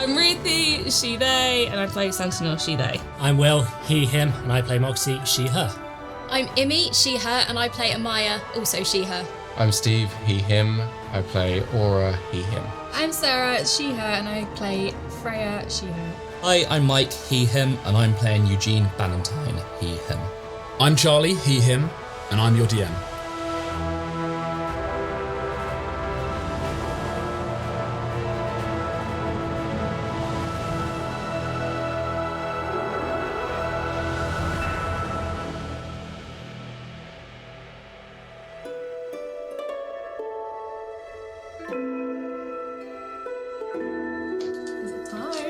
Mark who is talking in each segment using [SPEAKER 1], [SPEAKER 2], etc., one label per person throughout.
[SPEAKER 1] I'm Ruthie, she, they, and I play Sentinel, she, they.
[SPEAKER 2] I'm Will, he, him, and I play Moxie, she, her.
[SPEAKER 3] I'm Imi, she, her, and I play Amaya, also she, her.
[SPEAKER 4] I'm Steve, he, him. I play Aura, he, him.
[SPEAKER 5] I'm Sarah, she, her, and I play Freya, she, her.
[SPEAKER 6] Hi, I'm Mike, he, him, and I'm playing Eugene Ballantyne, he, him.
[SPEAKER 7] I'm Charlie, he, him, and I'm your DM.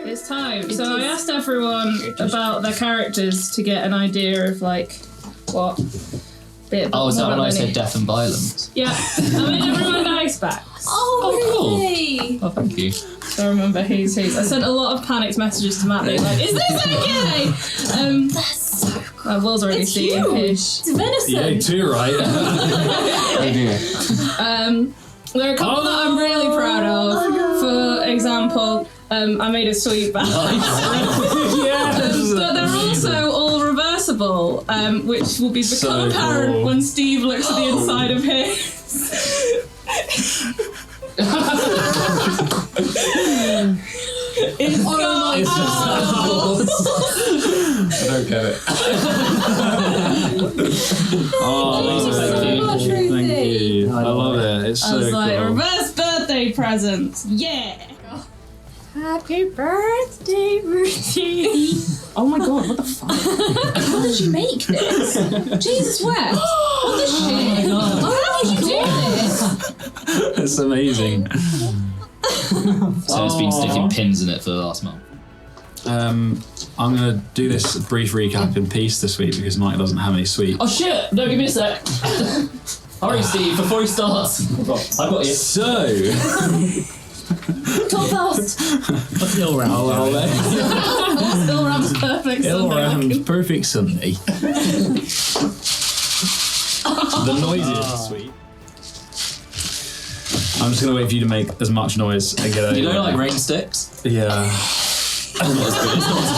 [SPEAKER 8] It's time. So I asked everyone about their characters to get an idea of what bit.
[SPEAKER 9] Oh, is that when I said death and violence?
[SPEAKER 8] Yeah, I made everyone dice backs.
[SPEAKER 3] Oh, really?
[SPEAKER 9] Oh, thank you.
[SPEAKER 8] So I remember who's. I sent a lot of panicked messages to Matt. Being like, "Is this okay?"
[SPEAKER 3] That's so cool.
[SPEAKER 8] Will's already seen his.
[SPEAKER 3] It's venison.
[SPEAKER 7] Yeah, too right.
[SPEAKER 4] Oh dear.
[SPEAKER 8] There are a couple that I'm really proud of. For example, I made a sweet bag. But they're also all reversible, which will become apparent when Steve looks at the inside of his. It's got
[SPEAKER 4] I don't get it.
[SPEAKER 7] Thank you. I love it. It's so
[SPEAKER 8] I was
[SPEAKER 7] cool.
[SPEAKER 8] like, reverse birthday presents. Yeah.
[SPEAKER 5] Happy birthday, Ruthie.
[SPEAKER 8] Oh my god, what the fuck?
[SPEAKER 3] How did you make this? Jesus wept. What the shit? How did you do this?
[SPEAKER 7] It's amazing.
[SPEAKER 9] So it's been sticking pins in it for the last month.
[SPEAKER 7] I'm going to do this brief recap in peace this week because Mike doesn't have any sweets.
[SPEAKER 9] Oh shit! No, give me a sec. Hurry, Steve, before he starts. I've got you.
[SPEAKER 7] So...
[SPEAKER 3] Talk fast.
[SPEAKER 2] What's the all round?
[SPEAKER 8] Still Ram's perfect Sunday.
[SPEAKER 7] Perfect Sunday. The noisiest sweet. I'm just going to wait for you to make as much noise and get over.
[SPEAKER 9] You don't like rain sticks?
[SPEAKER 7] Yeah.
[SPEAKER 9] It's not as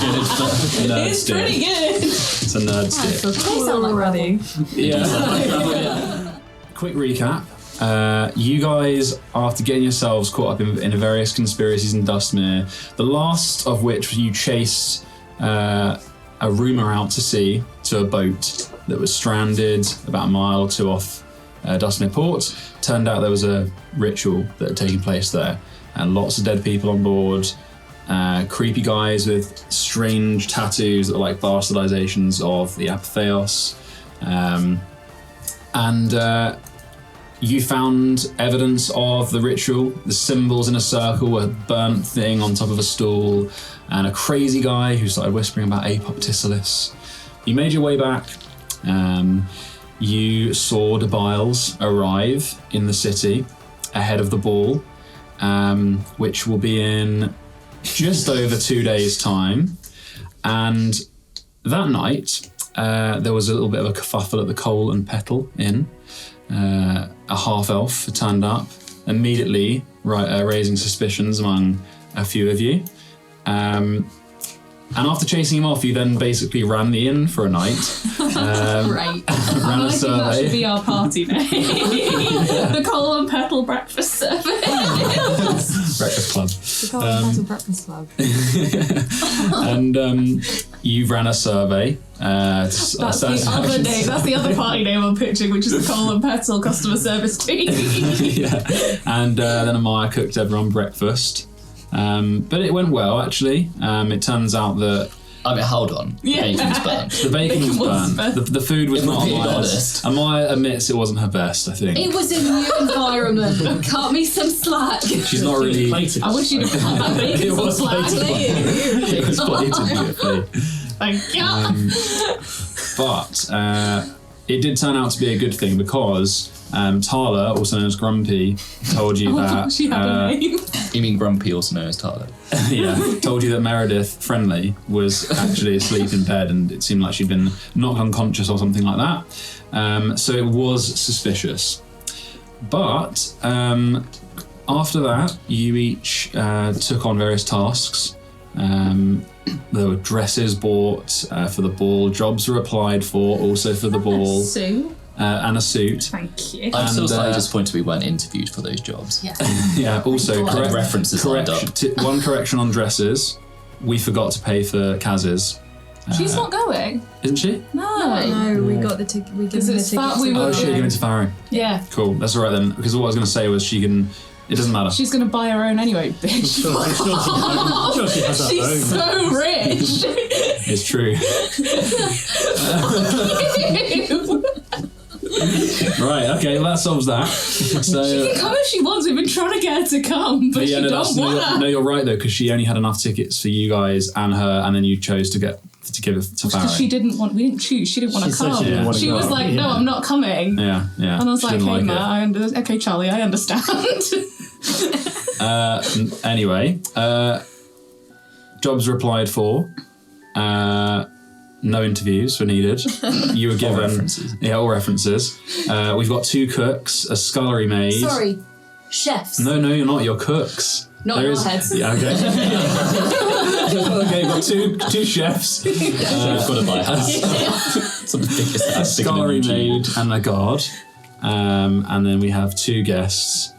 [SPEAKER 9] good.
[SPEAKER 8] It's pretty good.
[SPEAKER 7] It's a nerd stick.
[SPEAKER 3] They sound like ready.
[SPEAKER 7] Yeah. Quick recap. You guys, after getting yourselves caught up in various conspiracies in Dustmere, the last of which you chased a rumour out to sea to a boat that was stranded about a mile or two off Dustmere Port. Turned out there was a ritual that had taken place there, and lots of dead people on board, creepy guys with strange tattoos that are like bastardizations of the Apoptysaliss, and you found evidence of the ritual. The symbols in a circle, a burnt thing on top of a stool, and a crazy guy who started whispering about Apoptysaliss. You made your way back. You saw Debiles arrive in the city ahead of the ball, which will be in just over 2 days' time. And that night, there was a little bit of a kerfuffle at the Coal and Petal Inn. A half-elf turned up, immediately raising suspicions among a few of you. And after chasing him off, you then basically ran the inn for a night.
[SPEAKER 3] Right.
[SPEAKER 7] Ran a survey.
[SPEAKER 8] That should be our party name. The Coal and Petal Breakfast Survey.
[SPEAKER 7] Breakfast Club.
[SPEAKER 5] The Coal and Petal Breakfast Club.
[SPEAKER 7] And you ran a survey.
[SPEAKER 8] That's the other name. That's the other party name I'm pitching, which is the Coal and Petal Customer Service Team.
[SPEAKER 7] Yeah. And then Amaya cooked everyone breakfast. But it went well, actually. It turns out that...
[SPEAKER 9] I mean, hold on.
[SPEAKER 8] Yeah.
[SPEAKER 9] Bacon's burnt.
[SPEAKER 7] The bacon was burnt. The food was not
[SPEAKER 9] being
[SPEAKER 7] Amaya's.
[SPEAKER 9] honest.
[SPEAKER 7] Amaya admits it wasn't her best, I think.
[SPEAKER 3] It was a new environment. Cut me some slack.
[SPEAKER 7] She's not really...
[SPEAKER 2] Plated.
[SPEAKER 8] I wish you'd cut my bacon
[SPEAKER 7] It
[SPEAKER 8] some
[SPEAKER 7] was
[SPEAKER 8] slack.
[SPEAKER 7] It was plated beautifully.
[SPEAKER 8] Thank you.
[SPEAKER 7] But it did turn out to be a good thing because Tala, also known as Grumpy, told you that...
[SPEAKER 8] She had a name.
[SPEAKER 9] You mean Grumpy, also known as Tyler?
[SPEAKER 7] Yeah, told you that Meredith, Friendly, was actually asleep in bed and it seemed like she'd been knocked unconscious or something like that. So it was suspicious. But After that, you each took on various tasks. There were dresses bought for the ball, jobs were applied for also for the ball.
[SPEAKER 3] Sue.
[SPEAKER 7] And a suit.
[SPEAKER 3] Thank you.
[SPEAKER 6] I'm still slightly disappointed we weren't interviewed for those jobs.
[SPEAKER 3] Yeah.
[SPEAKER 7] Yeah, also
[SPEAKER 6] References lined up.
[SPEAKER 7] one correction on dresses. We forgot to pay for Kaz's.
[SPEAKER 8] She's not going.
[SPEAKER 7] Isn't she?
[SPEAKER 5] No, we got the ticket. We gave
[SPEAKER 8] Is
[SPEAKER 5] them
[SPEAKER 8] it
[SPEAKER 5] the
[SPEAKER 8] Spa-
[SPEAKER 5] tickets.
[SPEAKER 8] we were-
[SPEAKER 7] Oh, she gave it to Farrow.
[SPEAKER 8] Yeah.
[SPEAKER 7] Cool, that's alright then. Because what I was going to say was she can... It doesn't matter.
[SPEAKER 8] She's going to buy her own anyway, bitch.
[SPEAKER 2] I'm sure she has her
[SPEAKER 8] She's
[SPEAKER 2] own.
[SPEAKER 8] so rich.
[SPEAKER 7] It's true. Right, okay, well that solves that. So,
[SPEAKER 8] She can come if she wants. We've been trying to get her to come, but she don't want her.
[SPEAKER 7] no, you're right though, because she only had enough tickets for you guys and her, and then you chose to give it to Farrow.
[SPEAKER 8] Because she didn't want. We didn't choose. She didn't want to
[SPEAKER 2] She said
[SPEAKER 8] come.
[SPEAKER 2] she didn't wanna
[SPEAKER 8] She
[SPEAKER 2] go.
[SPEAKER 8] was like, "No,
[SPEAKER 2] Yeah.
[SPEAKER 8] I'm not coming."
[SPEAKER 7] Yeah.
[SPEAKER 8] And I was
[SPEAKER 7] She
[SPEAKER 8] like,
[SPEAKER 7] didn't
[SPEAKER 8] "Hey,
[SPEAKER 7] like
[SPEAKER 8] Matt,
[SPEAKER 7] it.
[SPEAKER 8] okay, Charlie, I understand."
[SPEAKER 7] Anyway, jobs were applied for. No interviews were needed. You were given
[SPEAKER 6] references.
[SPEAKER 7] Yeah, all references. We've got 2 cooks, a scullery maid.
[SPEAKER 3] Sorry, chefs.
[SPEAKER 7] No, you're not. You're cooks.
[SPEAKER 3] Not in our heads.
[SPEAKER 7] Yeah, okay. Okay, we've got two chefs.
[SPEAKER 6] We've got to buy a house. Some biggest
[SPEAKER 7] A
[SPEAKER 6] house bigger than
[SPEAKER 7] scullery
[SPEAKER 6] Eugene.
[SPEAKER 7] maid and a guard. And then we have 2 guests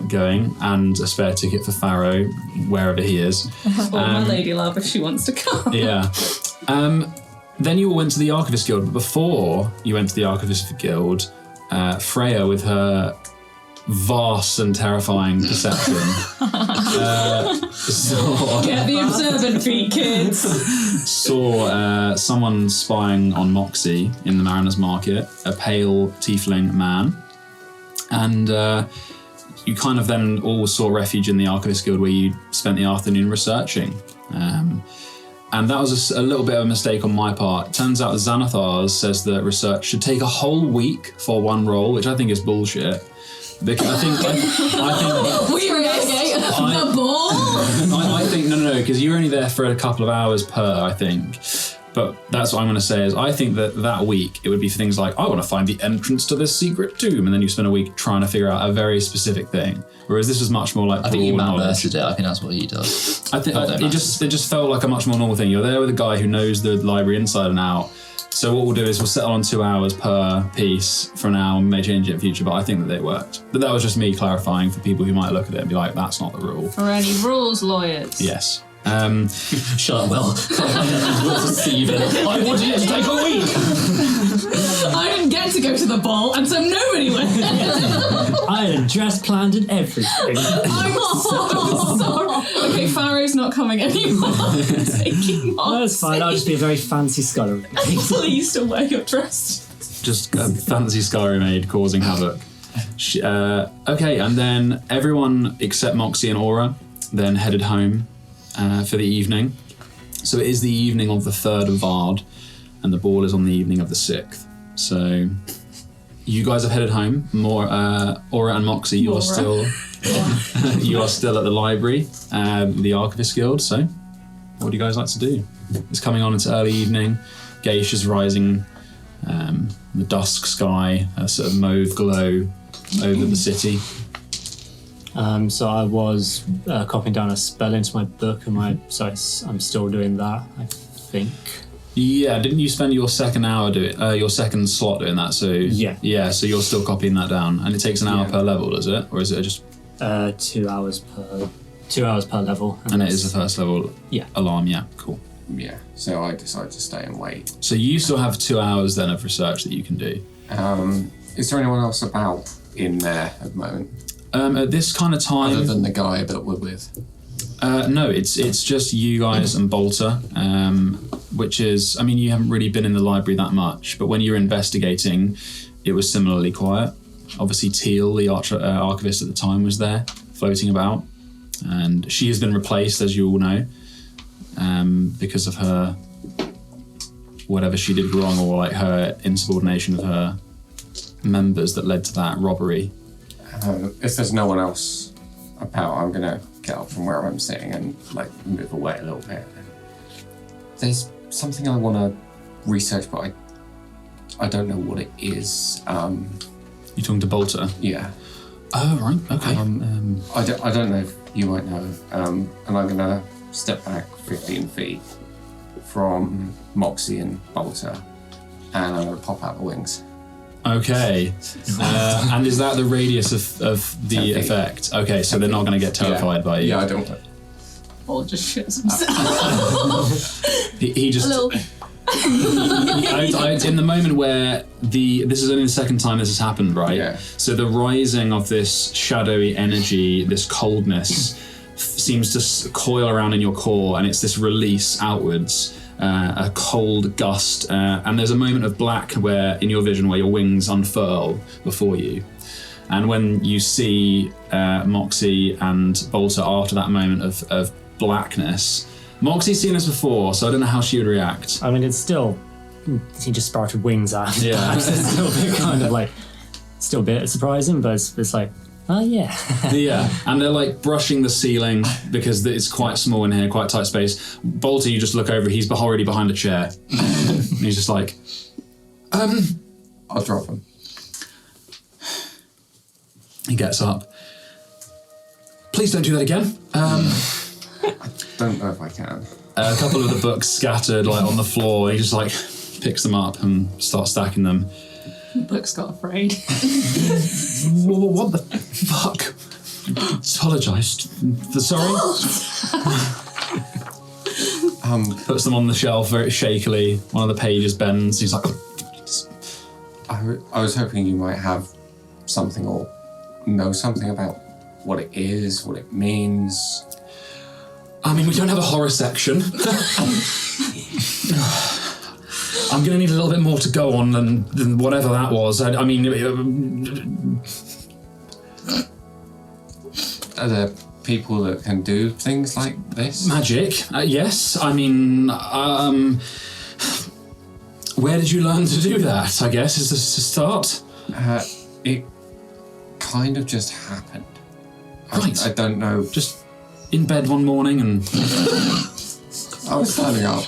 [SPEAKER 7] going, and a spare ticket for Farrow, wherever he is.
[SPEAKER 8] Or my lady love if she wants to come.
[SPEAKER 7] Yeah. Then you all went to the Archivist Guild, but before you went to the Archivist Guild, Freya, with her vast and terrifying perception, saw
[SPEAKER 8] Get the observant feet, kids.
[SPEAKER 7] someone spying on Moxie in the Mariners Market, a pale tiefling man, and you kind of then all sought refuge in the Archivist Guild, where you spent the afternoon researching. And that was a little bit of a mistake on my part. Turns out Xanathars says that research should take a whole week for one roll, which I think is bullshit. Because I think
[SPEAKER 8] We relegate the ball.
[SPEAKER 7] I think no, because you're only there for a couple of hours per, I think. But that's what I'm going to say is I think that week it would be for things like, I want to find the entrance to this secret tomb, and then you spend a week trying to figure out a very specific thing. Whereas this was much more like
[SPEAKER 6] I think you
[SPEAKER 7] broad
[SPEAKER 6] Matt
[SPEAKER 7] knowledge.
[SPEAKER 6] Versed it. I think that's what he does.
[SPEAKER 7] I think
[SPEAKER 6] Although
[SPEAKER 7] it just felt like a much more normal thing. You're there with a guy who knows the library inside and out. So what we'll do is we'll settle on 2 hours per piece for now, and may change it in future, but I think that they worked. But that was just me clarifying for people who might look at it and be like, that's not the rule.
[SPEAKER 8] For any rules lawyers.
[SPEAKER 7] Yes.
[SPEAKER 6] Shut up, Will. I wanted it to take a week.
[SPEAKER 8] I didn't get to go to the ball, and so nobody went.
[SPEAKER 2] I had a dress planned and everything.
[SPEAKER 8] I'm so sorry. Okay, Farrow's not coming anymore. I'm taking off.
[SPEAKER 2] That's fine. I'll just be a very fancy scholar.
[SPEAKER 8] Please still wear your dress.
[SPEAKER 7] Just a fancy scullery maid causing havoc. Okay, and then everyone except Moxie and Aura then headed home for the evening. So it is the evening of the 3rd of Vard, and the ball is on the evening of the 6th. So you guys have headed home. Aura and Moxie, you are still at the library, the Archivist Guild. So what do you guys like to do? It's coming on into early evening. Geishas rising, the dusk sky, a sort of mauve glow over the city.
[SPEAKER 2] So I was copying down a spell into my book, and I'm still doing that, I think.
[SPEAKER 7] Yeah, didn't you spend your second hour your second slot doing that? So
[SPEAKER 2] Yeah,
[SPEAKER 7] so you're still copying that down, and it takes an hour per level, does it, or is it just?
[SPEAKER 2] 2 hours per level.
[SPEAKER 7] And it is the first level.
[SPEAKER 2] Yeah.
[SPEAKER 7] Alarm. Yeah, cool.
[SPEAKER 4] Yeah, so I decided to stay and wait.
[SPEAKER 7] So you still have 2 hours then of research that you can do.
[SPEAKER 4] Is there anyone else about in there at the moment?
[SPEAKER 7] At this kind of time,
[SPEAKER 4] Other than the guy that we're with?
[SPEAKER 7] no, it's just you guys and Bolter, which is, I mean, you haven't really been in the library that much, but when you were investigating, it was similarly quiet. Obviously, Teal, the archivist at the time, was there, floating about, and she has been replaced, as you all know, because of her whatever she did wrong, or like her insubordination of her members that led to that robbery.
[SPEAKER 4] If there's no one else about, I'm gonna get up from where I'm sitting and like move away a little bit. There's something I want to research, but I don't know what it is.
[SPEAKER 7] You talking to Bolter?
[SPEAKER 4] Yeah.
[SPEAKER 7] Oh, right. Okay.
[SPEAKER 4] I don't know if you might know, and I'm going to step back 15 feet from Moxie and Bolter, and I'm going to pop out the wings.
[SPEAKER 7] Okay. And is that the radius of the
[SPEAKER 4] 10 feet.
[SPEAKER 7] effect? Okay, so they're not going to get terrified by you.
[SPEAKER 4] Yeah, I don't.
[SPEAKER 3] Or just shits himself.
[SPEAKER 7] He just.
[SPEAKER 3] A little.
[SPEAKER 7] In the moment where this is only the second time this has happened, right?
[SPEAKER 4] Yeah.
[SPEAKER 7] So the rising of this shadowy energy, this coldness, seems to coil around in your core, and it's this release outwards, a cold gust, and there's a moment of black where in your vision where your wings unfurl before you. And when you see Moxie and Bolter after that moment of blackness, Moxie's seen this before, so I don't know how she would react.
[SPEAKER 2] I mean, it's still, he just sprouted wings out.
[SPEAKER 7] Yeah.
[SPEAKER 2] It's still a bit kind of like, still a bit surprising, but it's like, oh yeah.
[SPEAKER 7] Yeah, and they're like brushing the ceiling because it's quite small in here, quite tight space. Bolter, you just look over, he's already behind a chair. And he's just like,
[SPEAKER 4] I'll drop him.
[SPEAKER 7] He gets up. Please don't do that again.
[SPEAKER 4] Don't know if I can.
[SPEAKER 7] A couple of the books scattered like on the floor. He just like picks them up and starts stacking them.
[SPEAKER 3] Books got afraid.
[SPEAKER 7] What the fuck? Apologise. Sorry. Puts them on the shelf very shakily. One of the pages bends. He's like,
[SPEAKER 4] I was hoping you might have something or know something about what it is, what it means.
[SPEAKER 7] I mean, we don't have a horror section. I'm going to need a little bit more to go on than whatever that was. I mean...
[SPEAKER 4] Are there people that can do things like this?
[SPEAKER 7] Magic, yes. I mean, where did you learn to do that, I guess, is this to start?
[SPEAKER 4] It kind of just happened.
[SPEAKER 7] Right.
[SPEAKER 4] I don't know.
[SPEAKER 7] Just in bed one morning and...
[SPEAKER 4] I was standing up.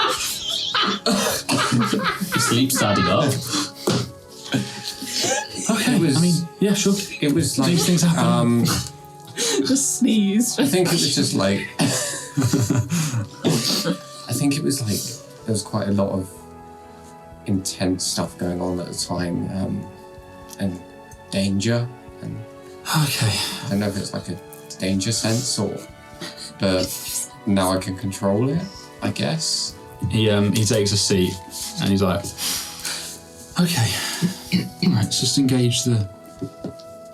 [SPEAKER 9] He sleeps standing up.
[SPEAKER 7] Okay,
[SPEAKER 4] It was-
[SPEAKER 7] I mean, yeah, sure.
[SPEAKER 4] It was like...
[SPEAKER 7] These things happen.
[SPEAKER 3] Just sneezed.
[SPEAKER 4] I think it was just like... I think it was like... There was quite a lot of intense stuff going on at the time. And danger. And
[SPEAKER 7] Okay.
[SPEAKER 4] I don't know if it's like a danger sense or... But now I can control it, I guess.
[SPEAKER 7] He takes a seat and he's like, okay, all right, let's just engage the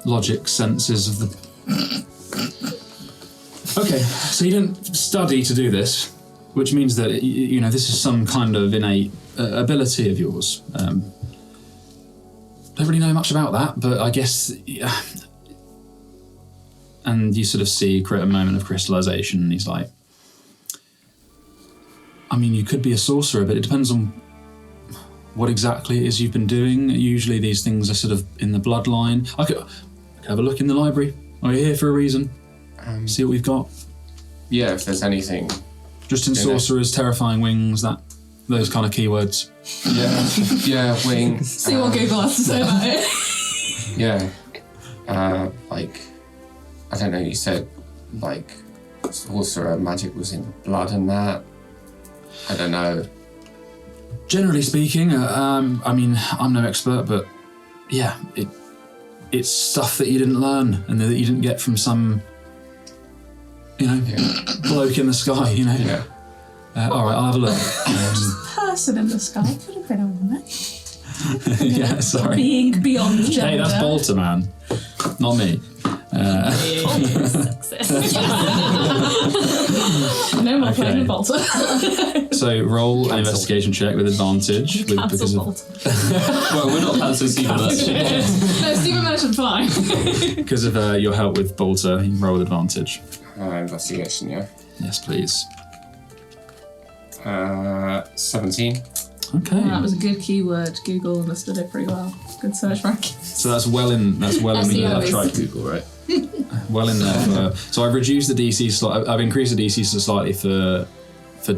[SPEAKER 7] logic senses of the... Okay, so you didn't study to do this, which means that, you know, this is some kind of innate ability of yours. Don't really know much about that, but I guess... And you sort of see create a moment of crystallization, and he's like, I mean, you could be a sorcerer, but it depends on what exactly it is you've been doing. Usually these things are sort of in the bloodline. I could have a look in the library. Are you here for a reason? See what we've got.
[SPEAKER 4] Yeah, if there's anything.
[SPEAKER 7] Just in sorcerers, terrifying wings, those kind of keywords.
[SPEAKER 4] Yeah, wing.
[SPEAKER 3] See what Google has to say about it.
[SPEAKER 4] Yeah. Like, I don't know, you said, like, sorcerer magic was in blood and that. I don't know.
[SPEAKER 7] Generally speaking, I mean, I'm no expert, but yeah, it's stuff that you didn't learn and that you didn't get from some, you know, bloke in the sky, you know.
[SPEAKER 4] Yeah.
[SPEAKER 7] All right, I'll have a look.
[SPEAKER 3] Person in the sky could have been a woman.
[SPEAKER 7] Yeah, sorry.
[SPEAKER 3] Being beyond gender.
[SPEAKER 7] Hey, that's Bolter, man. Not me.
[SPEAKER 3] No more
[SPEAKER 7] Okay.
[SPEAKER 3] playing with Bolter.
[SPEAKER 7] So roll an investigation check with advantage. Because of,
[SPEAKER 9] Well, we're not cancelled Stephen Merchant.
[SPEAKER 3] No, Stephen Merchant, fine.
[SPEAKER 7] because of your help with Bolter, you roll with advantage.
[SPEAKER 4] Investigation, yeah.
[SPEAKER 7] Yes, please.
[SPEAKER 4] 17.
[SPEAKER 7] Okay.
[SPEAKER 3] That was a good keyword. Google understood it pretty well. Good search rank.
[SPEAKER 7] So that's well in. That's well in
[SPEAKER 3] SEO
[SPEAKER 7] there.
[SPEAKER 3] is-
[SPEAKER 9] Try Google, right?
[SPEAKER 7] Well in there. So I've reduced the DC slightly. I've increased the DC slightly for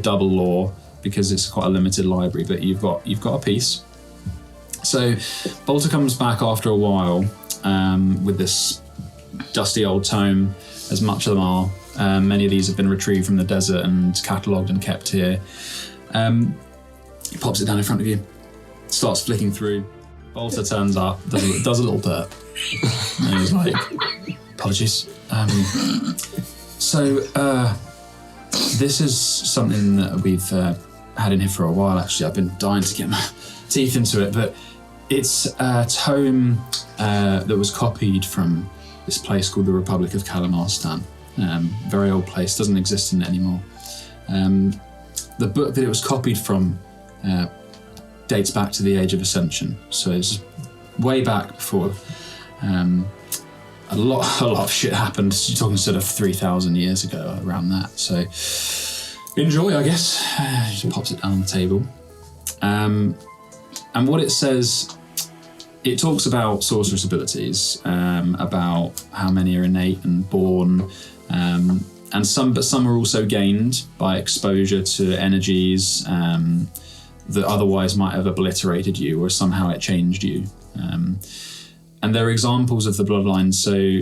[SPEAKER 7] double law because it's quite a limited library. But you've got a piece. So Bolter comes back after a while with this dusty old tome, as much of them are. Many of these have been retrieved from the desert and catalogued and kept here. He pops it down in front of you, starts flicking through. Bolter turns up, does a little burp. And he's like, apologies. This is something that we've had in here for a while, actually. I've been dying to get my teeth into it, but it's a tome that was copied from this place called the Republic of Kalamarstan. Very old place, doesn't exist in it anymore. The book that it was copied from dates back to the Age of Ascension, so it's way back before a lot of shit happened. You're talking sort of 3,000 years ago, around that. So enjoy, I guess. Just pops it down on the table. And what it says, it talks about sorceress abilities, about how many are innate and born, but some are also gained by exposure to energies that otherwise might have obliterated you, or somehow it changed you. And there are examples of the bloodlines. So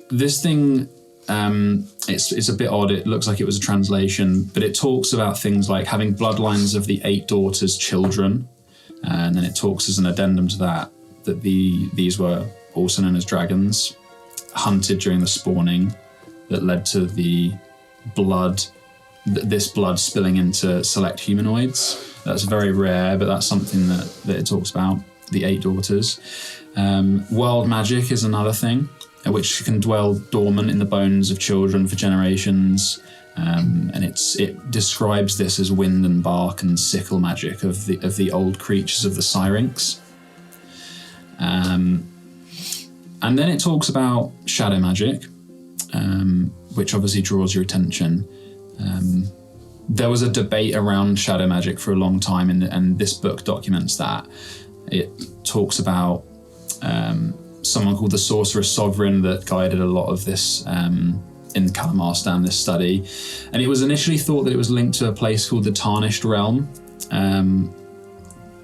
[SPEAKER 7] this thing, it's a bit odd. It looks like it was a translation, but it talks about things like having bloodlines of the 8 daughters' children. And then it talks as an addendum to that these were also known as dragons, hunted during the spawning, that led to this blood spilling into select humanoids. That's very rare, but that's something that it talks about, the 8 daughters. Wild magic is another thing, which can dwell dormant in the bones of children for generations. And it describes this as wind and bark and sickle magic of the old creatures of the Syrinx. And then it talks about shadow magic, which obviously draws your attention. There was a debate around shadow magic for a long time, and this book documents that. It talks about someone called the Sorceress Sovereign that guided a lot of this in Kalamarstan, this study. And it was initially thought that it was linked to a place called the Tarnished Realm.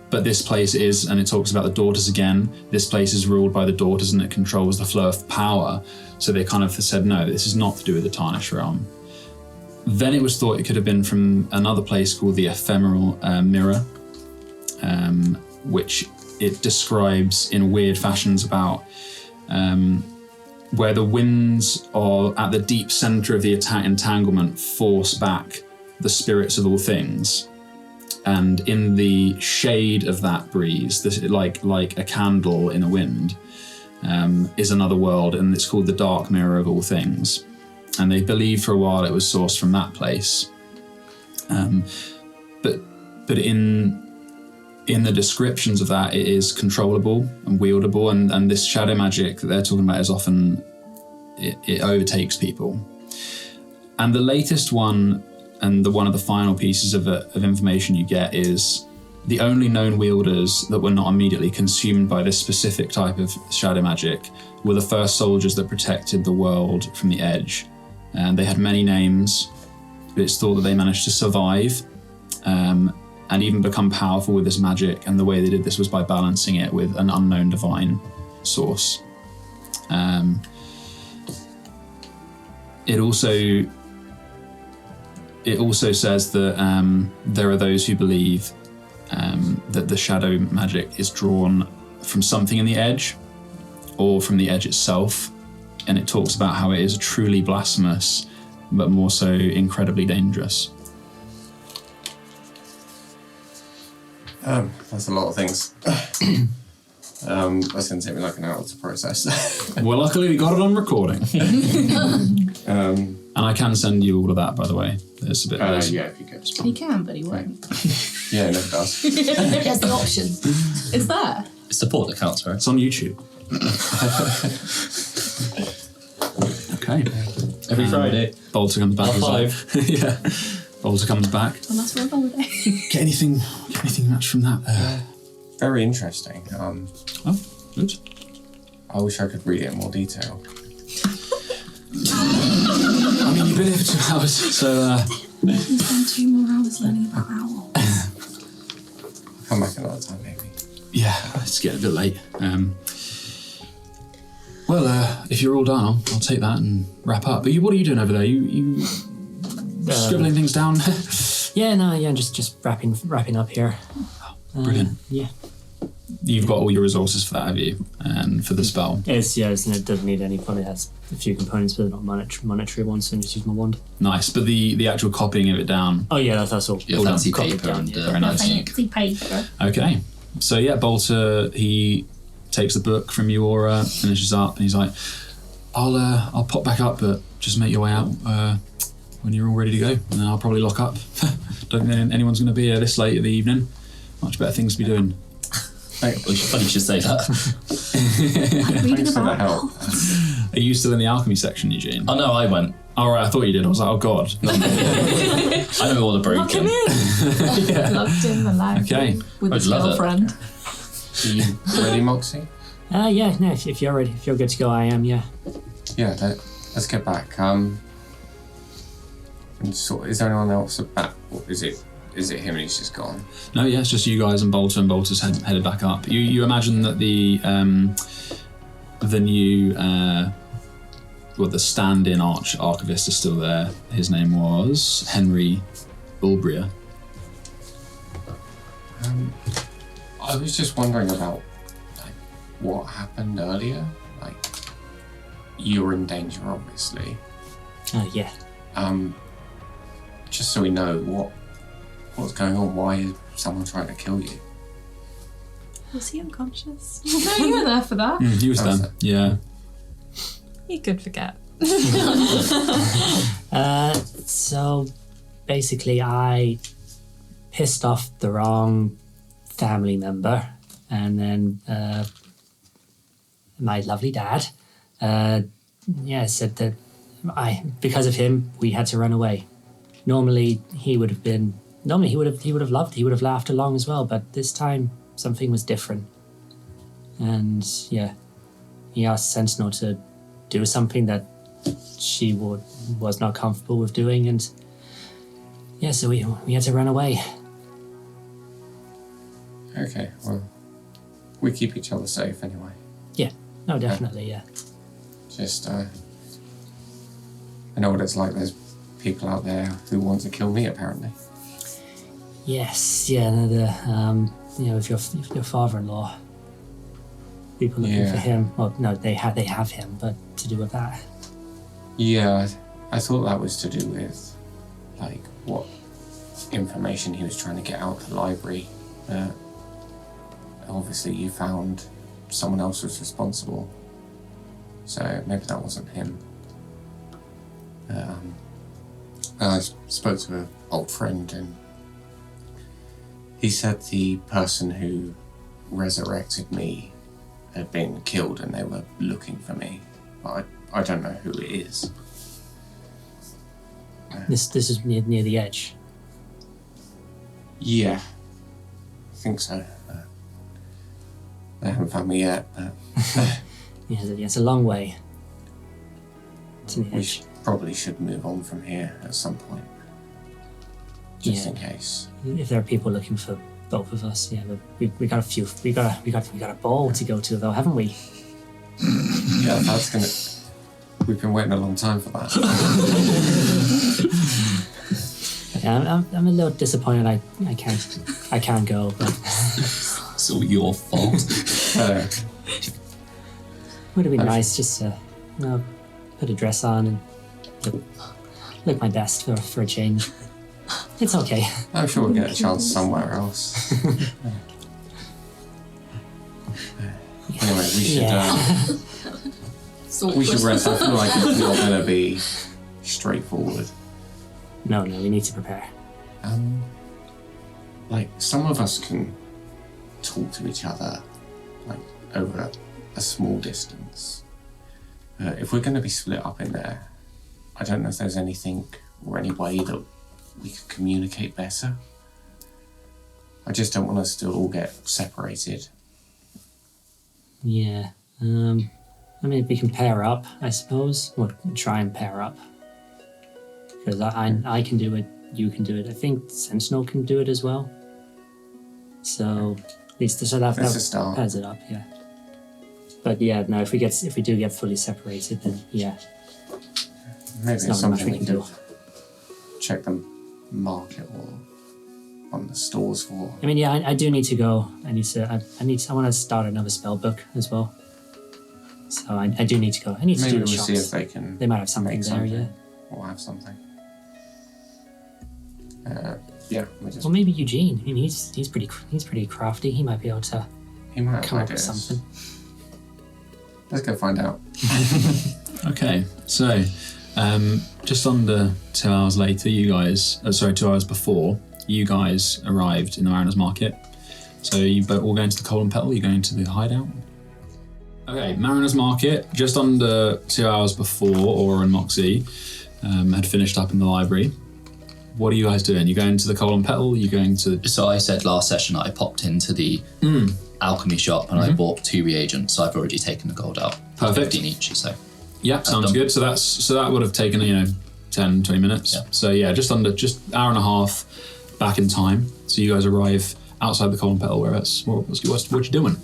[SPEAKER 7] But this place is, and it talks about the daughters again, this place is ruled by the daughters and it controls the flow of power. So they kind of said, no, this is not to do with the Tarnished Realm. Then it was thought it could have been from another place called the Ephemeral Mirror, which it describes in weird fashions about where the winds are at the deep center of the entanglement force back the spirits of all things. And in the shade of that breeze, like a candle in a wind, is another world, and it's called the Dark Mirror of all things. And they believed for a while it was sourced from that place. But in the descriptions of that, it is controllable and wieldable, and this shadow magic that they're talking about is often, it overtakes people. And the latest one, and one of the final pieces of information you get, is the only known wielders that were not immediately consumed by this specific type of shadow magic were the first soldiers that protected the world from the Edge. And they had many names, but it's thought that they managed to survive and even become powerful with this magic, and the way they did this was by balancing it with an unknown divine source. It also says that there are those who believe that the shadow magic is drawn from something in the Edge or from the Edge itself, and it talks about how it is truly blasphemous, but more so incredibly dangerous.
[SPEAKER 4] That's a lot of things. That's going to take me like an hour to process.
[SPEAKER 7] Well, luckily we got it on recording. And I can send you all of that, by the way. There's a bit of
[SPEAKER 4] yeah, if you could.
[SPEAKER 8] He can, but he won't.
[SPEAKER 4] Yeah, it never does.
[SPEAKER 3] He has the option. Is there?
[SPEAKER 6] It's support that counts, right?
[SPEAKER 7] It's on YouTube. Okay.
[SPEAKER 6] Every Friday.
[SPEAKER 7] Bolter comes back.
[SPEAKER 6] Half
[SPEAKER 7] as well.
[SPEAKER 6] 5.
[SPEAKER 7] Yeah. Bolter comes back.
[SPEAKER 3] And that's for a holiday.
[SPEAKER 7] Get anything much from that?
[SPEAKER 4] Very interesting.
[SPEAKER 7] Oh, good.
[SPEAKER 4] I wish I could read it in more detail.
[SPEAKER 7] I mean, you've been here for 2 hours, so...
[SPEAKER 3] We can spend 2 more hours learning about owls.
[SPEAKER 4] I'll come back another time, maybe.
[SPEAKER 7] Yeah, it's getting a bit late. Well, if you're all done, I'll take that and wrap up. But what are you doing over there? You scribbling things down?
[SPEAKER 2] Yeah, just wrapping up here.
[SPEAKER 7] Brilliant.
[SPEAKER 2] Yeah.
[SPEAKER 7] You've got all your resources for that, have you? And for the spell?
[SPEAKER 2] It doesn't need any, probably has a few components, but they're not monetary ones, so I just use my wand.
[SPEAKER 7] Nice, but the actual copying of it down.
[SPEAKER 2] Oh yeah, that's all.
[SPEAKER 6] Your fancy
[SPEAKER 2] Copied
[SPEAKER 6] paper
[SPEAKER 2] down,
[SPEAKER 6] and
[SPEAKER 2] yeah.
[SPEAKER 7] Very nice.
[SPEAKER 8] Fancy paper.
[SPEAKER 7] Okay. So yeah, Bolter, he takes the book from you, Aura, finishes up, and he's like, I'll pop back up, but just make your way out when you're all ready to go, and then I'll probably lock up. Don't think anyone's going to be here this late in the evening. Much better things to be doing.
[SPEAKER 6] Funny you should say that.
[SPEAKER 4] Thanks for the help.
[SPEAKER 7] Are you still in the alchemy section, Eugene?
[SPEAKER 6] Oh no, I went.
[SPEAKER 7] All right, I thought you did. I was like, oh god.
[SPEAKER 6] I know all the broken.
[SPEAKER 3] Locked in the library
[SPEAKER 7] Okay.
[SPEAKER 3] with his
[SPEAKER 6] I'd love it.
[SPEAKER 3] girlfriend.
[SPEAKER 4] Are you ready, Moxie?
[SPEAKER 2] Yeah, no, if you're ready, if you're good to go, I am, yeah.
[SPEAKER 4] Yeah, let's get back. And so, is there anyone else about? Or is it him and he's just gone?
[SPEAKER 7] No, yeah, it's just you guys and Bolter, and Bolter's headed back up. You imagine that the new the stand-in archivist is still there. His name was Henry Bulbria.
[SPEAKER 4] I was just wondering about what happened earlier. You're in danger, obviously.
[SPEAKER 2] Oh yeah.
[SPEAKER 4] Just so we know what's going on. Why is someone trying to kill you?
[SPEAKER 3] Was he unconscious?
[SPEAKER 8] No, you were there for that.
[SPEAKER 7] He was
[SPEAKER 4] Oh,
[SPEAKER 7] there. Yeah.
[SPEAKER 3] You could forget.
[SPEAKER 2] So basically, I pissed off the wrong family member, and then my lovely dad, said that because of him, we had to run away. Normally he would have laughed along as well, but this time something was different. And yeah, he asked Sentinel to do something that she was not comfortable with doing, and yeah, so we had to run away.
[SPEAKER 4] Okay, well, we keep each other safe anyway.
[SPEAKER 2] Yeah, no, definitely, yeah.
[SPEAKER 4] Just, I know what it's like. There's people out there who want to kill me, apparently.
[SPEAKER 2] Yes, yeah, no, if your father-in-law, people looking for him. Well, no, they have him, but to do with that.
[SPEAKER 4] Yeah, I thought that was to do with, what information he was trying to get out of the library. Obviously, you found someone else was responsible, so maybe that wasn't him. I spoke to an old friend, and he said the person who resurrected me had been killed and they were looking for me. But I don't know who it is.
[SPEAKER 2] This is near the edge.
[SPEAKER 4] Yeah, I think so. They haven't found me yet, but
[SPEAKER 2] Yeah, it's a long way to the
[SPEAKER 4] we
[SPEAKER 2] edge.
[SPEAKER 4] probably should move on from here at some point, just in case.
[SPEAKER 2] If there are people looking for both of us, yeah, but we got a few. We got a ball to go to, though, haven't we?
[SPEAKER 4] Yeah, that's gonna. We've been waiting a long time for that.
[SPEAKER 2] Yeah, I'm a little disappointed. I can't go, but
[SPEAKER 6] It's all your fault.
[SPEAKER 2] would have been nice just to put a dress on and look my best for a change. It's okay.
[SPEAKER 4] I'm sure we'll get a chance somewhere else. Anyway, we should rest. I feel like it's not going to be straightforward.
[SPEAKER 2] No, we need to prepare.
[SPEAKER 4] Some of us can talk to each other, over a small distance. If we're going to be split up in there, I don't know if there's anything or any way that we could communicate better. I just don't want us to all get separated.
[SPEAKER 2] Yeah. I mean, we can pair up, I suppose. Or try and pair up. Because I can do it, you can do it. I think Sentinel can do it as well. So, at least so that
[SPEAKER 4] That's a start.
[SPEAKER 2] pairs it up, yeah. But yeah, no. If we do get fully separated, then yeah,
[SPEAKER 4] Maybe
[SPEAKER 2] it's
[SPEAKER 4] it's
[SPEAKER 2] not much
[SPEAKER 4] something
[SPEAKER 2] we
[SPEAKER 4] we
[SPEAKER 2] can do.
[SPEAKER 4] check the market or on the stores for.
[SPEAKER 2] I mean, yeah, I do need to go. I want to start another spell book as well. So I do need to go. I need to
[SPEAKER 4] Maybe
[SPEAKER 2] do
[SPEAKER 4] we'll
[SPEAKER 2] the
[SPEAKER 4] see
[SPEAKER 2] shops.
[SPEAKER 4] if they can.
[SPEAKER 2] They might have something
[SPEAKER 4] make
[SPEAKER 2] there,
[SPEAKER 4] something,
[SPEAKER 2] yeah.
[SPEAKER 4] Or have something. Yeah. We just,
[SPEAKER 2] Well, maybe Eugene. I mean, he's pretty crafty. He might be able to
[SPEAKER 4] he might have
[SPEAKER 2] come up with
[SPEAKER 4] ideas.
[SPEAKER 2] something.
[SPEAKER 4] Let's go find out.
[SPEAKER 7] Okay, so just under 2 hours later, 2 hours before, you guys arrived in the Mariners Market. So you both all going to the Coal and Petal, you're going to the hideout? Okay, Mariners Market, just under 2 hours before Aura and Moxie had finished up in the library. What are you guys doing? You going to the Coal and Petal? You going to...
[SPEAKER 6] So I said last session that I popped into the alchemy shop and I bought 2 reagents, so I've already taken the gold out.
[SPEAKER 7] Perfect.
[SPEAKER 6] 15 each, so.
[SPEAKER 7] Yeah, sounds good. So that would have taken 10, 20 minutes. Yeah. So yeah, just hour and a half back in time. So you guys arrive outside the Coal and Petal. What you doing?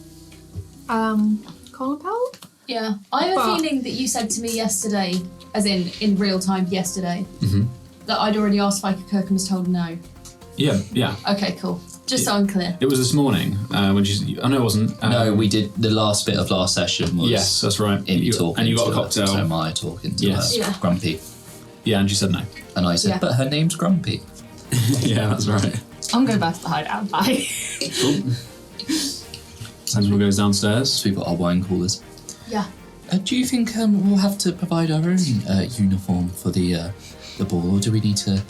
[SPEAKER 5] Coal Petal?
[SPEAKER 3] Yeah. I have a feeling that you said to me yesterday, as in real time yesterday, that I'd already asked if I could cook and was told no.
[SPEAKER 7] Yeah.
[SPEAKER 3] Okay, cool. Just so I'm clear.
[SPEAKER 7] It was this morning when she. Oh no, it wasn't.
[SPEAKER 6] No, we did the last bit of last session was.
[SPEAKER 7] Yes, that's right.
[SPEAKER 6] Amy talking,
[SPEAKER 7] and you got
[SPEAKER 6] to
[SPEAKER 7] a cocktail.
[SPEAKER 6] So Maya talking to
[SPEAKER 7] Yes.
[SPEAKER 6] her, Grumpy,
[SPEAKER 7] Yeah, and she said no.
[SPEAKER 6] and I said,
[SPEAKER 3] Yeah.
[SPEAKER 6] but her name's Grumpy.
[SPEAKER 7] Yeah, that's right.
[SPEAKER 5] I'm going back to the hideout. Bye.
[SPEAKER 7] Cool. Sentinel goes downstairs.
[SPEAKER 6] So we've got our wine coolers.
[SPEAKER 3] Yeah.
[SPEAKER 6] Do you think we'll have to provide our own uniform for the ball, or do we need to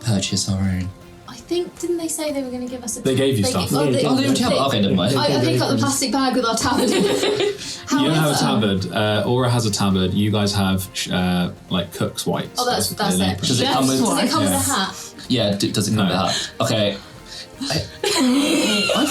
[SPEAKER 6] purchase our own?
[SPEAKER 3] I think, didn't they say they were going to give us a...
[SPEAKER 7] They gave you stuff.
[SPEAKER 6] Oh, they don't have. Okay, never mind.
[SPEAKER 3] I picked up the plastic bag with our tabard.
[SPEAKER 7] You don't have a tabard. Aura has a tabard. You guys have like cook's whites.
[SPEAKER 3] Oh, that's
[SPEAKER 7] basically, an
[SPEAKER 3] it.
[SPEAKER 7] apron.
[SPEAKER 6] Does it come with?
[SPEAKER 3] Does it come with
[SPEAKER 7] Yeah.
[SPEAKER 3] a hat?
[SPEAKER 6] Yeah, does it come with that? Okay. I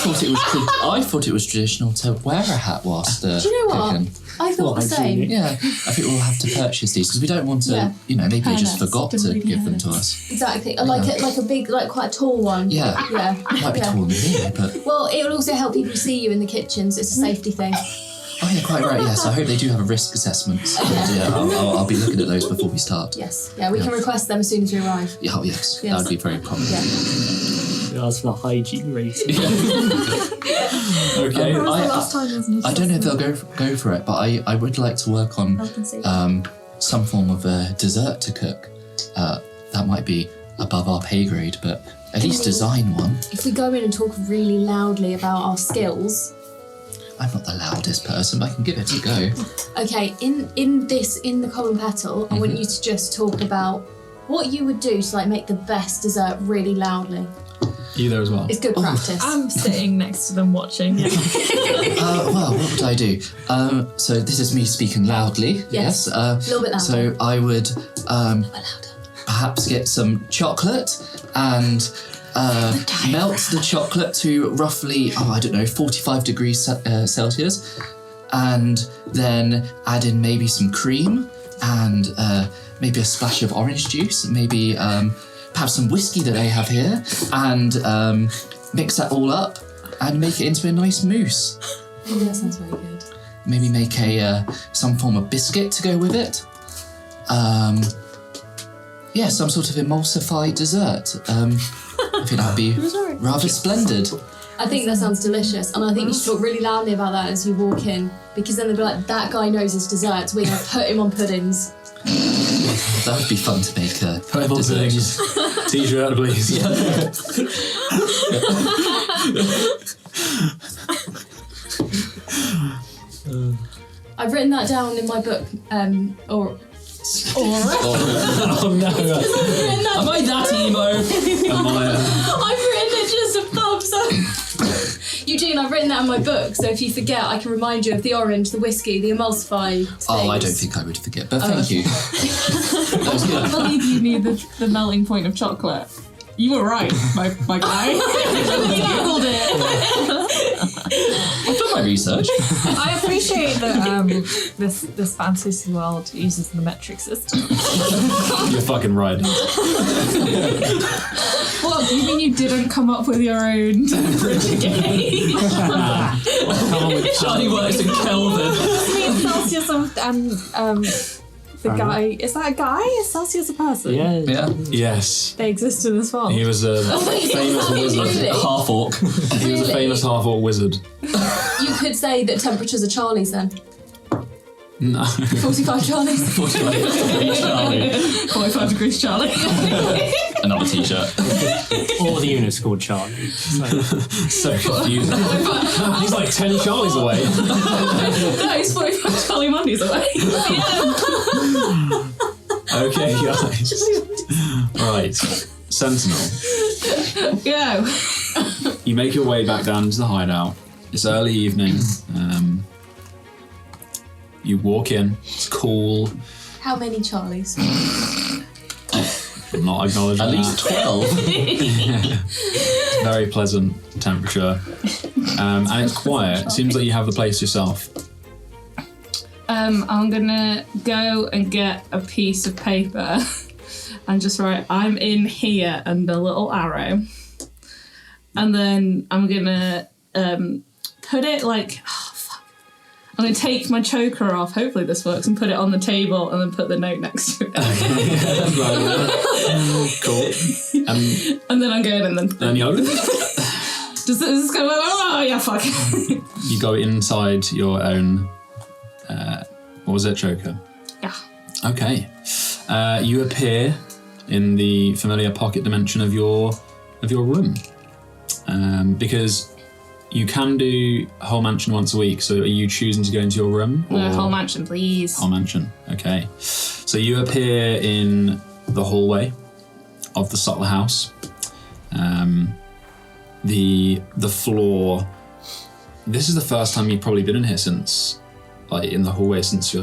[SPEAKER 6] thought it was traditional to wear a hat whilst
[SPEAKER 3] Do you know what?
[SPEAKER 6] cooking.
[SPEAKER 3] I thought the same.
[SPEAKER 6] Yeah, I think we'll have to purchase these because we don't want to.
[SPEAKER 3] Yeah.
[SPEAKER 6] Maybe they just
[SPEAKER 5] Hairnets.
[SPEAKER 6] forgot
[SPEAKER 5] Don't
[SPEAKER 6] to
[SPEAKER 5] really
[SPEAKER 6] give them
[SPEAKER 5] hairnets.
[SPEAKER 6] to us.
[SPEAKER 3] Exactly. Like a big, like quite a tall one.
[SPEAKER 6] Yeah.
[SPEAKER 3] Yeah.
[SPEAKER 6] Might be taller than me, but
[SPEAKER 3] Well, it will also help people see you in the kitchens. It's a safety thing.
[SPEAKER 6] oh yeah, quite right. Yes, I hope they do have a risk assessment. And, yeah, I'll be looking at those before we start.
[SPEAKER 3] Yes. Yeah, we can request them as soon as we arrive.
[SPEAKER 6] Yeah, oh yes,
[SPEAKER 3] Yes.
[SPEAKER 6] that would be very common.
[SPEAKER 3] Yeah.
[SPEAKER 2] We asked for the hygiene rating.
[SPEAKER 7] Okay.
[SPEAKER 5] When was the last time there was an
[SPEAKER 6] I don't know if they'll go for it, but I would like to work on
[SPEAKER 5] Health and safety.
[SPEAKER 6] some form of a dessert to cook. That might be above our pay grade, but at least design one.
[SPEAKER 3] If we go in and talk really loudly about our skills,
[SPEAKER 6] I'm not the loudest person, but I can give it a go.
[SPEAKER 3] okay, in the Coal and Petal, I want you to just talk about what you would do to like make the best dessert really loudly.
[SPEAKER 7] You there as well.
[SPEAKER 3] It's good practice.
[SPEAKER 5] I'm sitting next to them watching.
[SPEAKER 6] Well, what would I do? So this is me speaking loudly.
[SPEAKER 3] Yes.
[SPEAKER 6] A
[SPEAKER 3] little bit louder.
[SPEAKER 6] So I would
[SPEAKER 3] louder.
[SPEAKER 6] perhaps get some chocolate and melt the chocolate to roughly, 45 degrees Celsius, and then add in maybe some cream and maybe a splash of orange juice, maybe perhaps some whiskey that I have here, and mix that all up and make it into a nice mousse.
[SPEAKER 3] Oh, that sounds very good.
[SPEAKER 6] Maybe make some form of biscuit to go with it. Some sort of emulsified dessert. I think that'd be rather splendid.
[SPEAKER 3] I think that sounds delicious, and I think you should talk really loudly about that as you walk in, because then they'll be like, that guy knows his desserts, we're going to put him on puddings.
[SPEAKER 6] That would be fun to make a
[SPEAKER 7] Purple
[SPEAKER 6] dessert.
[SPEAKER 7] things. T-shirt, please.
[SPEAKER 3] I've written that down in my book,
[SPEAKER 7] Oh no.
[SPEAKER 9] Am I that emo?
[SPEAKER 3] I've written it just above, so... Eugene, I've written that in my book, so if you forget, I can remind you of the orange, the whiskey, the emulsified things.
[SPEAKER 6] Oh, I don't think I would forget, but thank you. That was good.
[SPEAKER 5] I believe you need the melting point of chocolate.
[SPEAKER 8] You were right, my guy. You Googled it.
[SPEAKER 6] I've done my research.
[SPEAKER 5] I appreciate that this fantasy world uses the metric system.
[SPEAKER 7] You're fucking right.
[SPEAKER 8] What, do you mean you didn't come up with your own temperature gauge?
[SPEAKER 6] Johnny works in Kelvin.
[SPEAKER 5] Celsius and the guy, is that a guy? Is Celsius a person?
[SPEAKER 2] Yeah.
[SPEAKER 7] Yes.
[SPEAKER 5] They exist in this world.
[SPEAKER 7] He was a famous wizard.
[SPEAKER 3] Really?
[SPEAKER 6] Half-orc.
[SPEAKER 7] He was a
[SPEAKER 3] Really?
[SPEAKER 7] famous half-orc wizard.
[SPEAKER 3] You could say that temperatures are Charlie's then.
[SPEAKER 7] No.
[SPEAKER 3] 45 Charlie's.
[SPEAKER 8] 45 degrees Charlie.
[SPEAKER 6] Another t-shirt.
[SPEAKER 2] All the units called Charlie.
[SPEAKER 7] So confusing. He's like 10 Charlies away.
[SPEAKER 8] No, he's 45 Charlie Mondays away.
[SPEAKER 7] Okay, guys. Right. Sentinel.
[SPEAKER 8] Go.
[SPEAKER 7] You make your way back down into the hideout. It's early evening. You walk in. It's cool.
[SPEAKER 3] How many Charlies?
[SPEAKER 7] I'm not acknowledging
[SPEAKER 6] At least 12.
[SPEAKER 7] Very pleasant temperature. And it's quiet. It seems like you have the place yourself.
[SPEAKER 8] I'm gonna go and get a piece of paper and just write, I'm in here, and a little arrow. And then I'm gonna put it like, I'm going to take my choker off, hopefully this works, and put it on the table and then put the note next to it.
[SPEAKER 7] Cool.
[SPEAKER 8] And then I'm going and then...
[SPEAKER 7] you
[SPEAKER 8] Does this go... Oh, yeah, fuck.
[SPEAKER 7] You go inside your own... what was it, choker?
[SPEAKER 8] Yeah.
[SPEAKER 7] Okay. You appear in the familiar pocket dimension of your room. Because... You can do whole mansion once a week, so are you choosing to go into your room?
[SPEAKER 8] No, whole mansion, please.
[SPEAKER 7] Whole mansion, okay. So you appear in the hallway of the Sutler house. The floor... This is the first time you've probably been in here since, like, in the hallway since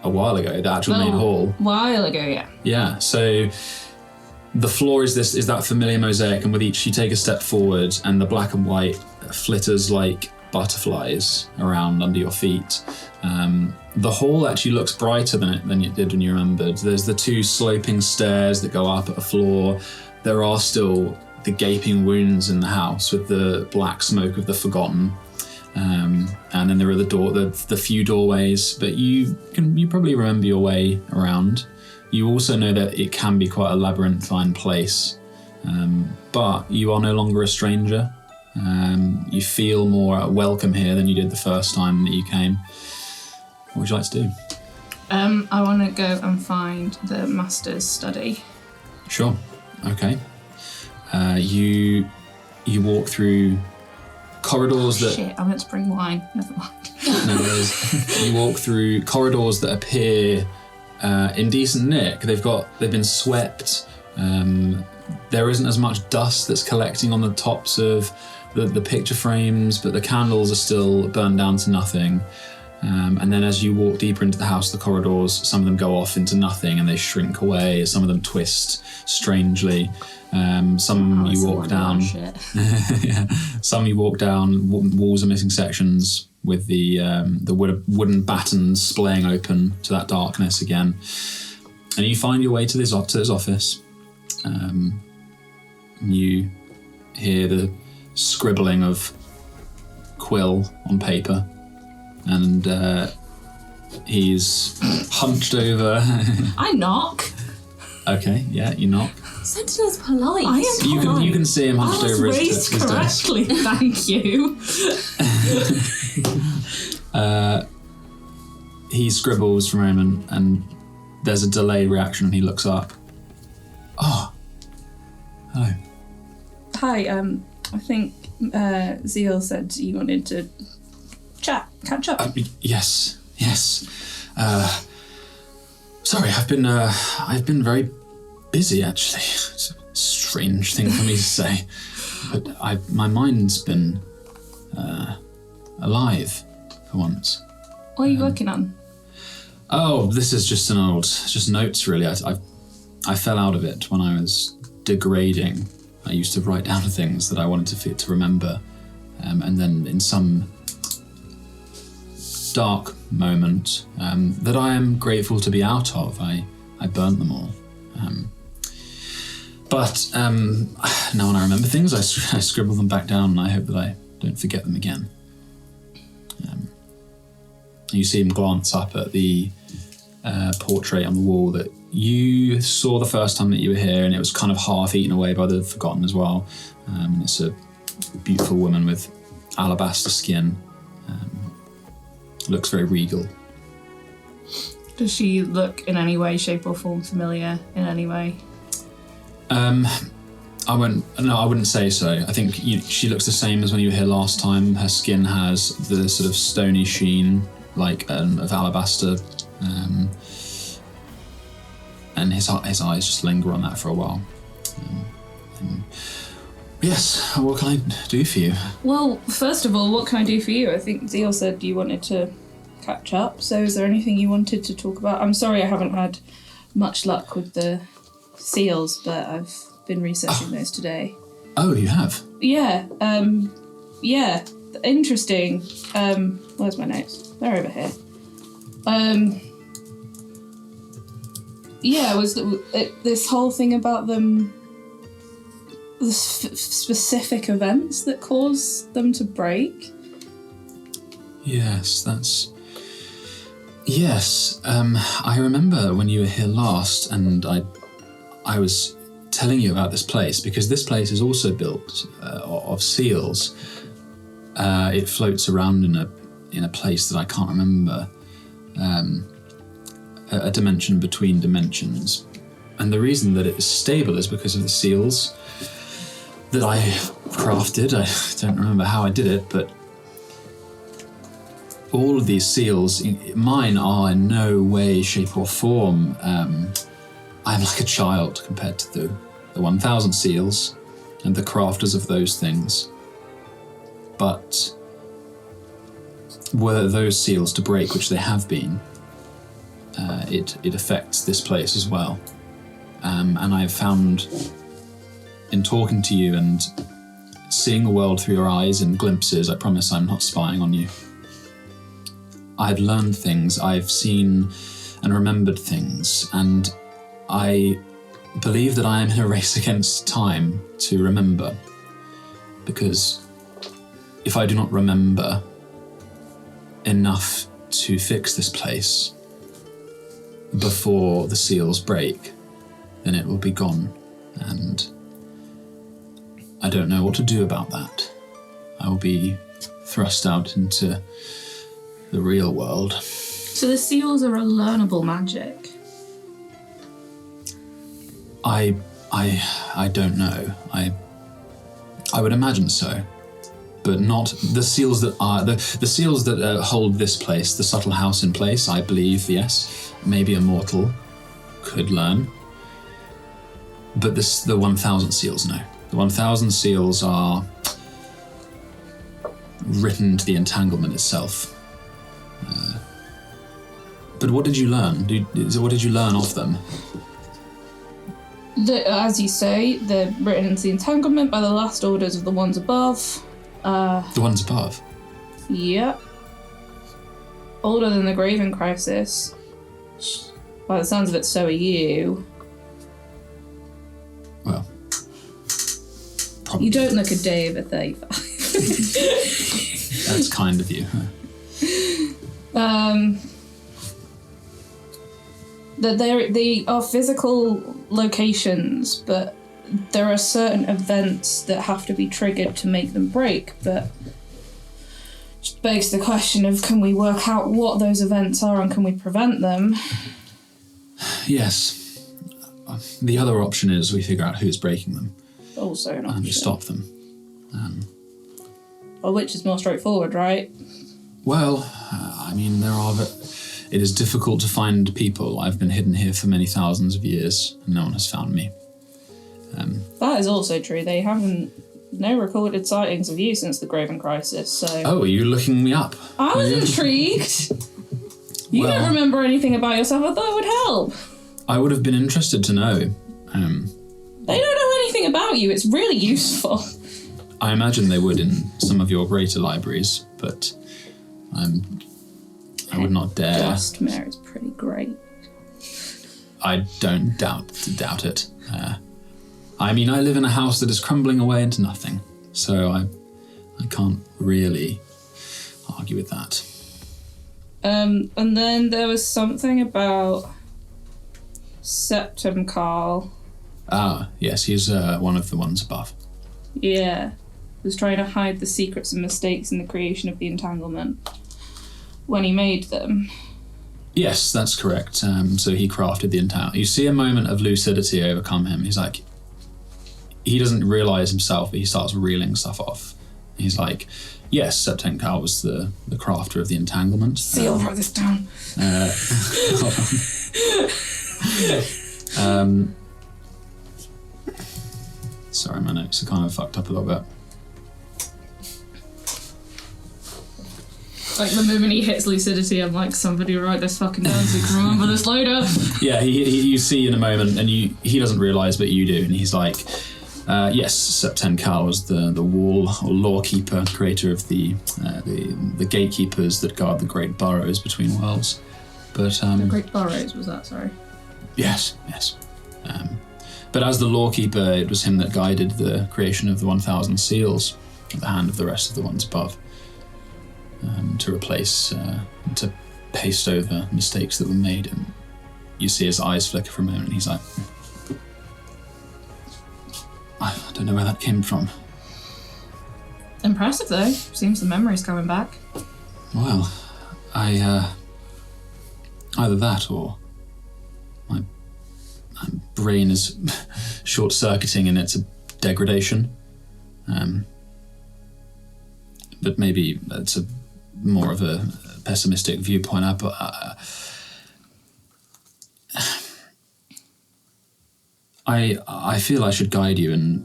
[SPEAKER 7] a while ago, the actual main hall.
[SPEAKER 8] A while ago, yeah.
[SPEAKER 7] Yeah, so... The floor is that familiar mosaic, and with each you take a step forward and the black and white flitters like butterflies around under your feet. The hall actually looks brighter than it did when you remembered. There's the two sloping stairs that go up at the floor. There are still the gaping wounds in the house with the black smoke of the forgotten. And then there are the few doorways, but you probably remember your way around. You also know that it can be quite a labyrinthine place, but you are no longer a stranger. You feel more welcome here than you did the first time that you came. What would you like to do?
[SPEAKER 8] I want to go and find the master's study.
[SPEAKER 7] Sure. Okay. You walk through corridors that...
[SPEAKER 8] Shit, I meant to bring wine. Never mind.
[SPEAKER 7] No worries. You walk through corridors that appear... in decent nick. They've been swept. There isn't as much dust that's collecting on the tops of the picture frames, but the candles are still burned down to nothing. And then as you walk deeper into the house, the corridors, some of them go off into nothing and they shrink away. Some of them twist strangely. Some you walk down. Yeah. Some you walk down. Walls are missing sections, with the wooden battens splaying open to that darkness again. And you find your way to his office. You hear the scribbling of quill on paper, and he's hunched over.
[SPEAKER 8] I knock.
[SPEAKER 7] Okay, yeah, you knock.
[SPEAKER 3] Sentinel's polite.
[SPEAKER 8] I am polite.
[SPEAKER 7] You can see him hunched over his desk.
[SPEAKER 8] I was raised correctly, thank you.
[SPEAKER 7] He scribbles for a moment, and there's a delayed reaction, and he looks up. Oh, hello.
[SPEAKER 8] Hi, I think Zeal said you wanted to catch up.
[SPEAKER 7] Yes. Sorry, I've been very busy actually. It's a strange thing for me to say, but my mind's been alive for once.
[SPEAKER 8] What are you working on?
[SPEAKER 7] Oh, this is just notes really. I fell out of it when I was degrading. I used to write down things that I wanted to remember, and then in some dark moment that I am grateful to be out of, I burnt them all. But now when I remember things, I scribble them back down, and I hope that I don't forget them again. You see him glance up at the portrait on the wall that you saw the first time that you were here, and it was kind of half eaten away by the Forgotten as well. It's a beautiful woman with alabaster skin. Looks very regal.
[SPEAKER 8] Does she look in any way, shape or form familiar in any way?
[SPEAKER 7] I wouldn't say so. I think she looks the same as when you were here last time. Her skin has the sort of stony sheen, like of alabaster, and his eyes just linger on that for a while. Yes, what can I do for you?
[SPEAKER 8] Well, first of all, what can I do for you? I think Zeal said you wanted to catch up, so is there anything you wanted to talk about? I'm sorry I haven't had much luck with the seals, but I've been researching those today.
[SPEAKER 7] Oh, you have?
[SPEAKER 8] Yeah, interesting. Where's my notes? They're over here. Was this whole thing about them, the specific events that cause them to break?
[SPEAKER 7] Yes, Yes, I remember when you were here last, and I was telling you about this place, because this place is also built of seals. It floats around in a place that I can't remember, a dimension between dimensions. And the reason that it is stable is because of the seals that I crafted. I don't remember how I did it, but all of these seals, mine are in no way, shape or form. I'm like a child compared to the 1,000 seals and the crafters of those things. But were those seals to break, which they have been, it affects this place as well. And I've found, in talking to you and seeing the world through your eyes in glimpses, I promise I'm not spying on you, I've learned things, I've seen and remembered things, and I believe that I am in a race against time to remember. Because if I do not remember enough to fix this place before the seals break, then it will be gone, and I don't know what to do about that. I will be thrust out into the real world.
[SPEAKER 8] So the seals are a learnable magic?
[SPEAKER 7] I don't know. I would imagine so, but not the seals that are the seals that hold this place, the subtle house in place. I believe, yes, maybe a mortal could learn, but the 1,000 seals, no. The 1,000 seals are written to the Entanglement itself. But what did you learn? What did you learn of them?
[SPEAKER 8] As you say, they're written into the Entanglement by the last orders of the ones above.
[SPEAKER 7] The ones above?
[SPEAKER 8] Yep. Older than the Graven Crisis. By the sounds of it, so are you.
[SPEAKER 7] Well, probably.
[SPEAKER 8] You don't look a day over 35.
[SPEAKER 7] That's kind of you, huh?
[SPEAKER 8] They are physical locations, but there are certain events that have to be triggered to make them break, but just begs the question of, can we work out what those events are and can we prevent them?
[SPEAKER 7] Yes. The other option is we figure out who's breaking them.
[SPEAKER 8] Also an option.
[SPEAKER 7] And we stop them.
[SPEAKER 8] Well, which is more straightforward, right?
[SPEAKER 7] Well, I mean, it is difficult to find people. I've been hidden here for many thousands of years, and no one has found me.
[SPEAKER 8] That is also true. They haven't... No recorded sightings of you since the Graven Crisis, so...
[SPEAKER 7] Oh, are you looking me up?
[SPEAKER 8] I was intrigued! You don't remember anything about yourself. I thought it would help.
[SPEAKER 7] I would have been interested to know.
[SPEAKER 8] They don't know anything about you. It's really useful.
[SPEAKER 7] I imagine they would in some of your greater libraries, but I would not dare.
[SPEAKER 8] Dustmere is pretty great.
[SPEAKER 7] I don't doubt it. I mean, I live in a house that is crumbling away into nothing, so I can't really argue with that.
[SPEAKER 8] And then there was something about Septum Carl.
[SPEAKER 7] Ah, yes, he's one of the ones above.
[SPEAKER 8] Yeah. Was trying to hide the secrets and mistakes in the creation of the Entanglement when he made them.
[SPEAKER 7] Yes, that's correct. So he crafted the entanglement. You see a moment of lucidity overcome him. He's like, he doesn't realise himself, but he starts reeling stuff off. He's like, yes, Septum Carl was the crafter of the Entanglement.
[SPEAKER 8] See, I'll write this down.
[SPEAKER 7] Sorry, my notes are kind of fucked up a little bit.
[SPEAKER 8] Like the moment he hits lucidity, I'm like, somebody write this fucking down so we can remember this later.
[SPEAKER 7] Yeah, you see in a moment, and he doesn't realise, but you do, and he's like, yes, Septum Carl was the wall or lawkeeper, creator of the gatekeepers that guard the great burrows between worlds. But
[SPEAKER 8] The Great Burrows, was that, sorry?
[SPEAKER 7] Yes. But as the lawkeeper, it was him that guided the creation of the 1,000 seals at the hand of the rest of the ones above. To replace, to paste over mistakes that were made, and you see his eyes flicker for a moment, and he's like, I don't know where that came from.
[SPEAKER 8] Impressive, though. Seems the memory's coming back.
[SPEAKER 7] Well, either that or my brain is short-circuiting in its degradation. But maybe it's more of a pessimistic viewpoint. I feel I should guide you, and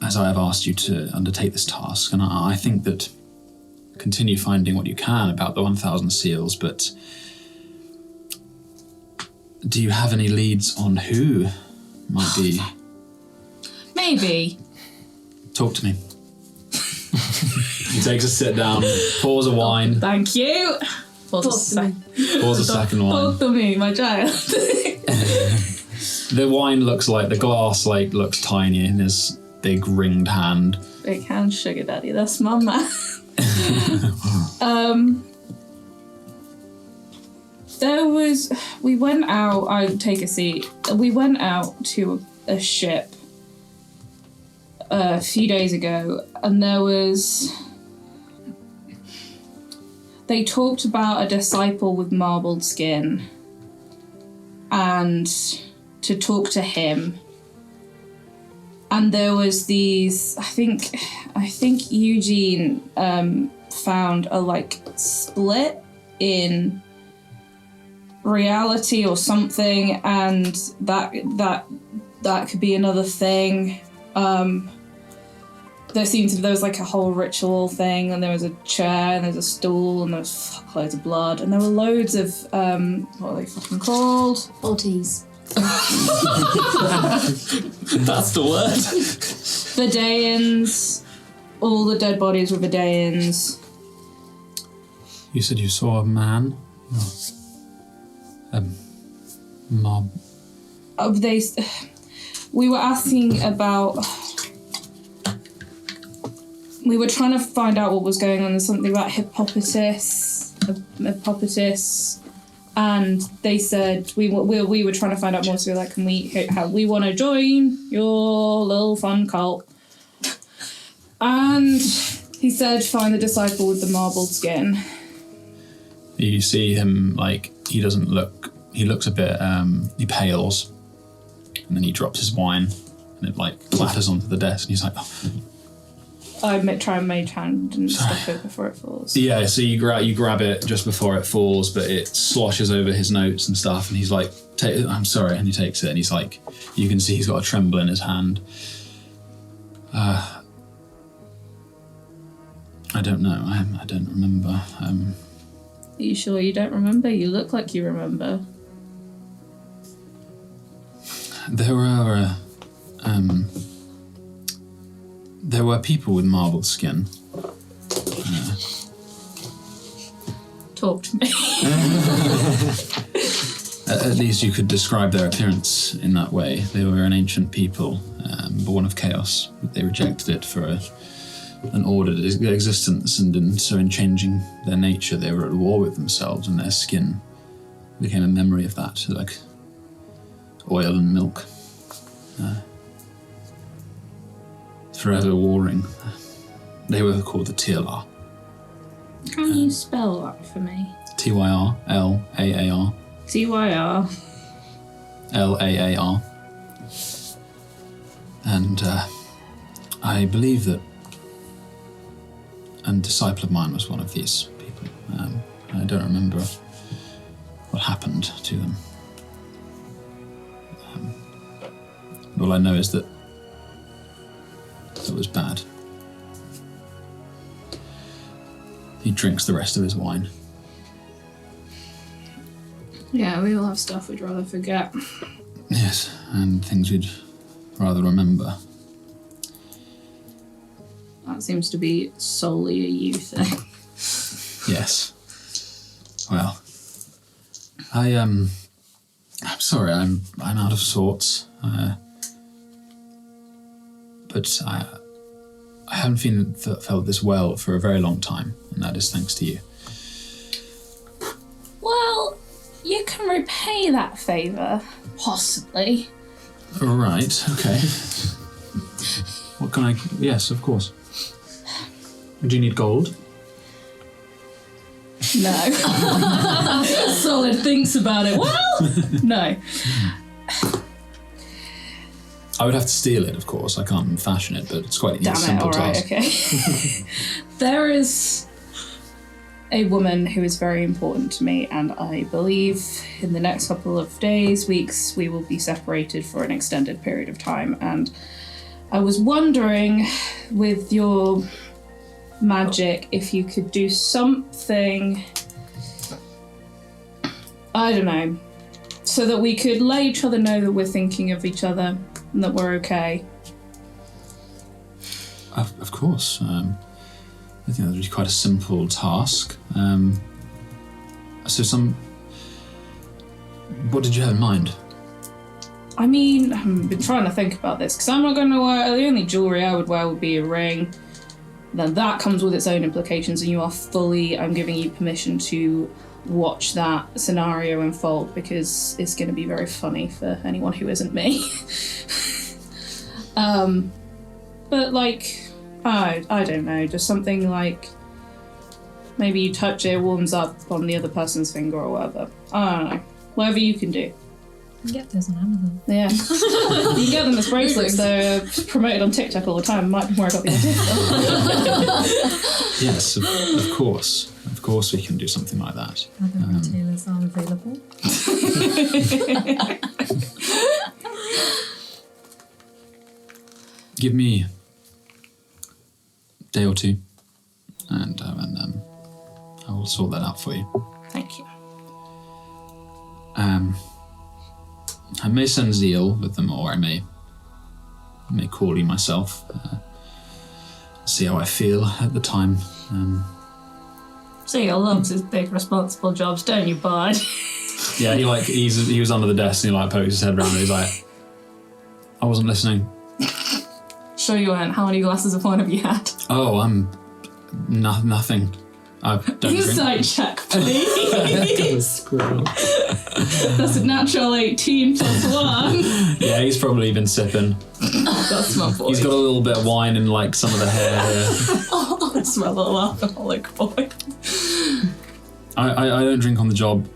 [SPEAKER 7] as I have asked you to undertake this task, and I think that continue finding what you can about the 1,000 seals, but do you have any leads on who might be?
[SPEAKER 8] Maybe.
[SPEAKER 7] Talk to me. He takes a sit down, pours a wine.
[SPEAKER 8] Thank you. Pours a
[SPEAKER 7] second wine.
[SPEAKER 8] Talk to me, my child.
[SPEAKER 7] The wine looks like, the glass looks tiny in his big ringed hand.
[SPEAKER 8] Big hand, sugar daddy, that's my man. We went out, I'll take a seat. We went out to a ship a few days ago, and they talked about a disciple with marbled skin, and to talk to him. And there was these, I think Eugene found a split in reality or something, and that could be another thing. There was a whole ritual thing, and there was a chair, and there was a stool, and there was fuckloads of blood, and there were loads of what are they fucking called?
[SPEAKER 3] Bodies.
[SPEAKER 9] That's the word.
[SPEAKER 8] Vidayans. All the dead bodies were Vidayans.
[SPEAKER 7] You said you saw a man? A mob?
[SPEAKER 8] We were asking about... We were trying to find out what was going on. There's something about Apoptysaliss, and they said we were trying to find out more. So we were like, we want to join your little fun cult. And he said, find the disciple with the marbled skin.
[SPEAKER 7] You see him he doesn't look. He looks a bit. He pales, and then he drops his wine, and it clatters onto the desk, and he's like. Oh.
[SPEAKER 8] I try and mage hand and stuff it before it falls.
[SPEAKER 7] Yeah, so you grab it just before it falls, but it sloshes over his notes and stuff, and he's like, I'm sorry, and he takes it, and he's like, you can see he's got a tremble in his hand. I don't know, I don't remember.
[SPEAKER 8] Are you sure you don't remember? You look like you remember.
[SPEAKER 7] There were, were people with marbled skin.
[SPEAKER 8] Talk to me.
[SPEAKER 7] At least you could describe their appearance in that way. They were an ancient people, born of chaos. They rejected it for an ordered existence, and in changing their nature, they were at war with themselves, and their skin became a memory of that, like oil and milk. Forever warring. They were called the Tyrlar.
[SPEAKER 8] Can you spell that for me?
[SPEAKER 7] Tyrlaar.
[SPEAKER 8] Tyr.
[SPEAKER 7] Laar. And I believe that a disciple of mine was one of these people. I don't remember what happened to them. All I know is that it was bad. He drinks the rest of his wine.
[SPEAKER 8] Yeah, we all have stuff we'd rather forget.
[SPEAKER 7] Yes, and things we'd rather remember.
[SPEAKER 8] That seems to be solely a you thing.
[SPEAKER 7] Yes. Well, I'm sorry, I'm out of sorts. But I haven't felt this well for a very long time, and that is thanks to you.
[SPEAKER 8] Well, you can repay that favour, possibly.
[SPEAKER 7] Right, okay. What can I... Yes, of course. Do you need gold?
[SPEAKER 8] No. Solid thinks about it. Well, no.
[SPEAKER 7] I would have to steal it, of course. I can't fashion it, but it's quite a simple task.
[SPEAKER 8] Okay. There is a woman who is very important to me, and I believe in the next couple of days, weeks, we will be separated for an extended period of time. And I was wondering, with your magic, if you could do something, I don't know, so that we could let each other know that we're thinking of each other and that we're okay.
[SPEAKER 7] Of course. I think that would be quite a simple task. What did you have in mind?
[SPEAKER 8] I mean, I've been trying to think about this, because I'm not going to wear, the only jewellery I would wear would be a ring. Then that comes with its own implications, and I'm giving you permission to watch that scenario unfold, because it's going to be very funny for anyone who isn't me. But like, I don't know, just something like, maybe you touch it, warms up on the other person's finger or whatever. I don't know. Whatever you can do.
[SPEAKER 5] You can get those on Amazon.
[SPEAKER 8] Yeah. You can get them as bracelets. They're promoted on TikTok all the time. Might be more about the idea.
[SPEAKER 7] Yes, of course. Of course we can do something like that.
[SPEAKER 5] Other retailers are available.
[SPEAKER 7] Give me a day or two, and I will sort that out for you.
[SPEAKER 8] Thank you.
[SPEAKER 7] I may send Zeal with them, or I may call you myself. See how I feel at the time.
[SPEAKER 8] Zeal loves his big responsible jobs, don't you, bud?
[SPEAKER 7] Yeah, he was under the desk and he like poked his head around and he's like, I wasn't listening.
[SPEAKER 8] Sure you weren't. How many glasses of wine have you had?
[SPEAKER 7] Oh, I'm nothing. I don't
[SPEAKER 8] Insight
[SPEAKER 7] drink.
[SPEAKER 8] check, please. That's a natural 18 plus 1.
[SPEAKER 7] Yeah, he's probably been sipping.
[SPEAKER 8] That's my boy.
[SPEAKER 7] He's got a little bit of wine in like some of the hair here.
[SPEAKER 8] Oh, that's my little alcoholic boy.
[SPEAKER 7] I don't drink on the job.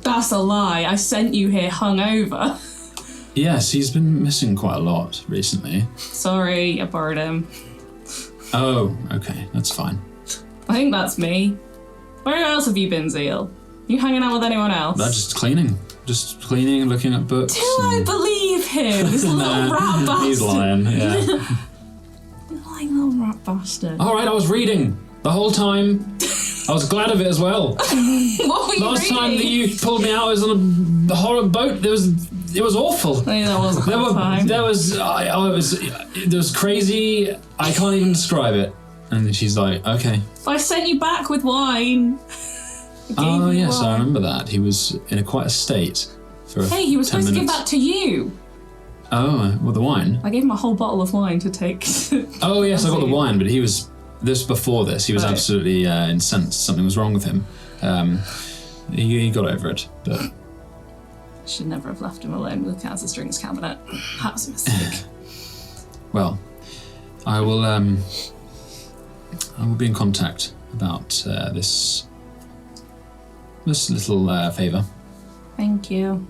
[SPEAKER 8] That's a lie. I sent you here hungover.
[SPEAKER 7] Yes, he's been missing quite a lot recently.
[SPEAKER 8] Sorry, I borrowed him.
[SPEAKER 7] Oh, okay, that's fine.
[SPEAKER 8] I think that's me. Where else have you been, Zeal? You hanging out with anyone else?
[SPEAKER 7] Just cleaning and looking at books.
[SPEAKER 8] Do I believe him? This little rat bastard.
[SPEAKER 7] He's lying, yeah.
[SPEAKER 8] You lying little rat bastard.
[SPEAKER 7] Alright, I was reading the whole time. I was glad of it as well.
[SPEAKER 8] What were you
[SPEAKER 7] Last time that
[SPEAKER 8] reading?
[SPEAKER 7] you pulled me out, I was on a horror boat. It was awful.
[SPEAKER 8] I mean, that wasn't that time.
[SPEAKER 7] There was crazy. I can't even describe it. And then she's like, okay.
[SPEAKER 8] I sent you back with wine.
[SPEAKER 7] Oh yes, I remember that. He was in quite a state for.
[SPEAKER 8] Hey, he was
[SPEAKER 7] 10
[SPEAKER 8] supposed to give
[SPEAKER 7] minutes.
[SPEAKER 8] that to you.
[SPEAKER 7] Oh, well, the wine.
[SPEAKER 8] I gave him a whole bottle of wine to take.
[SPEAKER 7] Oh yes, I got the wine, but he was before this. He was
[SPEAKER 8] Right.
[SPEAKER 7] absolutely incensed. Something was wrong with him. He got over it, but
[SPEAKER 8] Should never have left him alone with the Kansas drinks cabinet. That was a mistake.
[SPEAKER 7] well, I will be in contact about this little favour.
[SPEAKER 8] Thank you.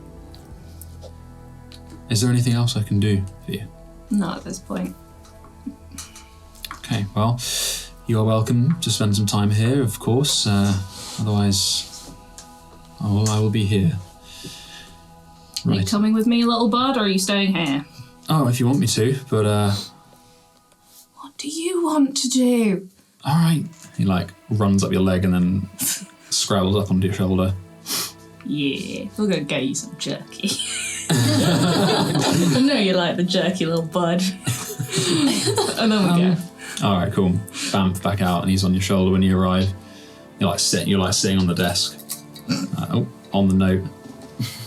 [SPEAKER 7] Is there anything else I can do for you?
[SPEAKER 8] Not at this point.
[SPEAKER 7] Okay, well, you are welcome to spend some time here, of course. Otherwise, I will be here.
[SPEAKER 8] Are you
[SPEAKER 7] Right.
[SPEAKER 8] coming with me, little bud, or are you staying here?
[SPEAKER 7] Oh, if you want me to, but
[SPEAKER 8] What do you want to do?
[SPEAKER 7] all right. He runs up your leg and then scrabbles up onto your shoulder.
[SPEAKER 8] Yeah, we're gonna get you some jerky. I know you like the jerky, little bud. And then we go.
[SPEAKER 7] All right, cool. Bamf back out, and he's on your shoulder when you arrive. You're sitting on the desk. On the note.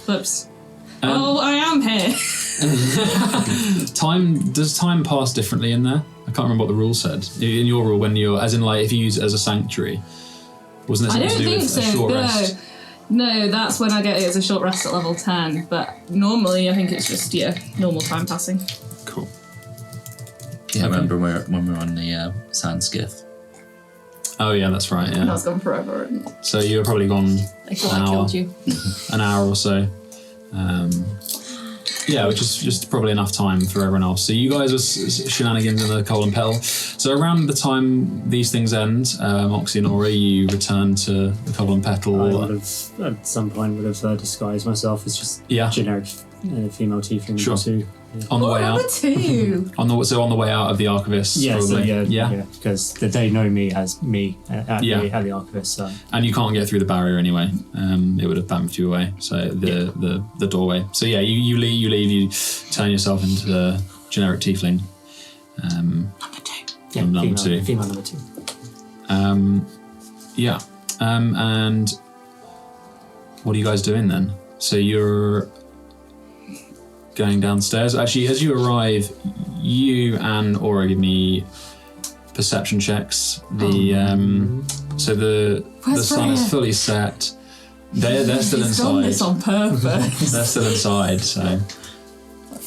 [SPEAKER 8] Whoops. I am here.
[SPEAKER 7] Does time pass differently in there? I can't remember what the rule said. In your rule, when you're, as in if you use it as a sanctuary, wasn't it
[SPEAKER 8] I
[SPEAKER 7] something
[SPEAKER 8] don't
[SPEAKER 7] to do
[SPEAKER 8] think
[SPEAKER 7] with a
[SPEAKER 8] so.
[SPEAKER 7] short rest?
[SPEAKER 8] No, that's when I get it as a short rest at level 10. But normally, I think it's just normal time passing.
[SPEAKER 7] Cool.
[SPEAKER 6] Yeah, I remember when we were on the sand skiff.
[SPEAKER 7] Oh yeah, that's right.
[SPEAKER 8] And
[SPEAKER 7] Yeah.
[SPEAKER 8] that's gone forever. And
[SPEAKER 7] So you were probably gone
[SPEAKER 8] I thought I killed you.
[SPEAKER 7] an hour or so. Yeah, which is just probably enough time for everyone else. So you guys are shenanigans in the coal and petal. So around the time these things end, Moxie and Ori, you return to the coal and petal.
[SPEAKER 2] I would have, at some point, disguised myself as just generic female tiefling
[SPEAKER 7] Sure.
[SPEAKER 2] too.
[SPEAKER 7] On the way out.
[SPEAKER 8] Number 2.
[SPEAKER 7] On the way out of the Archivists.
[SPEAKER 2] Yeah, so
[SPEAKER 7] probably.
[SPEAKER 2] yeah, because they know me as me at the Archivist. So.
[SPEAKER 7] And you can't get through the barrier anyway. It would have bamfed you away. So the doorway. So yeah, you leave. You turn yourself into the generic tiefling.
[SPEAKER 8] Number 2.
[SPEAKER 2] Yeah,
[SPEAKER 7] number 2.
[SPEAKER 2] Female number 2.
[SPEAKER 7] Yeah. And what are you guys doing then? So you're going downstairs. Actually, as you arrive, you and Aura give me perception checks. So the
[SPEAKER 8] Where's
[SPEAKER 7] sun is
[SPEAKER 8] Freya?
[SPEAKER 7] fully set. They're still
[SPEAKER 8] He's done this
[SPEAKER 7] inside.
[SPEAKER 8] on purpose.
[SPEAKER 7] They're still inside. So,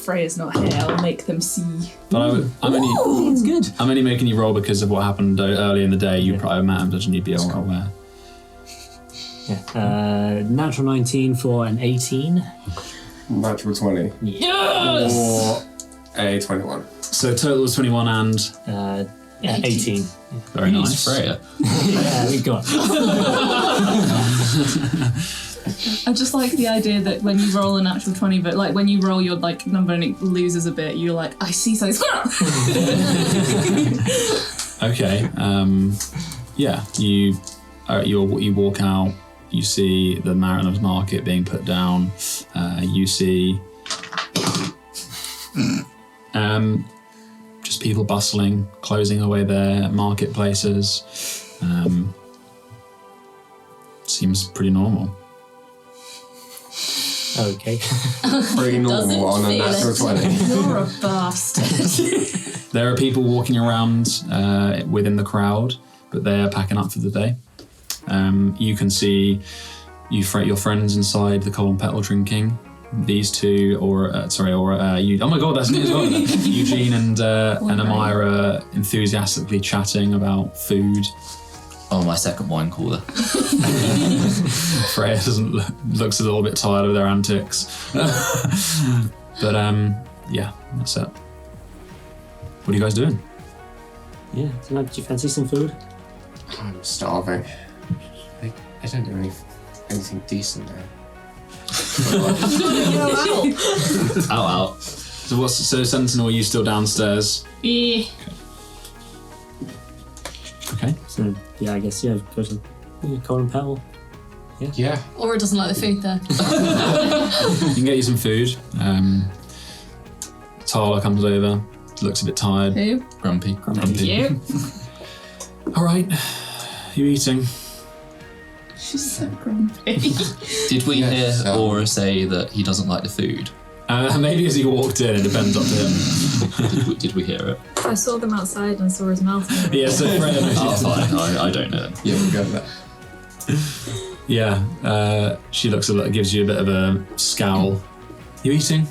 [SPEAKER 8] Freya's not here. I'll make them see.
[SPEAKER 7] but
[SPEAKER 2] It's good.
[SPEAKER 7] I'm only making you roll because of what happened early in the day. You probably imagine you'd be aware.
[SPEAKER 2] Yeah. Natural 19 for an 18.
[SPEAKER 4] Natural 20.
[SPEAKER 8] Yes!
[SPEAKER 4] Or a 21.
[SPEAKER 7] So total was 21 and
[SPEAKER 2] 18.
[SPEAKER 7] very nice.
[SPEAKER 6] Freya.
[SPEAKER 2] Yeah, we got.
[SPEAKER 8] I just like the idea that when you roll a natural 20, but when you roll your number and it loses a bit, you're like, I see something.
[SPEAKER 7] Okay. Yeah. You walk out. You see the Mariner's Market being put down. You see just people bustling, closing away their marketplaces. Seems pretty normal.
[SPEAKER 2] Okay.
[SPEAKER 4] Pretty normal on a
[SPEAKER 3] feel
[SPEAKER 4] natural
[SPEAKER 3] it.
[SPEAKER 4] 20.
[SPEAKER 8] You're a bastard.
[SPEAKER 7] There are people walking around within the crowd, but they are packing up for the day. You can see your friends inside the coal and petal drinking. These two, oh my god, that's me as well. Eugene and Amira enthusiastically chatting about food.
[SPEAKER 6] Oh, my second wine cooler.
[SPEAKER 7] Freya looks a little bit tired of their antics. But yeah, that's it. What are you guys doing?
[SPEAKER 2] Yeah. So, do you fancy some food?
[SPEAKER 4] I'm starving. I don't do anything decent now.
[SPEAKER 6] Out.
[SPEAKER 7] So Sentinel, are you still downstairs?
[SPEAKER 8] Yeah.
[SPEAKER 7] Okay.
[SPEAKER 2] So yeah, I guess go to Coal and pebble.
[SPEAKER 4] Yeah.
[SPEAKER 3] Or it doesn't like the food there.
[SPEAKER 7] You can get you some food. Tala comes over, looks a bit tired.
[SPEAKER 8] Who?
[SPEAKER 6] Grumpy.
[SPEAKER 8] You?
[SPEAKER 7] All right, you eating?
[SPEAKER 8] She's so grumpy.
[SPEAKER 6] Did we hear
[SPEAKER 4] Yes,
[SPEAKER 6] Aura say that he doesn't like the food?
[SPEAKER 7] Maybe as he walked in, it depends up to him.
[SPEAKER 6] Did we hear it?
[SPEAKER 5] I saw them outside and saw his mouth.
[SPEAKER 7] Yeah, so Fred.
[SPEAKER 6] Oh, fine. I don't know.
[SPEAKER 4] Yeah, we'll go with that.
[SPEAKER 7] Yeah, she looks a little, gives you a bit of a scowl. You eating?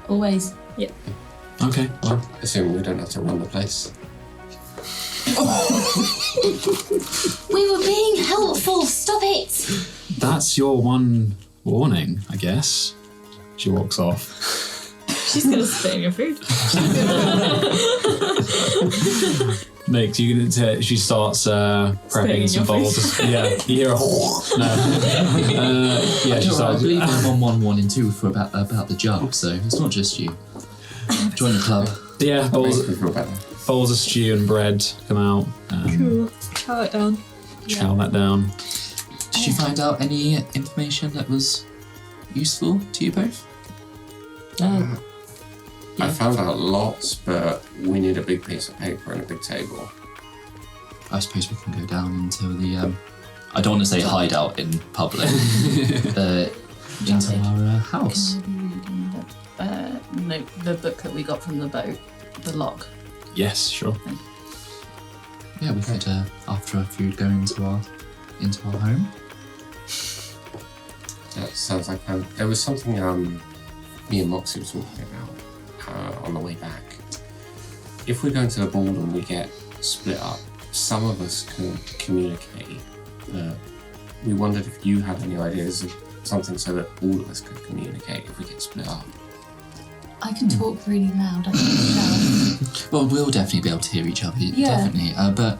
[SPEAKER 3] Always.
[SPEAKER 7] Okay, well.
[SPEAKER 4] Assuming we don't have to run the place.
[SPEAKER 3] We were being helpful. Stop it.
[SPEAKER 7] That's your one warning, I guess. She walks off.
[SPEAKER 5] She's gonna spit in your food.
[SPEAKER 7] She starts prepping
[SPEAKER 5] in
[SPEAKER 7] some
[SPEAKER 5] your
[SPEAKER 7] bowls. Yeah, you hear a no. Yeah, she
[SPEAKER 6] I
[SPEAKER 7] starts.
[SPEAKER 6] believe I'm on 112 for about the jug, so it's not just you. Join the club.
[SPEAKER 7] Yeah,
[SPEAKER 4] Makes me feel better.
[SPEAKER 7] bowls of stew and bread come out.
[SPEAKER 5] Cool. Chow it down.
[SPEAKER 7] Chow that down.
[SPEAKER 6] Did you find out any information that was useful to you both?
[SPEAKER 4] I found out lots, but we need a big piece of paper and a big table.
[SPEAKER 6] I suppose we can go down into the. I don't want to say hideout in public. Into our house.
[SPEAKER 8] No, the book that we got from the boat, the log.
[SPEAKER 7] Yes, sure.
[SPEAKER 6] Yeah, we could after our food go into our home.
[SPEAKER 4] That sounds like there was something me and Moxie were talking about on the way back. If we go into the ball and we get split up, some of us can communicate. We wondered if you had any ideas of something so that all of us could communicate if we get split up.
[SPEAKER 3] I can talk really loud. I can shout.
[SPEAKER 6] Well, we'll definitely be able to hear each other.
[SPEAKER 3] Yeah.
[SPEAKER 6] Definitely. But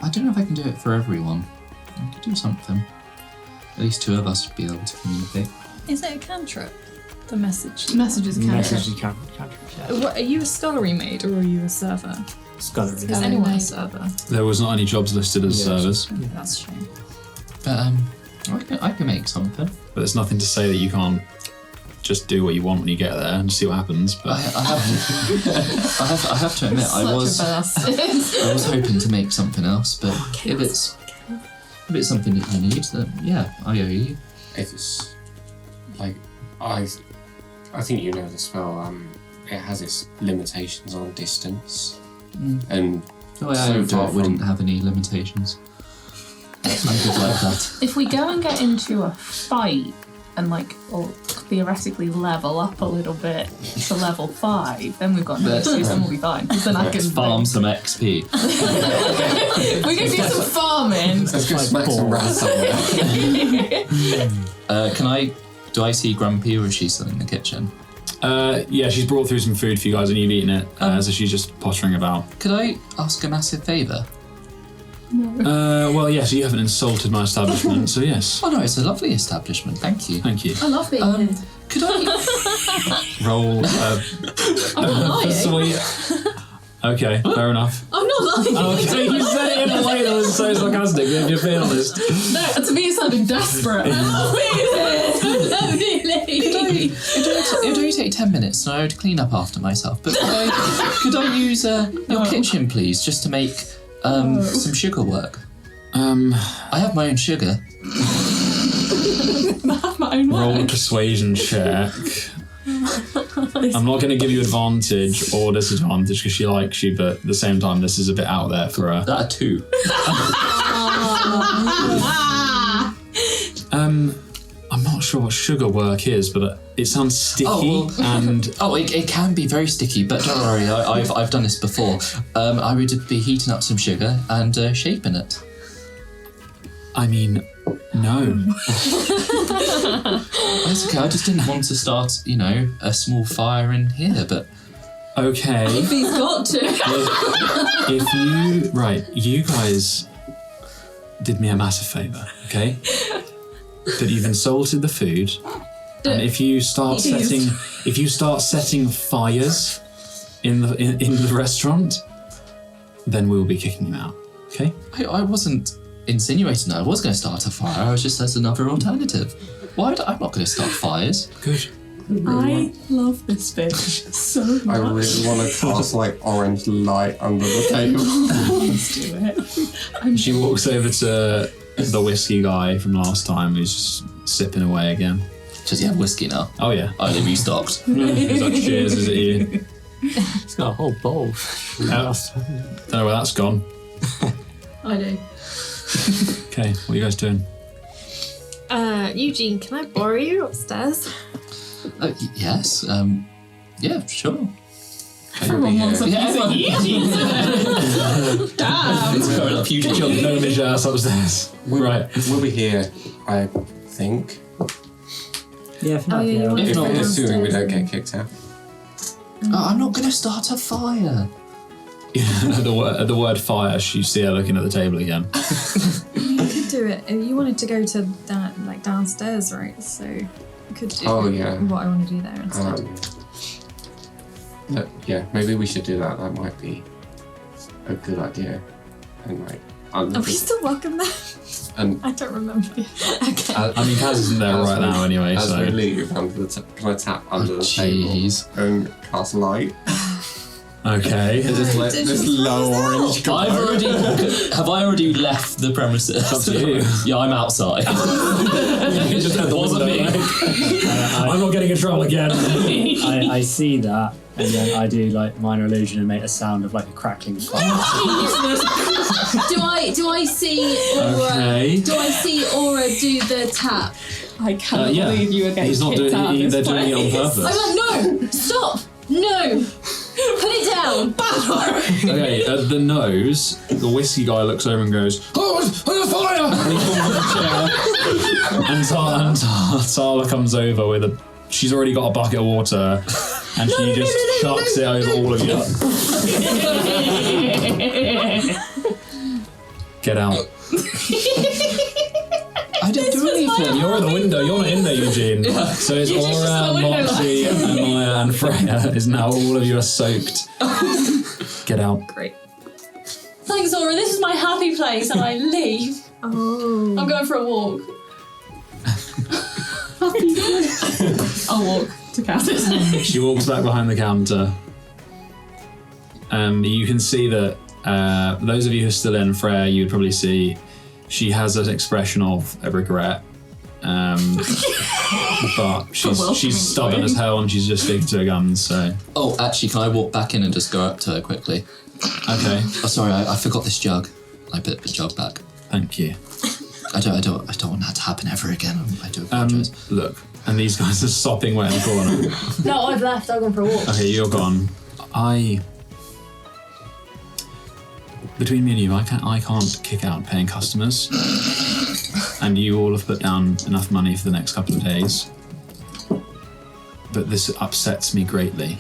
[SPEAKER 6] I don't know if I can do it for everyone. I could do something. At least two of us would be able to communicate.
[SPEAKER 3] Is it a cantrip?
[SPEAKER 5] The message.
[SPEAKER 8] Messages can
[SPEAKER 2] Message you can't yeah.
[SPEAKER 5] What, are you a story maid or are you a server?
[SPEAKER 2] Scholarly.
[SPEAKER 5] Is
[SPEAKER 3] Scholarly
[SPEAKER 5] anyone a
[SPEAKER 3] maid.
[SPEAKER 5] server?
[SPEAKER 7] There was not any jobs listed as servers,
[SPEAKER 5] Yeah, that's a shame.
[SPEAKER 6] But I can make something.
[SPEAKER 7] but there's nothing to say that you can't just do what you want when you get there and see what happens. But
[SPEAKER 6] I have to admit, I was hoping to make something else, but if it's something that you need, then yeah, I owe you.
[SPEAKER 4] It's like I think you know the spell. It has its limitations on distance, and
[SPEAKER 6] The way I
[SPEAKER 4] so
[SPEAKER 6] would do
[SPEAKER 4] far
[SPEAKER 6] it wouldn't
[SPEAKER 4] from-
[SPEAKER 6] have any limitations. I'm good like that.
[SPEAKER 8] If we go and get into a fight and or theoretically level up a little bit to level 5, then we've got no issues and we'll be fine. 'Cause then I can
[SPEAKER 6] Farm some XP.
[SPEAKER 8] we can do some farming.
[SPEAKER 4] let's go smack some rats somewhere.
[SPEAKER 6] Do I see Grumpy or is she still in the kitchen?
[SPEAKER 7] yeah, she's brought through some food for you guys and you've eaten it, so she's just pottering about.
[SPEAKER 6] Could I ask a massive favour?
[SPEAKER 7] Well, yes, you haven't insulted my establishment, so yes.
[SPEAKER 6] Oh no, it's a lovely establishment, thank you.
[SPEAKER 7] Thank you.
[SPEAKER 3] I love being here.
[SPEAKER 6] Could I...
[SPEAKER 7] Roll
[SPEAKER 3] I'm not lying.
[SPEAKER 7] sweet. Okay, fair enough.
[SPEAKER 3] I'm not lying.
[SPEAKER 7] Okay, you said it in a way that was so sarcastic, if you're being honest.
[SPEAKER 8] No, to me it sounded desperate.
[SPEAKER 3] No, really.
[SPEAKER 6] It would only take 10 minutes and I would clean up after myself, but could I use your kitchen, please, just to make some sugar work? I have my own sugar.
[SPEAKER 8] I have my own
[SPEAKER 7] Roll a
[SPEAKER 8] work.
[SPEAKER 7] persuasion check. I'm not going to give you advantage or disadvantage because she likes you, but at the same time, this is a bit out there for her.
[SPEAKER 6] That are 2.
[SPEAKER 7] I'm not sure what sugar work is, but it sounds sticky and.
[SPEAKER 6] Oh, it can be very sticky, but don't worry, I've done this before. I would be heating up some sugar and shaping it.
[SPEAKER 7] I mean, no.
[SPEAKER 6] That's okay, I just didn't want to start, a small fire in here, but...
[SPEAKER 7] Okay.
[SPEAKER 3] He's got to.
[SPEAKER 7] You guys did me a massive favour, okay? But you've insulted the food, and if you start setting fires in the restaurant, then we'll be kicking you out, okay?
[SPEAKER 6] I wasn't insinuating I was going to start a fire. I was just as another alternative. I'm not going to start fires.
[SPEAKER 7] Good.
[SPEAKER 8] I love this fish so much.
[SPEAKER 4] I really want to cast like orange light under the table.
[SPEAKER 8] Let's do it.
[SPEAKER 7] She walks over to the whiskey guy from last time who's just sipping away again.
[SPEAKER 6] Does he have whiskey now?
[SPEAKER 7] Oh yeah.
[SPEAKER 6] I only restocked.
[SPEAKER 7] He's like, cheers, is it you?
[SPEAKER 2] He's got a whole bowl.
[SPEAKER 7] Don't know where that's gone.
[SPEAKER 3] I do.
[SPEAKER 7] Okay, what are you guys doing?
[SPEAKER 5] Eugene, can I borrow you upstairs?
[SPEAKER 6] Yes. Yeah, sure.
[SPEAKER 8] Everyone wants a piece of Eugene. Damn.
[SPEAKER 6] It's going up huge jump.
[SPEAKER 7] No midge ass upstairs. Right.
[SPEAKER 4] We'll be here, I think.
[SPEAKER 2] Yeah, if not,
[SPEAKER 5] yeah, you want
[SPEAKER 4] If
[SPEAKER 5] to
[SPEAKER 4] we're
[SPEAKER 5] go
[SPEAKER 4] assuming we don't
[SPEAKER 5] downstairs
[SPEAKER 4] get kicked out.
[SPEAKER 6] I'm not going to start a fire.
[SPEAKER 7] At the word fire, you see her looking at the table again.
[SPEAKER 5] You could do it. You wanted to go to downstairs, right? So you could do what I want to do there instead.
[SPEAKER 4] Yeah, maybe we should do that. That might be a good idea. And like,
[SPEAKER 5] Are we still welcome there?
[SPEAKER 4] and
[SPEAKER 5] I don't remember. Okay.
[SPEAKER 7] I mean, Kaz isn't there right now anyway,
[SPEAKER 4] as
[SPEAKER 7] so.
[SPEAKER 4] we leave, can I tap under the
[SPEAKER 6] Jeez.
[SPEAKER 4] table and cast light?
[SPEAKER 7] Okay.
[SPEAKER 4] Just let this low orange go.
[SPEAKER 6] Have I already left the premises?
[SPEAKER 7] It's up to you.
[SPEAKER 6] Yeah, I'm outside.
[SPEAKER 7] It wasn't me. I'm not getting in trouble again.
[SPEAKER 2] I see that, and then I do like minor illusion and make a sound of like a crackling fire.
[SPEAKER 3] Do I see Aura?
[SPEAKER 7] Okay.
[SPEAKER 3] Do I see Aura do the tap?
[SPEAKER 8] I cannot
[SPEAKER 7] Yeah.
[SPEAKER 8] believe you were getting
[SPEAKER 7] He's not
[SPEAKER 8] kicked
[SPEAKER 7] doing
[SPEAKER 8] out of
[SPEAKER 7] it.
[SPEAKER 8] this
[SPEAKER 7] They're doing it on
[SPEAKER 8] place.
[SPEAKER 7] purpose.
[SPEAKER 3] I'm like, no, stop, no, put it down.
[SPEAKER 7] Okay, at the nose, the whiskey guy looks over and goes, "Oh, it's on fire!" And he falls on the chair. And Tala comes over with a. She's already got a bucket of water, and she just chucks it over all of you. Get out.
[SPEAKER 6] I didn't do anything.
[SPEAKER 7] You're at the window, you're not in there, Eugene. So it's
[SPEAKER 8] Eugene's just at
[SPEAKER 7] Aura,
[SPEAKER 8] the window
[SPEAKER 7] Moxie, and Maya, and Freya is now all of you are soaked. Get out.
[SPEAKER 5] Great.
[SPEAKER 3] Thanks, Aura. This is my happy place, and I leave.
[SPEAKER 5] Oh.
[SPEAKER 3] I'm going for a walk.
[SPEAKER 8] I'll walk to Cass's.
[SPEAKER 7] She walks back behind the counter. You can see that those of you who are still in, Freya, you'd probably see she has an expression of a regret. But she's stubborn as hell and she's just sticking to her guns, so.
[SPEAKER 6] Oh, actually, can I walk back in and just go up to her quickly?
[SPEAKER 7] Okay.
[SPEAKER 6] Oh, sorry, I forgot this jug. I put the jug back.
[SPEAKER 7] Thank you.
[SPEAKER 6] I don't want that to happen ever again. I do apologise.
[SPEAKER 7] Look, and these guys are sopping wet in the corner.
[SPEAKER 3] No, I've left. I've gone for a walk.
[SPEAKER 7] Okay, you're gone. Between me and you, I can't kick out paying customers. And you all have put down enough money for the next couple of days. But this upsets me greatly.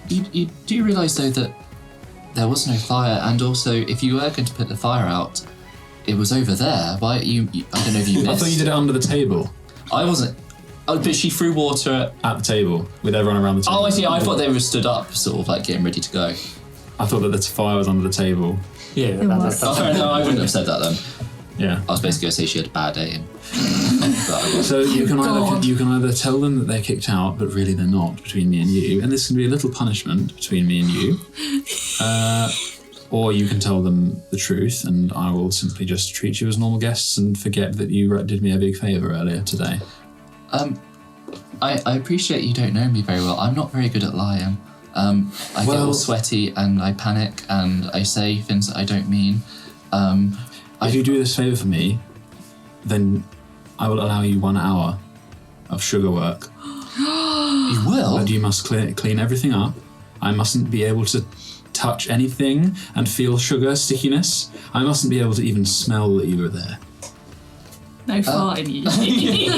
[SPEAKER 6] You do realise, though, that there was no fire, and also, if you were going to put the fire out, it was over there. Why I don't know if you missed.
[SPEAKER 7] I thought you did it under the table.
[SPEAKER 6] I wasn't. Oh, but she threw water
[SPEAKER 7] At the table, with everyone around the table.
[SPEAKER 6] Oh, I see. I thought they were stood up, sort of like getting ready to go.
[SPEAKER 7] I thought that the fire was under the table.
[SPEAKER 2] Yeah, that's
[SPEAKER 6] Oh, no, I wouldn't have said that then.
[SPEAKER 7] Yeah.
[SPEAKER 6] I was basically going to say she had a bad day.
[SPEAKER 7] So you can either tell them that they're kicked out, but really they're not, between me and you, and this can be a little punishment between me and you, or you can tell them the truth, and I will simply just treat you as normal guests and forget that you did me a big favour earlier today.
[SPEAKER 6] I appreciate you don't know me very well. I'm not very good at lying. I get all sweaty and I panic and I say things that I don't mean.
[SPEAKER 7] If you do this favour for me, then I will allow you 1 hour of sugar work.
[SPEAKER 6] You will?
[SPEAKER 7] But you must clean everything up. I mustn't be able to touch anything and feel sugar stickiness. I mustn't be able to even smell that you were there.
[SPEAKER 8] No fine, Eugene.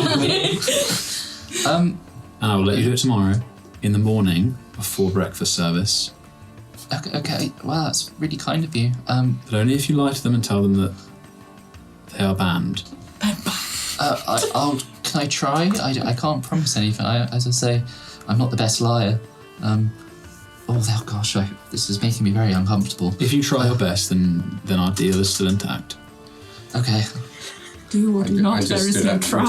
[SPEAKER 7] And I will let you do it tomorrow, in the morning, before breakfast service.
[SPEAKER 6] Okay, well, that's really kind of you.
[SPEAKER 7] But only if you lie to them and tell them that they are banned.
[SPEAKER 6] Can I try? I can't promise anything. As I say, I'm not the best liar. Oh gosh, this is making me very uncomfortable.
[SPEAKER 7] If you try your best, then our deal is still intact.
[SPEAKER 6] Okay.
[SPEAKER 8] Do or do not. There is no try.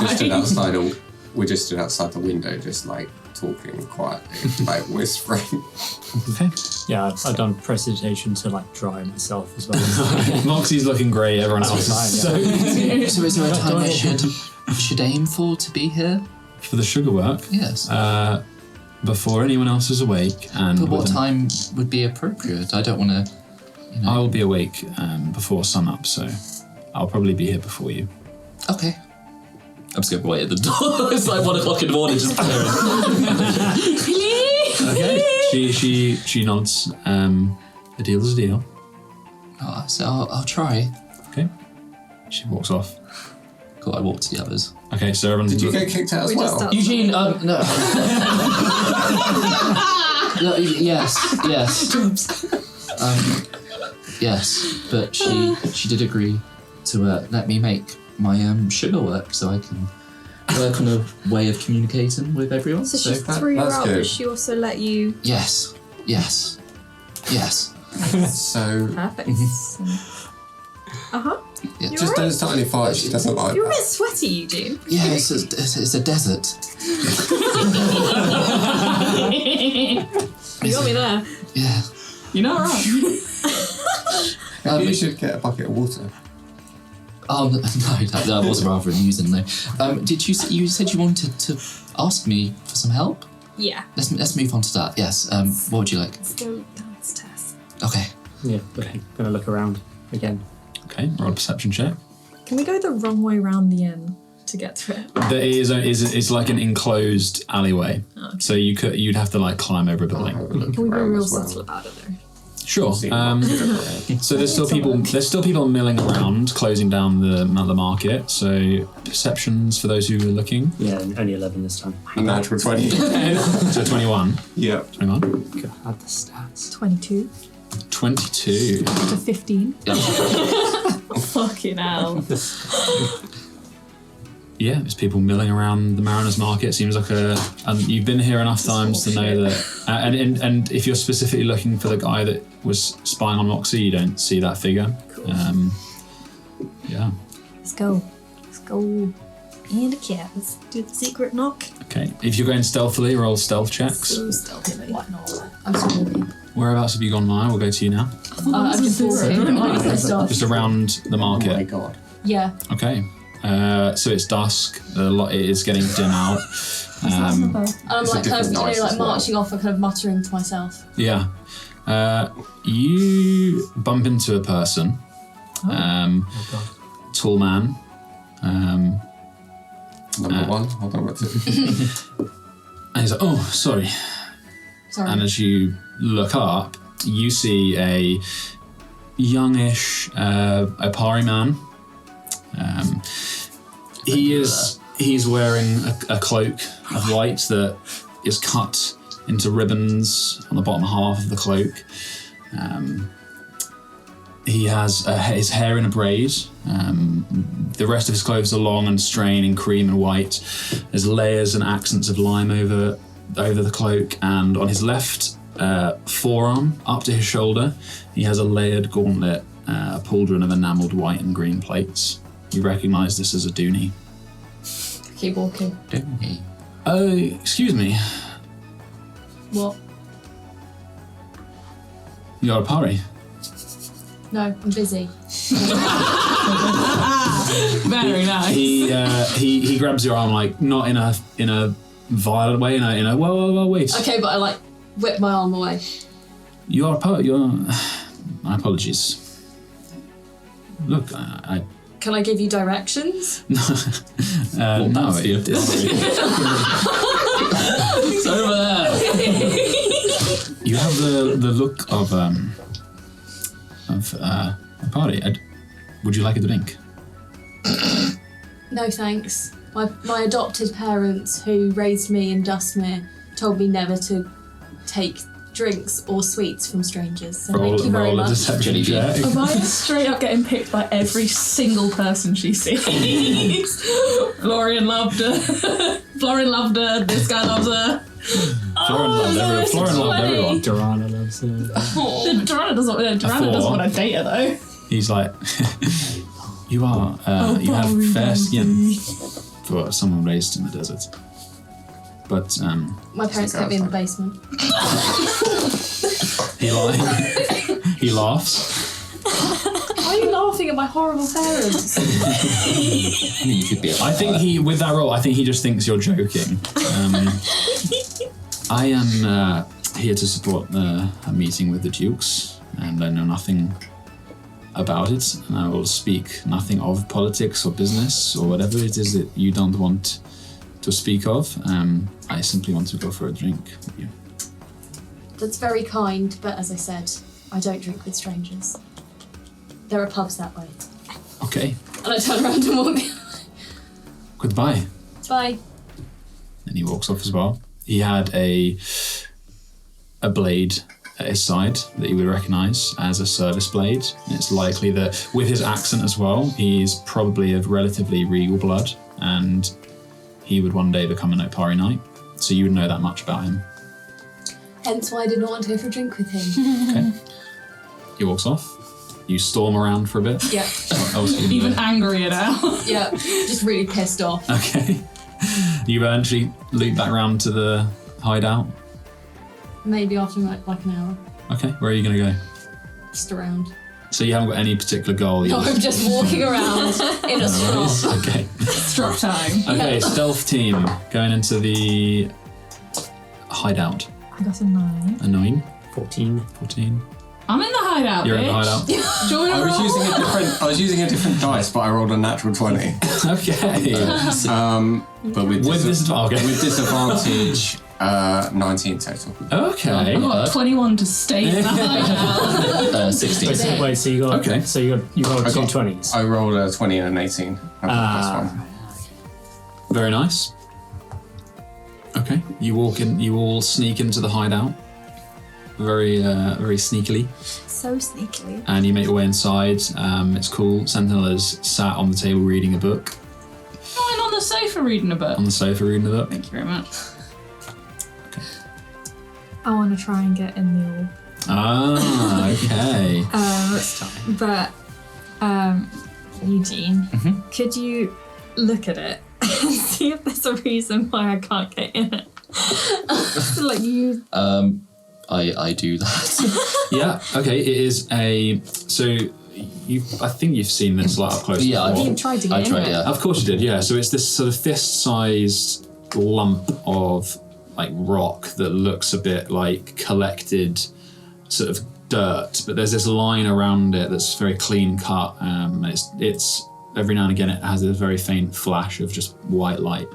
[SPEAKER 4] We just stood outside the window, just like talking quietly, like whispering.
[SPEAKER 7] Okay.
[SPEAKER 2] Yeah, I've done prestidigitation to like dry myself as well.
[SPEAKER 7] Moxie's looking great. Everyone else is
[SPEAKER 2] fine, yeah.
[SPEAKER 6] So is there a time I should aim for to be here?
[SPEAKER 7] for the sugar work.
[SPEAKER 6] Yes.
[SPEAKER 7] Before anyone else is awake, and
[SPEAKER 6] but what time would be appropriate? I don't want to.
[SPEAKER 7] I will be awake before sunup, so I'll probably be here before you.
[SPEAKER 6] Okay. I'm just going to wait at the door. It's like 1 o'clock in the morning, just
[SPEAKER 7] Okay. She nods. A deal is a deal.
[SPEAKER 6] Oh, so I'll try.
[SPEAKER 7] Okay. She walks off.
[SPEAKER 6] Cool, I walk to the others.
[SPEAKER 7] Okay, so everyone.
[SPEAKER 4] Did you get kicked out as well?
[SPEAKER 6] Eugene, no. No, yes. Yes, but she did agree to let me make my sugar work so I can work on a way of communicating with everyone.
[SPEAKER 5] So she threw you out, but she also let you...
[SPEAKER 6] Yes.
[SPEAKER 4] So...
[SPEAKER 5] Perfect. Uh-huh.
[SPEAKER 6] Yeah.
[SPEAKER 4] Just don't start any fires, she doesn't like
[SPEAKER 5] You're a
[SPEAKER 4] that.
[SPEAKER 5] bit sweaty, Eugene.
[SPEAKER 6] Yeah, it's a desert.
[SPEAKER 5] You got me there.
[SPEAKER 6] Yeah.
[SPEAKER 8] You're not wrong.
[SPEAKER 4] Maybe you should get a bucket of water.
[SPEAKER 6] Oh, no, that was rather amusing though. You said you wanted to ask me for some help?
[SPEAKER 5] Yeah.
[SPEAKER 6] Let's move on to that, yes. What would you like?
[SPEAKER 5] Let's go downstairs.
[SPEAKER 6] Okay.
[SPEAKER 2] Yeah, gonna look around again.
[SPEAKER 7] Okay, roll a perception check.
[SPEAKER 5] Can we go the wrong way round the inn to get to it?
[SPEAKER 7] There is like an enclosed alleyway, so you'd have to like climb over a building.
[SPEAKER 5] Can we be real subtle about it though?
[SPEAKER 7] Sure. So there's still people milling around, closing down the market. So perceptions for those who are looking.
[SPEAKER 2] Yeah, only 11 this time.
[SPEAKER 4] A natural 20.
[SPEAKER 7] So 21.
[SPEAKER 4] Yeah.
[SPEAKER 7] 21.
[SPEAKER 2] God, add the stats.
[SPEAKER 5] 22
[SPEAKER 7] 22.
[SPEAKER 5] to 15.
[SPEAKER 8] Fucking hell.
[SPEAKER 7] Yeah, there's people milling around the Mariners Market. Seems like you've been here enough times to know that. And if you're specifically looking for the guy that was spying on Moxie, you don't see that figure.
[SPEAKER 5] Cool.
[SPEAKER 7] Yeah.
[SPEAKER 5] Let's go in the cab. Let's do the secret knock.
[SPEAKER 7] Okay. If you're going stealthily, roll stealth checks.
[SPEAKER 5] So stealthily.
[SPEAKER 3] Why not? I'm still walking.
[SPEAKER 7] Whereabouts have you gone, Maya? We'll go to you now.
[SPEAKER 3] I'm just walking.
[SPEAKER 7] Just around the market.
[SPEAKER 4] Oh my god.
[SPEAKER 3] Yeah.
[SPEAKER 7] Okay. So it's dusk. It is getting dim out.
[SPEAKER 3] And I'm
[SPEAKER 4] It's a
[SPEAKER 3] like
[SPEAKER 4] different night as well.
[SPEAKER 3] marching off and kind of muttering to myself.
[SPEAKER 7] Yeah. You bump into a person. Tall man.
[SPEAKER 4] Number one. Hold on, what's it?
[SPEAKER 7] And he's like, oh, sorry. And as you look up, you see a youngish Apari man. He's wearing a cloak of white that is cut into ribbons on the bottom half of the cloak. He has his hair in a braid. The rest of his clothes are long and straying in cream and white. There's layers and accents of lime over the cloak, and on his left forearm, up to his shoulder, he has a layered gauntlet, a pauldron of enamelled white and green plates. You recognise this as a Dooney.
[SPEAKER 3] Keep walking.
[SPEAKER 6] Dooney.
[SPEAKER 7] Oh, excuse me.
[SPEAKER 3] What?
[SPEAKER 7] You're a Apari.
[SPEAKER 3] No, I'm busy.
[SPEAKER 8] Very nice.
[SPEAKER 7] He grabs your arm, like not in a violent way, in a whoa wait.
[SPEAKER 3] Okay, but I like whip my arm away.
[SPEAKER 7] You're a poet. My apologies. Look, I
[SPEAKER 3] Can I give you directions?
[SPEAKER 7] no.
[SPEAKER 6] It's over there.
[SPEAKER 7] You have the look of a party. Would you like a drink?
[SPEAKER 3] No, thanks. My adopted parents, who raised me in Dustmere, told me never to take drinks or sweets from strangers. So thank you very
[SPEAKER 7] roll a
[SPEAKER 3] much.
[SPEAKER 7] deception check.
[SPEAKER 8] Amaya's straight up getting picked by every single person she sees. Florian loved her. Florian loved her. This guy loves her.
[SPEAKER 7] Florin loved everyone.
[SPEAKER 2] Durana loves it.
[SPEAKER 8] Durana doesn't want to date her though.
[SPEAKER 7] He's like, you have fair skin for someone raised in the desert. But
[SPEAKER 3] my parents kept me in the basement.
[SPEAKER 7] he laughs.
[SPEAKER 3] Why are you laughing at my horrible parents?
[SPEAKER 6] You could be.
[SPEAKER 7] I think with that role, I think he just thinks you're joking. I am here to support a meeting with the Dukes, and I know nothing about it, and I will speak nothing of politics or business or whatever it is that you don't want to speak of. I simply want to go for a drink with you.
[SPEAKER 3] That's very kind, but as I said, I don't drink with strangers. There are pubs that way.
[SPEAKER 7] Okay.
[SPEAKER 3] And I turn around and walk.
[SPEAKER 7] Goodbye.
[SPEAKER 3] Bye.
[SPEAKER 7] And he walks off as well. He had a blade at his side that you would recognise as a service blade. And it's likely that with his accent as well, he's probably of relatively regal blood, and he would one day become an Opari Knight. So you would know that much about him.
[SPEAKER 3] Hence why I did not want to go for a drink with him.
[SPEAKER 7] Okay. He walks off. You storm around for a bit.
[SPEAKER 3] Yeah.
[SPEAKER 8] Even angrier now.
[SPEAKER 3] Yeah. Just really pissed off.
[SPEAKER 7] Okay. You eventually loop back round to the hideout.
[SPEAKER 3] Maybe after like an hour.
[SPEAKER 7] Okay, where are you going to go?
[SPEAKER 3] Just around.
[SPEAKER 7] So you haven't got any particular goal?
[SPEAKER 3] No, I'm just walking around in a strop.
[SPEAKER 7] Okay.
[SPEAKER 8] Strop time.
[SPEAKER 7] Okay, stealth team going into the hideout.
[SPEAKER 5] I got a 9.
[SPEAKER 7] A 9.
[SPEAKER 2] 14.
[SPEAKER 8] I'm in the hideout.
[SPEAKER 7] You're
[SPEAKER 8] bitch.
[SPEAKER 7] in the hideout.
[SPEAKER 8] Do you want to roll?
[SPEAKER 4] I was using a different dice, but I rolled a natural 20.
[SPEAKER 7] Okay.
[SPEAKER 4] But with
[SPEAKER 7] disadvantage.
[SPEAKER 4] with disadvantage, 19 total.
[SPEAKER 7] Okay.
[SPEAKER 8] I've got 21 to stay in the hideout.
[SPEAKER 6] 16.
[SPEAKER 2] Wait, so you got
[SPEAKER 7] Okay.
[SPEAKER 2] So you rolled two 20s.
[SPEAKER 4] I rolled a 20 and an 18. I got plus one.
[SPEAKER 7] Very nice. Okay. You walk in. You all sneak into the hideout. Very sneakily.
[SPEAKER 5] So sneakily.
[SPEAKER 7] And you make your way inside. It's cool. Sentinel is sat on the table reading a book.
[SPEAKER 8] Oh, and on the sofa reading a book.
[SPEAKER 7] On the sofa reading a book.
[SPEAKER 8] Thank you very much.
[SPEAKER 5] I want to try and get in the orb.
[SPEAKER 7] Ah, okay.
[SPEAKER 5] But Eugene, could you look at it and see if there's a reason why I can't get in it? Like you.
[SPEAKER 6] I do that.
[SPEAKER 7] Yeah. Okay. It is a. So I think you've seen this like up close.
[SPEAKER 6] Yeah,
[SPEAKER 7] before.
[SPEAKER 5] You tried to get in it.
[SPEAKER 6] Yeah.
[SPEAKER 7] Of course you did. Yeah. So it's this sort of fist-sized lump of like rock that looks a bit like collected sort of dirt, but there's this line around it that's very clean cut. It's every now and again it has a very faint flash of just white light.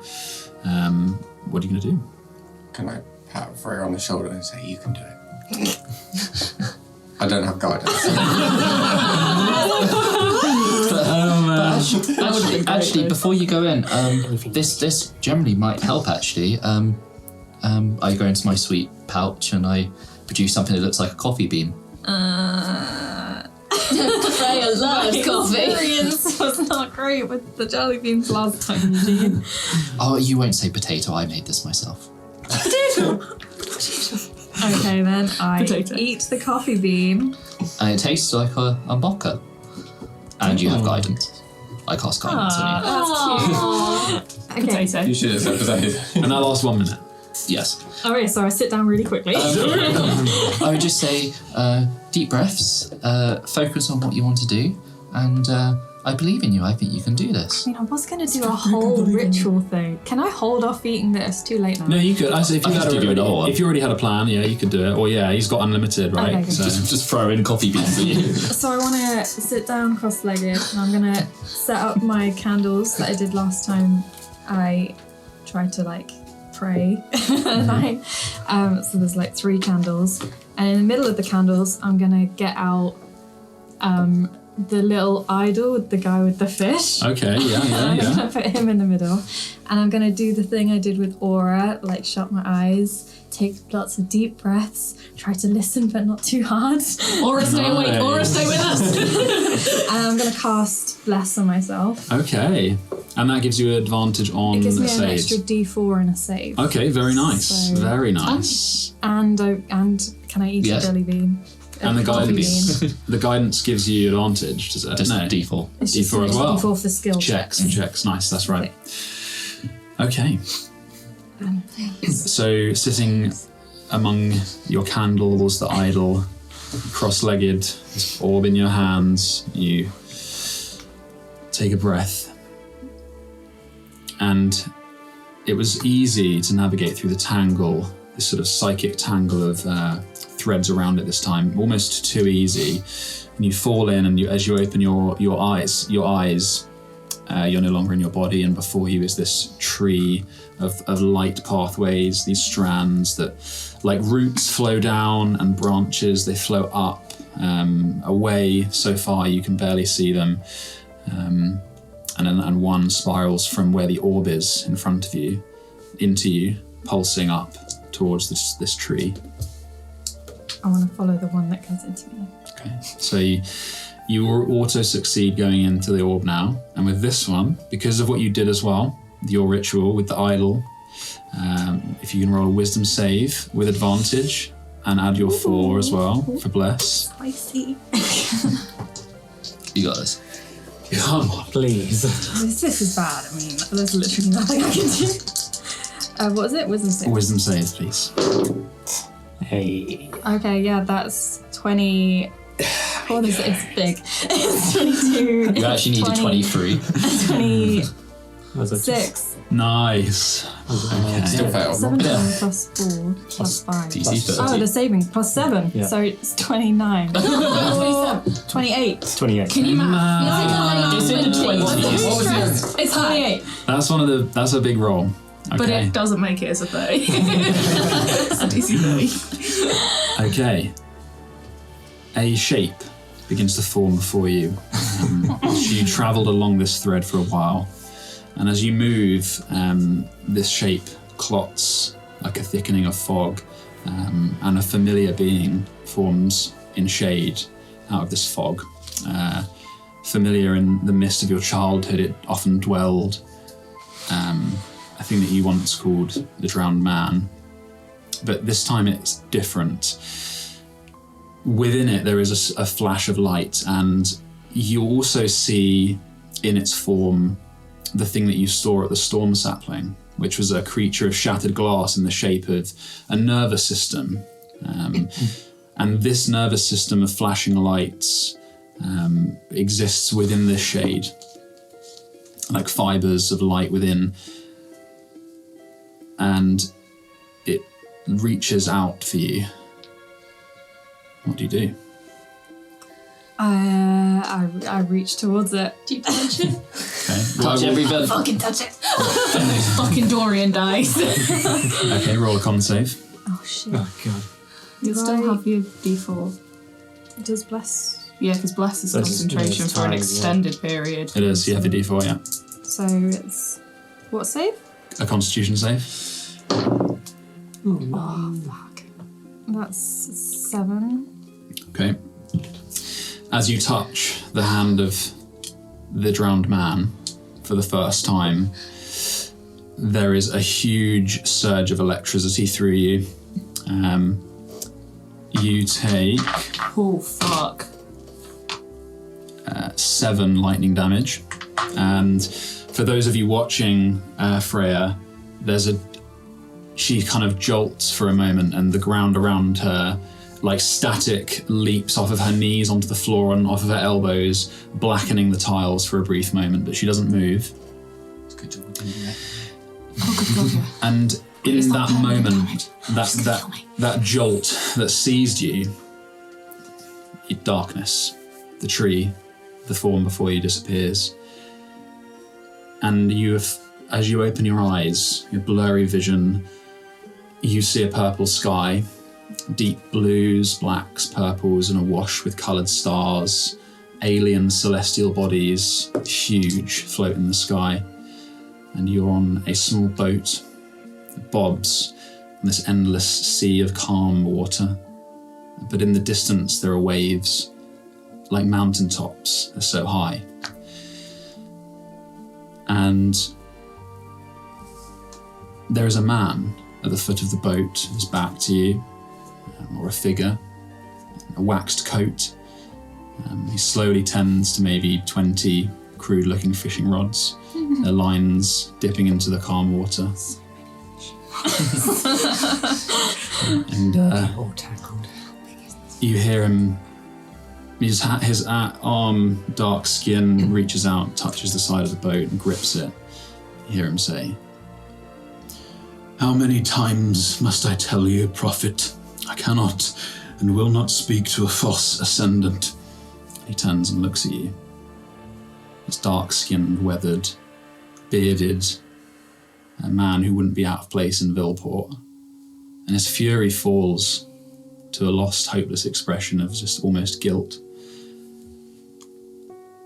[SPEAKER 7] What are you gonna do?
[SPEAKER 4] Can I pat Freya on the shoulder and say, you can do it? I don't have guidance.
[SPEAKER 6] Actually, before you go in, this generally might help. Actually, I go into my sweet pouch and I produce something that looks like a coffee bean.
[SPEAKER 3] Freya loves coffee.
[SPEAKER 5] Experience was not great with the jelly beans last time, Eugene.
[SPEAKER 6] Oh, you won't say potato. I made this myself.
[SPEAKER 5] Okay, then I
[SPEAKER 8] Potato.
[SPEAKER 5] eat the coffee bean.
[SPEAKER 6] And it tastes like a vodka. And you have guidance. I cast guidance on
[SPEAKER 5] That's cute. Okay.
[SPEAKER 8] Potato.
[SPEAKER 4] You should have said potato.
[SPEAKER 7] And that lasts 1 minute.
[SPEAKER 6] you. Yes.
[SPEAKER 5] Okay, so I sit down really quickly.
[SPEAKER 6] I would just say deep breaths, focus on what you want to do, and I believe in you. I think you can do this.
[SPEAKER 5] I mean, I was going to do a whole ritual thing. Can I hold off eating this? Too late now.
[SPEAKER 7] No, you could. I say if
[SPEAKER 6] I could give you another one.
[SPEAKER 7] if you already had a plan, yeah, you could do it. Or yeah, he's got unlimited, right?
[SPEAKER 5] Okay, good.
[SPEAKER 7] So
[SPEAKER 6] Just throw in coffee beans at you.
[SPEAKER 5] So I want to sit down cross-legged, and I'm going to set up my candles that I did last time I tried to, like, pray. So there's, like, 3 candles. And in the middle of the candles, I'm going to get out the little idol with the guy with the fish.
[SPEAKER 7] Okay, yeah.
[SPEAKER 5] I'm gonna put him in the middle, and I'm gonna do the thing I did with Aura, like shut my eyes, take lots of deep breaths, try to listen but not too hard.
[SPEAKER 8] Aura, stay awake. Aura, stay with us.
[SPEAKER 5] And I'm gonna cast Bless on myself.
[SPEAKER 7] Okay. And that gives you an advantage on
[SPEAKER 5] It gives me an
[SPEAKER 7] saves.
[SPEAKER 5] extra D4 and a save.
[SPEAKER 7] Okay, very nice.
[SPEAKER 5] So-
[SPEAKER 7] Very nice.
[SPEAKER 5] And can I eat
[SPEAKER 6] Yes.
[SPEAKER 5] a jelly bean?
[SPEAKER 7] And the
[SPEAKER 5] A coffee
[SPEAKER 7] guidance,
[SPEAKER 5] bean.
[SPEAKER 7] the guidance gives you advantage, does it?
[SPEAKER 6] Just
[SPEAKER 7] No.
[SPEAKER 6] D4.
[SPEAKER 5] It's just
[SPEAKER 7] D4 as well.
[SPEAKER 5] D4 for skill
[SPEAKER 7] Checks. Nice, that's right. Okay. So sitting among your candles, the idol, cross-legged, this orb in your hands, you take a breath. And it was easy to navigate through the tangle, this sort of psychic tangle of threads around it this time, almost too easy. And you fall in, and as you open your eyes, you're no longer in your body, and before you is this tree of light pathways, these strands that, like roots, flow down, and branches, they flow up, away so far you can barely see them. And one spirals from where the orb is in front of you, into you, pulsing up towards this tree.
[SPEAKER 5] I want to follow the one that goes into me.
[SPEAKER 7] Okay, so you will auto succeed going into the orb now, and with this one, because of what you did as well, your ritual with the idol, if you can roll a wisdom save with advantage and add your 4 as well for bless.
[SPEAKER 5] Spicy.
[SPEAKER 6] You got this.
[SPEAKER 7] Come on.
[SPEAKER 2] Please.
[SPEAKER 5] This is bad. I mean, there's literally nothing I can do. What was it? Wisdom save.
[SPEAKER 7] Wisdom save, please.
[SPEAKER 2] Hey.
[SPEAKER 5] Okay, yeah, that's 20. Oh, this is big. It's 22.
[SPEAKER 6] You actually needed 23.
[SPEAKER 5] 26.
[SPEAKER 2] Was it just-
[SPEAKER 7] Nice. Okay.
[SPEAKER 4] Still failed.
[SPEAKER 5] 17 plus 4 plus 5.
[SPEAKER 6] DC 30.
[SPEAKER 5] Oh, the saving plus 7.
[SPEAKER 2] Yeah.
[SPEAKER 5] So it's 29. 28.
[SPEAKER 2] 28.
[SPEAKER 3] Can you math?
[SPEAKER 6] It's in the 20s.
[SPEAKER 4] What was the
[SPEAKER 5] It's 28.
[SPEAKER 7] That's a big roll. Okay.
[SPEAKER 8] But it doesn't make it as a 30. It's a DC 30.
[SPEAKER 7] Okay. A shape begins to form before you. You travelled along this thread for a while, and as you move, this shape clots like a thickening of fog, and a familiar being forms in shade out of this fog. Familiar in the mist of your childhood, it often dwelled. A thing that you once called the Drowned Man. But this time it's different. Within it there is a flash of light, and you also see in its form the thing that you saw at the storm sapling, which was a creature of shattered glass in the shape of a nervous system. And this nervous system of flashing lights exists within this shade, like fibers of light within, and it reaches out for you. What do you do?
[SPEAKER 5] I reach towards it.
[SPEAKER 3] Do you punch it?
[SPEAKER 7] Okay.
[SPEAKER 6] Touch every bit.
[SPEAKER 3] Fucking touch it.
[SPEAKER 8] Fucking Dorian dice.
[SPEAKER 7] Okay, roll a con save.
[SPEAKER 5] Oh shit.
[SPEAKER 2] Oh god.
[SPEAKER 8] You'll still have your D4.
[SPEAKER 5] Does bless.
[SPEAKER 8] Yeah, because bless is
[SPEAKER 2] Bless,
[SPEAKER 8] concentration
[SPEAKER 2] yeah, it's
[SPEAKER 8] for an
[SPEAKER 2] time, yeah.
[SPEAKER 8] extended period.
[SPEAKER 7] It is, you have a d4, yeah.
[SPEAKER 5] So it's. What save?
[SPEAKER 7] A constitution save.
[SPEAKER 5] Oh, fuck. That's 7.
[SPEAKER 7] Okay. As you touch the hand of the drowned man for the first time, there is a huge surge of electricity through you. You take
[SPEAKER 8] Oh, fuck.
[SPEAKER 7] 7 lightning damage. And for those of you watching Freya, she kind of jolts for a moment, and the ground around her, like static, leaps off of her knees onto the floor and off of her elbows, blackening the tiles for a brief moment, but she doesn't move.
[SPEAKER 4] Good job we didn't do that.
[SPEAKER 8] Oh, good God, yeah.
[SPEAKER 7] And in that moment, that jolt that seized you, darkness, the tree, the form before you disappears. And as you open your eyes, your blurry vision, you see a purple sky, deep blues, blacks, purples, and awash with coloured stars, alien celestial bodies, huge, float in the sky. And you're on a small boat that bobs in this endless sea of calm water. But in the distance, there are waves, like mountaintops. They're so high. And there is a man at the foot of the boat, his back to you, or a figure, a waxed coat. He slowly tends to maybe 20 crude-looking fishing rods, their lines dipping into the calm water. And
[SPEAKER 2] All tackled.
[SPEAKER 7] you hear him, his arm, dark skin, reaches out, touches the side of the boat and grips it. You hear him say, "How many times must I tell you, prophet? I cannot and will not speak to a false ascendant." He turns and looks at you. He's dark-skinned, weathered, bearded, a man who wouldn't be out of place in Villeport. And his fury falls to a lost, hopeless expression of just almost guilt.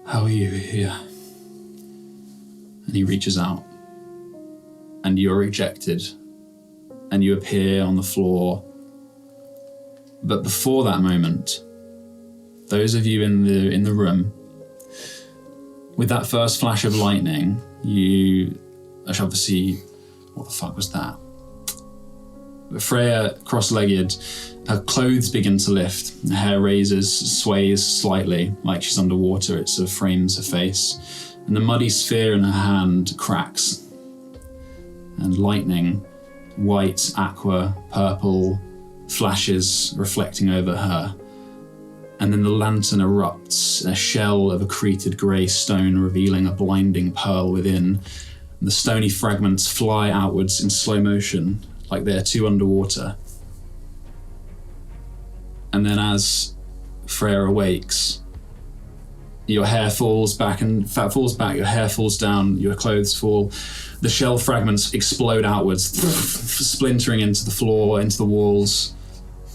[SPEAKER 7] "How are you here?" And he reaches out. And you're rejected. And you appear on the floor. But before that moment, those of you in the room, with that first flash of lightning, you obviously, what the fuck was that? Freya, cross-legged, her clothes begin to lift. Her hair raises, sways slightly, like she's underwater. It sort of frames her face. And the muddy sphere in her hand cracks. And lightning, white, aqua, purple, flashes reflecting over her. And then the lantern erupts, a shell of accreted grey stone revealing a blinding pearl within. And the stony fragments fly outwards in slow motion, like they're two underwater. And then as Freya awakes, your hair falls back, your hair falls down, your clothes fall. The shell fragments explode outwards, splintering into the floor, into the walls.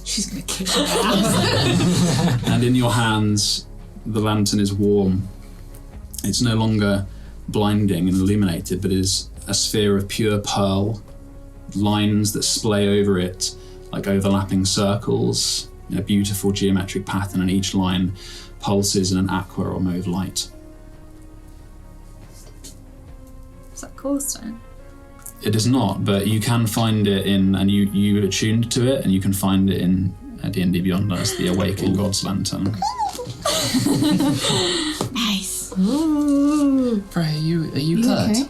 [SPEAKER 8] She's gonna kick my ass.
[SPEAKER 7] And in your hands, the lantern is warm. It's no longer blinding and illuminated, but is a sphere of pure pearl, lines that splay over it like overlapping circles in a beautiful geometric pattern, and each line pulses in an aqua or mauve light.
[SPEAKER 5] Is that core stone?
[SPEAKER 7] It is not, but you can find it in, and you attuned to it, and you can find it in D&D Beyond as the Awakened God's Lantern.
[SPEAKER 5] Nice. Ooh.
[SPEAKER 6] Freya, are you hurt?
[SPEAKER 5] Okay?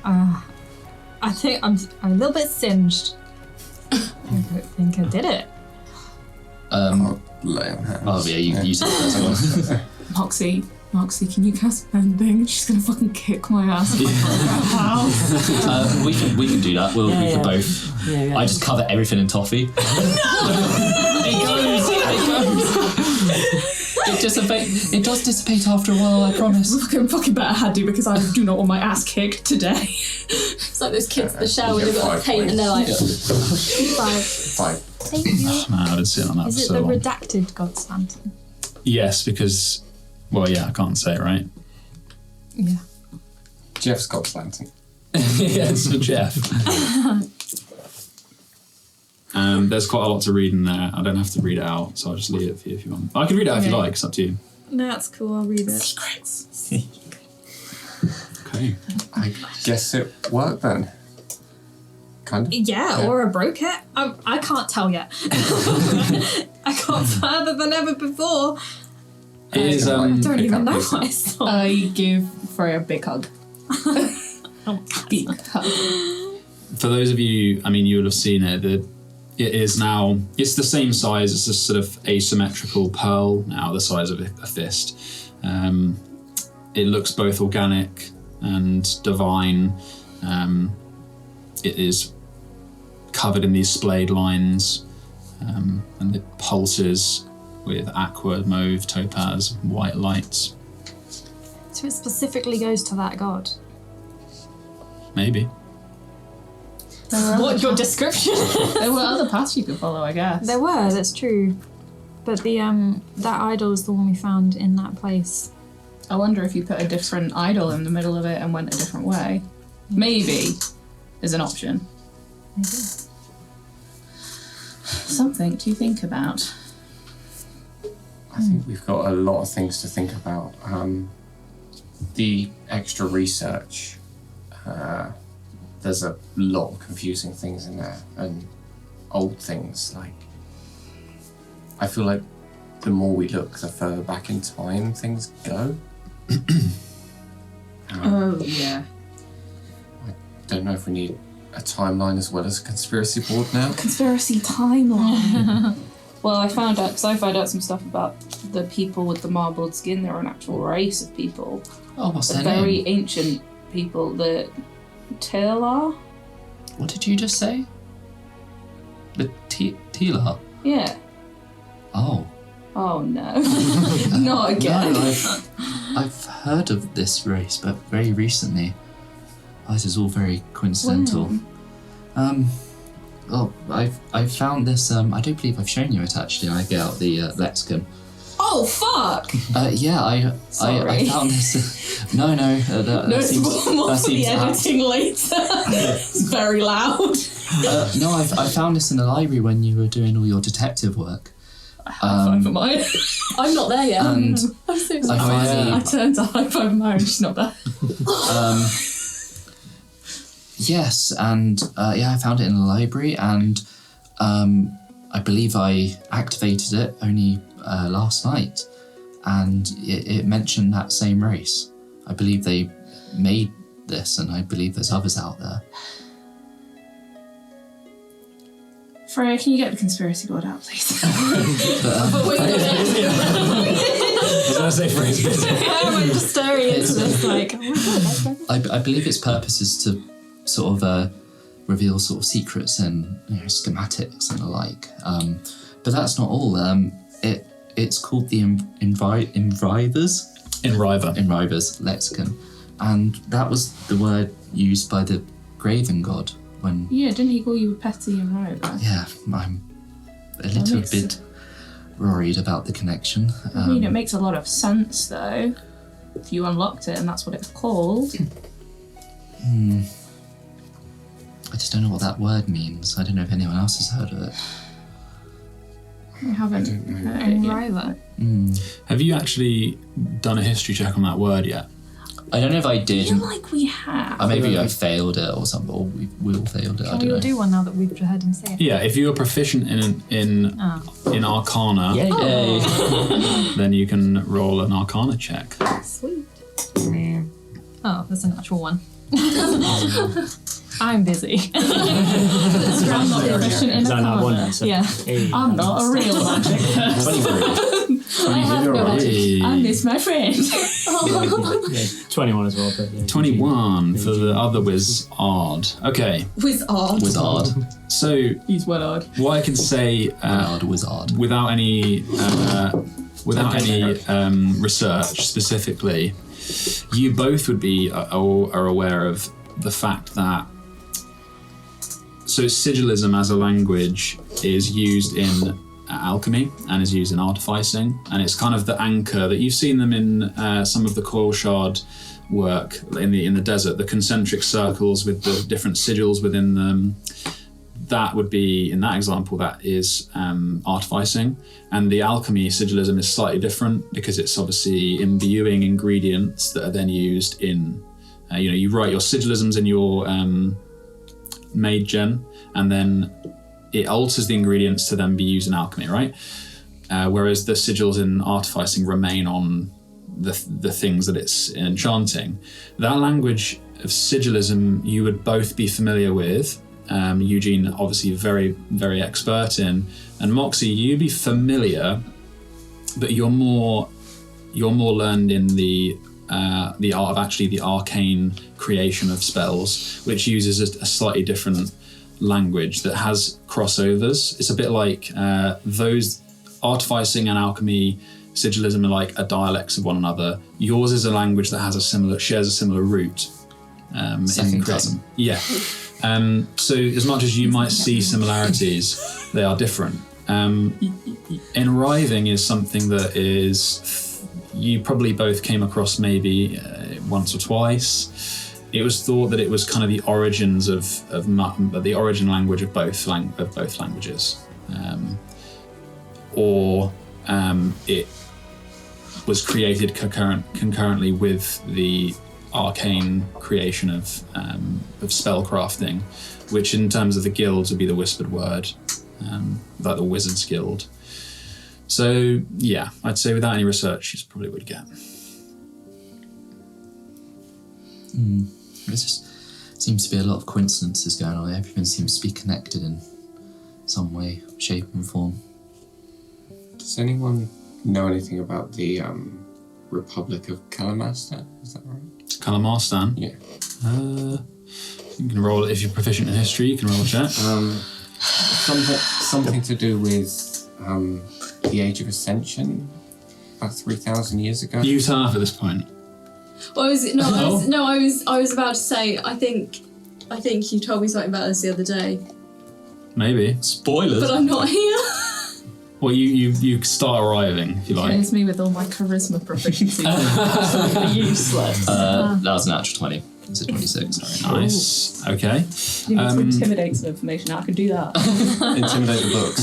[SPEAKER 5] I think I'm a little bit singed. I don't think I did it.
[SPEAKER 4] Lay on hands.
[SPEAKER 6] Oh yeah, you said that as well.
[SPEAKER 8] Moxie, can you cast Bending? She's gonna fucking kick my ass if I can't get out.
[SPEAKER 9] We can do that. We can both.
[SPEAKER 2] Yeah.
[SPEAKER 9] I just cover everything in toffee. It goes. It does dissipate after a while, I promise.
[SPEAKER 8] Fucking better had to, because I do not want my ass kicked today.
[SPEAKER 3] It's like those kids at the shower, they've got paint and they're like,
[SPEAKER 4] Five.
[SPEAKER 5] Thank you.
[SPEAKER 7] Man, I didn't see it on that
[SPEAKER 5] Is
[SPEAKER 7] for
[SPEAKER 5] it
[SPEAKER 7] so
[SPEAKER 5] the
[SPEAKER 7] long.
[SPEAKER 5] redacted God's Lantern?
[SPEAKER 7] Yes, because, well, yeah, I can't say it, right?
[SPEAKER 5] Yeah.
[SPEAKER 4] Jeff's got planting.
[SPEAKER 7] Yeah, it's for Jeff. There's quite a lot to read in there. I don't have to read it out, so I'll just leave it for you if you want. I can read it out if you like, it's up to you.
[SPEAKER 5] No, that's cool, I'll read it.
[SPEAKER 8] Secrets.
[SPEAKER 7] Okay.
[SPEAKER 4] I guess it worked then. Kind of.
[SPEAKER 5] Yeah, or I broke it. I can't tell yet. I got further than ever before.
[SPEAKER 7] It is,
[SPEAKER 5] I don't
[SPEAKER 4] pick
[SPEAKER 5] even
[SPEAKER 4] up
[SPEAKER 5] know
[SPEAKER 4] pieces.
[SPEAKER 5] what I saw.
[SPEAKER 8] I give Freya a big hug. Big hug.
[SPEAKER 7] for those of you, I mean, you would have seen it, it is now, it's the same size, it's a sort of asymmetrical pearl now, the size of a fist. It looks both organic and divine. It is covered in these splayed lines, and it pulses with aqua, mauve, topaz, white lights.
[SPEAKER 5] So it specifically goes to that god.
[SPEAKER 7] Maybe.
[SPEAKER 5] What your description?
[SPEAKER 8] There were other paths you could follow, I guess.
[SPEAKER 5] There were, that's true. But the that idol is the one we found in that place.
[SPEAKER 8] I wonder if you put a different idol in the middle of it and went a different way. Maybe is an option.
[SPEAKER 5] Maybe.
[SPEAKER 8] Something to think about.
[SPEAKER 4] I think we've got a lot of things to think about. The extra research, there's a lot of confusing things in there, and old things. Like, I feel like the more we look, the further back in time things go.
[SPEAKER 8] Oh, yeah.
[SPEAKER 4] I don't know if we need a timeline as well as a conspiracy board now.
[SPEAKER 8] Conspiracy timeline. Well, I found out some stuff about the people with the marbled skin. They're an actual race of people.
[SPEAKER 6] Oh, what's
[SPEAKER 8] They're
[SPEAKER 6] their name?
[SPEAKER 8] very ancient people. The Tila?
[SPEAKER 6] What did you just say? The Tila?
[SPEAKER 8] Yeah.
[SPEAKER 6] Oh.
[SPEAKER 8] Oh no. Not again.
[SPEAKER 6] No, I've heard of this race, but very recently. Oh, this is all very coincidental. Well, I've found this. I don't believe I've shown you it actually. I get out the Lexicon.
[SPEAKER 8] Oh fuck!
[SPEAKER 6] Yeah, I found this. No, that seems,
[SPEAKER 8] more
[SPEAKER 6] that
[SPEAKER 8] for the
[SPEAKER 6] seems
[SPEAKER 8] editing later. It's very loud.
[SPEAKER 6] No, I found this in the library when you were doing all your detective work.
[SPEAKER 8] High five for mine. I'm not there yet.
[SPEAKER 6] And
[SPEAKER 8] I'm so
[SPEAKER 6] I
[SPEAKER 8] sorry.
[SPEAKER 6] finally,
[SPEAKER 8] I turned to high five mine. She's not there.
[SPEAKER 6] yes, and yeah, I found it in the library, and I believe I activated it only last night, and it mentioned that same race. I believe they made this, and I believe there's others out there.
[SPEAKER 8] Freya, can you get the conspiracy board out, please?
[SPEAKER 7] I say phrase?
[SPEAKER 5] I'm just staring into this like, oh my god.
[SPEAKER 6] I believe its purpose is to sort of reveal sort of secrets and schematics and the like. But that's not all. It's called the Enriver's Lexicon, and that was the word used by the Graven God when.
[SPEAKER 8] Yeah, didn't he call you petty and Rover?
[SPEAKER 6] Yeah, I'm a little bit worried about the connection.
[SPEAKER 8] I mean, it makes a lot of sense though. If you unlocked it and that's what it's called.
[SPEAKER 6] I just don't know what that word means. I don't know if anyone else has heard of it.
[SPEAKER 8] I haven't heard it yet.
[SPEAKER 5] Enriver.
[SPEAKER 7] Have you actually done a history check on that word yet?
[SPEAKER 6] I don't know if I
[SPEAKER 8] I
[SPEAKER 6] did.
[SPEAKER 8] feel like we have.
[SPEAKER 6] Maybe I failed it or something, or we all failed it. I
[SPEAKER 5] Shall
[SPEAKER 6] don't
[SPEAKER 5] we
[SPEAKER 6] know.
[SPEAKER 5] all do one now that we've heard him say it?
[SPEAKER 7] Yeah, if you're proficient in Arcana,
[SPEAKER 6] Yay!
[SPEAKER 7] then you can roll an Arcana check.
[SPEAKER 5] Sweet. Oh, that's an actual one. I'm busy.
[SPEAKER 8] I'm not proficient in
[SPEAKER 2] Is that not one
[SPEAKER 8] Arcana.
[SPEAKER 2] answer?
[SPEAKER 5] Yeah.
[SPEAKER 2] Hey.
[SPEAKER 8] I'm not a real magic person. I have no magic. I miss my friend.
[SPEAKER 2] Yeah, 21 as well. But yeah,
[SPEAKER 7] 21 for the other wizard. Okay,
[SPEAKER 8] Wizard.
[SPEAKER 7] so
[SPEAKER 8] He's well odd.
[SPEAKER 7] what I can say
[SPEAKER 6] Wizard.
[SPEAKER 7] without any research specifically, you both would be are aware of the fact that sigillism as a language is used in alchemy and is used in artificing, and it's kind of the anchor that you've seen them in some of the coil shard work in the desert, the concentric circles with the different sigils within them. That would be, in that example, that is artificing, and the alchemy sigillism is slightly different because it's obviously imbuing ingredients that are then used in you write your sigillisms in your mage gen, and then it alters the ingredients to then be used in alchemy, right? Whereas the sigils in artificing remain on the things that it's enchanting. That language of sigillism you would both be familiar with. Eugene, obviously very, very expert in, and Moxie, you'd be familiar, but you're more learned in the art of actually the arcane creation of spells, which uses a slightly different language that has crossovers. It's a bit like those artificing and alchemy sigillism are like a dialects of one another. Yours is a language that shares a similar root.
[SPEAKER 6] Second cousin.
[SPEAKER 7] Yeah. So as much as you might see similarities, they are different. Enriving is something that is you probably both came across maybe once or twice. It was thought that it was kind of the origins of the origin language of both languages, or it was created concurrently with the arcane creation of spellcrafting, which in terms of the guilds would be the Whispered Word, like the Wizard's Guild. So yeah, I'd say without any research, you probably would get.
[SPEAKER 6] There just seems to be a lot of coincidences going on. Everything seems to be connected in some way, shape and form.
[SPEAKER 4] Does anyone know anything about the Republic of Kalamastan? Is that right?
[SPEAKER 7] Kalamastan?
[SPEAKER 4] Yeah.
[SPEAKER 7] You can roll, if you're proficient in history, you can roll a check.
[SPEAKER 4] Something to do with the Age of Ascension, about 3,000 years ago.
[SPEAKER 7] You turn up at this point.
[SPEAKER 3] Well, I was about to say, I think you told me something about this the other day,
[SPEAKER 7] Maybe.
[SPEAKER 9] Spoilers.
[SPEAKER 3] but I'm not here.
[SPEAKER 7] Well, you start arriving, if you like.
[SPEAKER 8] It's me with all my charisma proficiency. Useless.
[SPEAKER 6] That was an natural 20. It's a 26.
[SPEAKER 7] Nice. Okay.
[SPEAKER 8] You need to intimidate some information. I can do that.
[SPEAKER 4] Intimidate the books.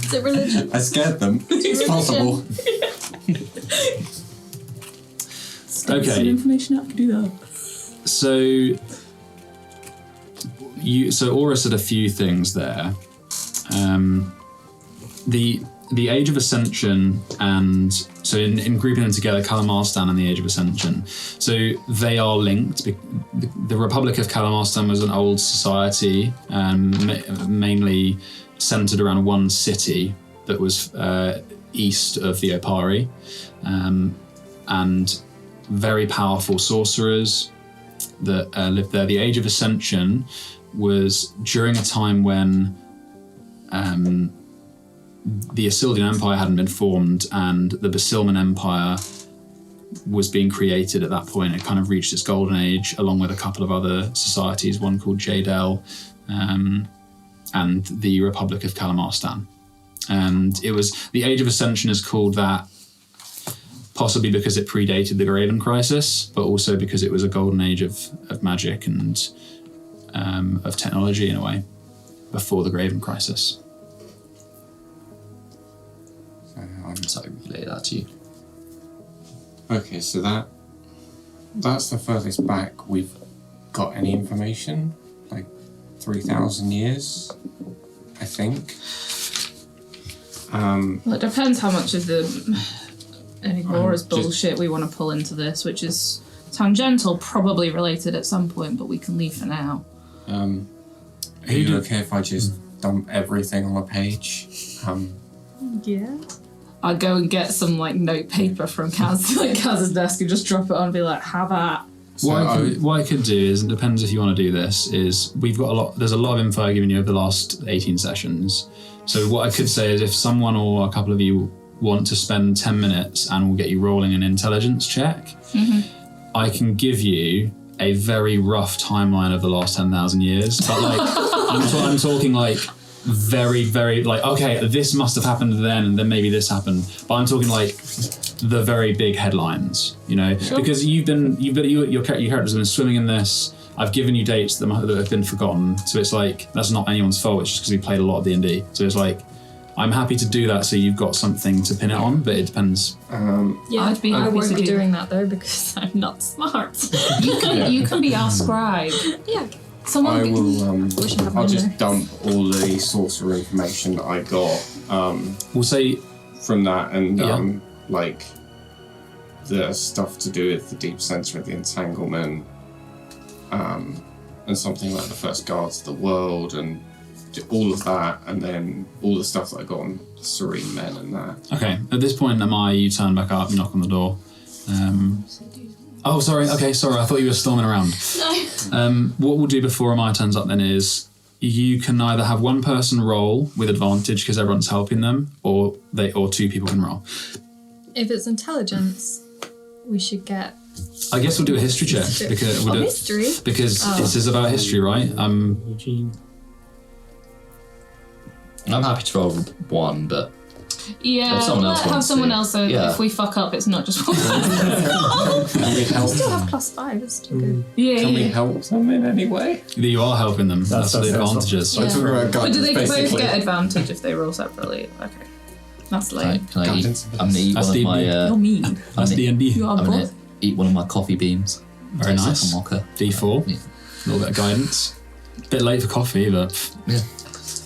[SPEAKER 3] Is it religion?
[SPEAKER 4] I scared them. It's possible.
[SPEAKER 8] Some
[SPEAKER 7] Okay.
[SPEAKER 8] information. I can do that.
[SPEAKER 7] So Aura said a few things there. The Age of Ascension, and so in grouping them together, Kalamastan and the Age of Ascension. So they are linked. The Republic of Kalamastan was an old society, mainly centered around one city that was east of the Opari, and very powerful sorcerers that lived there. The Age of Ascension was during a time when the Isildian Empire hadn't been formed, and the Basilman Empire was being created at that point. It kind of reached its golden age, along with a couple of other societies, one called Jadel, and the Republic of Kalamastan. And it was, the Age of Ascension is called that possibly because it predated the Graven Crisis, but also because it was a golden age of magic and of technology in a way, before the Graven Crisis.
[SPEAKER 6] So I relate that to you.
[SPEAKER 4] Okay, so that's the furthest back we've got any information, like 3,000 years, I think.
[SPEAKER 8] Well, it depends how much of any Laura's
[SPEAKER 4] just-
[SPEAKER 8] bullshit we want to pull into this, which is tangential, probably related at some point, but we can leave for now.
[SPEAKER 4] Are you okay if I just dump everything on a page?
[SPEAKER 5] Yeah.
[SPEAKER 8] I'd go and get some note paper from Kaz's desk and just drop it on and be like, have at.
[SPEAKER 4] So
[SPEAKER 7] What I could do is, it depends if you want to do this, is there's a lot of info I've given you over the last 18 sessions. So what I could say is if someone or a couple of you want to spend 10 minutes and we'll get you rolling an intelligence check, I can give you a very rough timeline of the last 10,000 years. But I'm talking very, very okay, this must have happened then, and then maybe this happened. But I'm talking the very big headlines,
[SPEAKER 8] Sure.
[SPEAKER 7] because your character's been swimming in this. I've given you dates that have been forgotten, so it's that's not anyone's fault. It's just because we played a lot of D&D. So it's I'm happy to do that, so you've got something to pin it on. But it depends.
[SPEAKER 5] Yeah,
[SPEAKER 8] I'd be
[SPEAKER 5] I
[SPEAKER 8] happy
[SPEAKER 5] won't
[SPEAKER 8] to
[SPEAKER 5] be
[SPEAKER 8] do
[SPEAKER 5] doing that though because I'm not smart.
[SPEAKER 8] You can be our scribe.
[SPEAKER 5] Yeah.
[SPEAKER 4] I will.
[SPEAKER 5] Wish I had my
[SPEAKER 4] I'll just
[SPEAKER 5] notes.
[SPEAKER 4] dump all the sorcerer information that I got
[SPEAKER 7] We'll say
[SPEAKER 4] from that, and
[SPEAKER 7] Yeah.
[SPEAKER 4] the stuff to do with the deep center of the Entanglement, and something like the first guards of the world, and all of that, and then all the stuff that I got on the Serene men and that.
[SPEAKER 7] okay. At this point, you turn back up, you knock on the door. Oh, sorry. Okay, sorry. I thought you were storming around.
[SPEAKER 3] No.
[SPEAKER 7] What we'll do before Amaya turns up then is you can either have one person roll with advantage because everyone's helping them, or two people can roll.
[SPEAKER 5] If it's intelligence, we should get
[SPEAKER 7] I guess we'll do a history check because
[SPEAKER 5] history.
[SPEAKER 7] because this is about history, right?
[SPEAKER 2] Eugene.
[SPEAKER 6] I'm happy to roll 1, but
[SPEAKER 8] Yeah,
[SPEAKER 6] if someone else
[SPEAKER 8] have
[SPEAKER 6] wants
[SPEAKER 8] someone
[SPEAKER 6] to,
[SPEAKER 8] else so
[SPEAKER 6] yeah.
[SPEAKER 8] if we fuck up, it's not just one.
[SPEAKER 4] Can we help?
[SPEAKER 5] Still have +5. It's still good.
[SPEAKER 8] Yeah.
[SPEAKER 4] Can we help them in any way?
[SPEAKER 7] You are helping them. That's the advantages.
[SPEAKER 3] Yeah.
[SPEAKER 8] But do they both
[SPEAKER 4] basically.
[SPEAKER 8] get advantage if they roll separately? Okay. That's lame.
[SPEAKER 6] Can I eat?
[SPEAKER 4] Guidance.
[SPEAKER 6] I'm gonna eat
[SPEAKER 7] That's
[SPEAKER 6] one of
[SPEAKER 7] the-
[SPEAKER 6] my.
[SPEAKER 8] You're mean.
[SPEAKER 7] That's D&D.
[SPEAKER 8] You are
[SPEAKER 6] I'm gonna
[SPEAKER 8] both.
[SPEAKER 6] eat one of my coffee beans.
[SPEAKER 7] Very
[SPEAKER 6] Taste
[SPEAKER 7] nice.
[SPEAKER 6] like a mocha.
[SPEAKER 7] D4.
[SPEAKER 6] Yeah.
[SPEAKER 7] A little bit of guidance. Bit late for coffee, but
[SPEAKER 6] Yeah.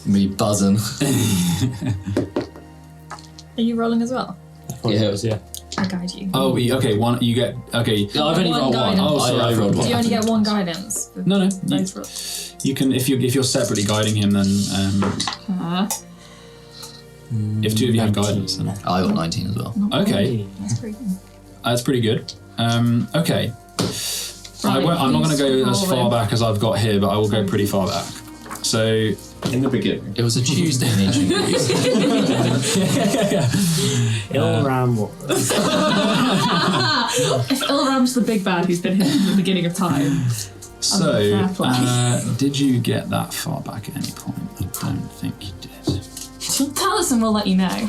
[SPEAKER 6] Me buzzing.
[SPEAKER 5] Are you rolling as well?
[SPEAKER 6] Yeah.
[SPEAKER 5] I guide you.
[SPEAKER 7] oh, okay. One, you get okay.
[SPEAKER 6] Yeah, I've only
[SPEAKER 5] One
[SPEAKER 6] rolled one.
[SPEAKER 5] guidance.
[SPEAKER 7] Oh, sorry,
[SPEAKER 6] I rolled
[SPEAKER 5] Do you
[SPEAKER 6] one.
[SPEAKER 5] only get one guidance? with
[SPEAKER 7] No,
[SPEAKER 5] both rolls?
[SPEAKER 7] you can if you're separately guiding him, then if two of you have guidance, then
[SPEAKER 6] I got 19 as well.
[SPEAKER 7] okay,
[SPEAKER 5] That's pretty good.
[SPEAKER 7] that's pretty good. Okay,
[SPEAKER 8] Right,
[SPEAKER 7] I'm not going to
[SPEAKER 8] please
[SPEAKER 7] go as
[SPEAKER 8] roll
[SPEAKER 7] far
[SPEAKER 8] in.
[SPEAKER 7] back as I've got here, but I will go pretty far back. So
[SPEAKER 4] In the beginning.
[SPEAKER 6] It was a Tuesday in ancient Greece.
[SPEAKER 2] Ilram was.
[SPEAKER 8] If Ilram's the big bad who's been here from the beginning of time.
[SPEAKER 7] So,
[SPEAKER 8] fair play.
[SPEAKER 7] did you get that far back at any point? I don't think you did.
[SPEAKER 8] Tell us and we'll let you know.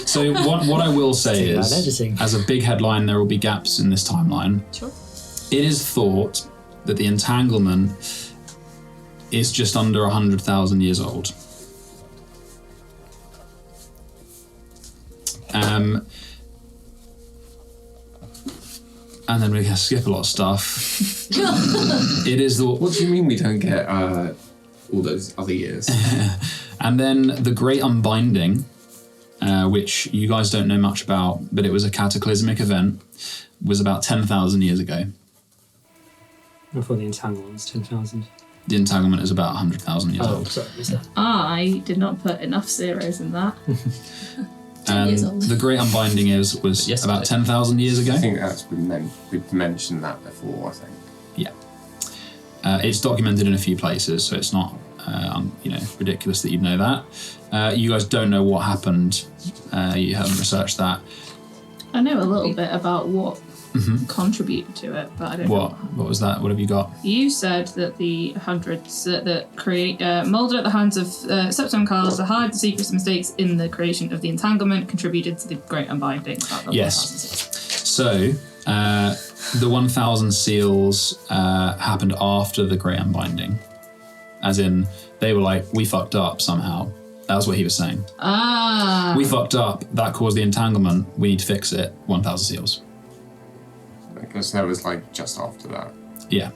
[SPEAKER 7] So what I will say
[SPEAKER 2] Bad
[SPEAKER 7] is,
[SPEAKER 2] editing.
[SPEAKER 7] as a big headline, there will be gaps in this timeline.
[SPEAKER 8] Sure.
[SPEAKER 7] It is thought that the Entanglement is just under 100,000 years old. And then we can skip a lot of stuff. It is the...
[SPEAKER 4] What do you mean we don't get all those other years?
[SPEAKER 7] And then the Great Unbinding, which you guys don't know much about, but it was a cataclysmic event, was about 10,000 years ago.
[SPEAKER 2] Before the Entanglement's 10,000.
[SPEAKER 7] The Entanglement is about 100,000 years
[SPEAKER 2] Oh,
[SPEAKER 7] old.
[SPEAKER 2] sorry, missed that.
[SPEAKER 8] I did not put enough zeros in that.
[SPEAKER 3] years old.
[SPEAKER 7] The Great Unbinding was
[SPEAKER 6] Yesterday.
[SPEAKER 7] about 10,000 years ago.
[SPEAKER 4] I think that's we've mentioned that before, I think.
[SPEAKER 7] Yeah. It's documented in a few places, so it's not ridiculous that you'd know that. You guys don't know what happened. You haven't researched that.
[SPEAKER 8] I know a little bit about what contributed to it, but I don't know.
[SPEAKER 7] What was that? What have you got?
[SPEAKER 8] You said that the hundreds that create molded at the hands of Septum Carls to hide the secrets and mistakes in the creation of the Entanglement contributed to the Great Unbinding. About the
[SPEAKER 7] Yes.
[SPEAKER 8] 1,000 seals.
[SPEAKER 7] So, the 1,000 seals happened after the Great Unbinding. As in, they were like, we fucked up somehow. That was what he was saying.
[SPEAKER 8] Ah.
[SPEAKER 7] We fucked up. That caused the Entanglement. We need to fix it. 1,000 seals.
[SPEAKER 4] I guess that was like just after that.
[SPEAKER 7] Yeah.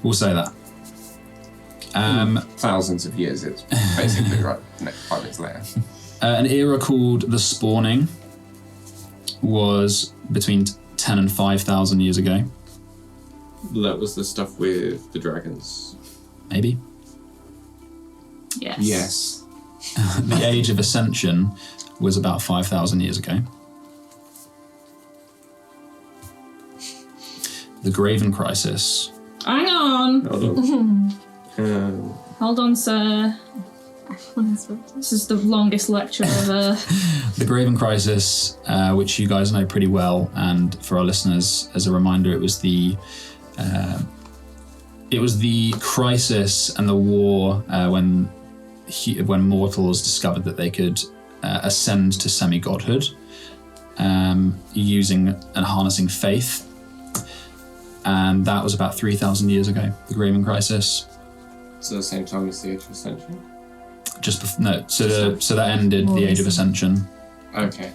[SPEAKER 7] We'll say that.
[SPEAKER 4] Thousands of years, it's basically right 5 minutes later.
[SPEAKER 7] An era called the Spawning was between 10 and 5,000 years ago.
[SPEAKER 4] That was the stuff with the dragons.
[SPEAKER 7] Maybe.
[SPEAKER 8] Yes.
[SPEAKER 4] Yes.
[SPEAKER 7] The Age of Ascension was about 5,000 years ago. The Graven Crisis.
[SPEAKER 8] Hang on.
[SPEAKER 4] Hold on.
[SPEAKER 8] Hold on, sir. This is the longest lecture ever.
[SPEAKER 7] The Graven Crisis, which you guys know pretty well, and for our listeners, as a reminder, it was the crisis and the war when mortals discovered that they could ascend to semi-godhood using and harnessing faith. And that was about 3,000 years ago, the Graven Crisis.
[SPEAKER 4] So the same time as the Age of Ascension?
[SPEAKER 7] So that ended the Age of Ascension.
[SPEAKER 4] Okay.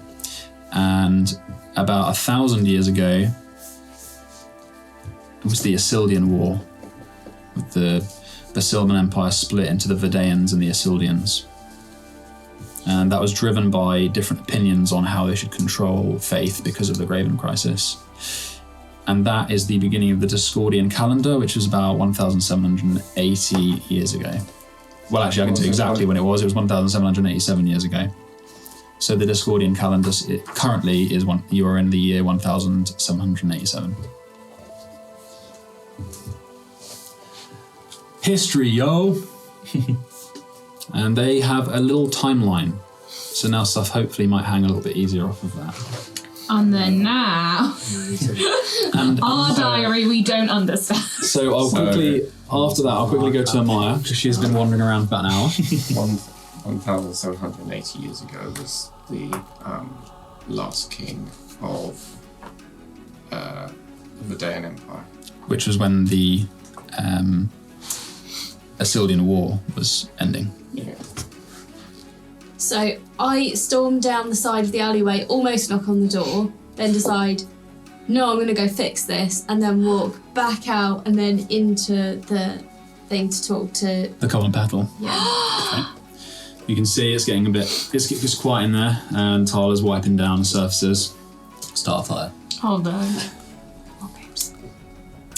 [SPEAKER 7] And about 1,000 years ago was the Isildian War, with the Basilman Empire split into the Vidaeans and the Isildians. And that was driven by different opinions on how they should control faith because of the Graven Crisis. And that is the beginning of the Discordian calendar, which was about 1,780 years ago. Well, actually, I can tell you exactly when it was. It was 1,787 years ago. So the Discordian calendar currently is you are in the year 1,787. History, yo! And they have a little timeline. So now stuff hopefully might hang a little bit easier off of that.
[SPEAKER 8] And then now,
[SPEAKER 7] And
[SPEAKER 8] our diary we don't understand.
[SPEAKER 7] so I'll quickly, after that, I'll quickly go to Amaya, because she's been wandering around for about an hour.
[SPEAKER 4] 1,780 years ago was the last king of the Daean Empire.
[SPEAKER 7] Which was when the Asildian War was ending.
[SPEAKER 4] Yeah.
[SPEAKER 3] So I storm down the side of the alleyway, almost knock on the door, then decide, no, I'm going to go fix this, and then walk back out and then into the thing to talk to...
[SPEAKER 7] The Covenant Battle.
[SPEAKER 3] Yeah.
[SPEAKER 7] Okay. You can see it's getting a bit... It's quiet in there, and Tyler's wiping down the surfaces.
[SPEAKER 6] Start a fire.
[SPEAKER 8] Hold on.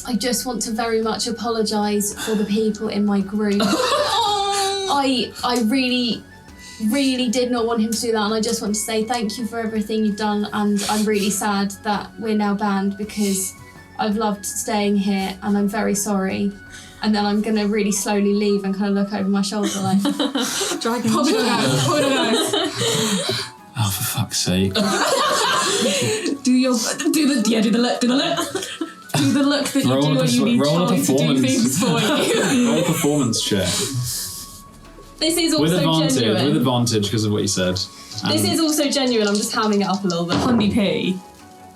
[SPEAKER 3] I just want to very much apologise for the people in my group. I really did not want him to do that, and I just want to say thank you for everything you've done, and I'm really sad that we're now banned because I've loved staying here and I'm very sorry. And then I'm going to really slowly leave and kind of look over my shoulder like...
[SPEAKER 5] Dragon.
[SPEAKER 8] Pop it out.
[SPEAKER 7] Oh, for fuck's sake.
[SPEAKER 8] Do the look. Do the look that you do when you need Charlie to do things for you.
[SPEAKER 7] Roll a performance check.
[SPEAKER 3] This is also
[SPEAKER 7] With
[SPEAKER 3] genuine.
[SPEAKER 7] advantage because of what you said.
[SPEAKER 3] This is also genuine, I'm just hamming it up a little bit.
[SPEAKER 8] Honey P.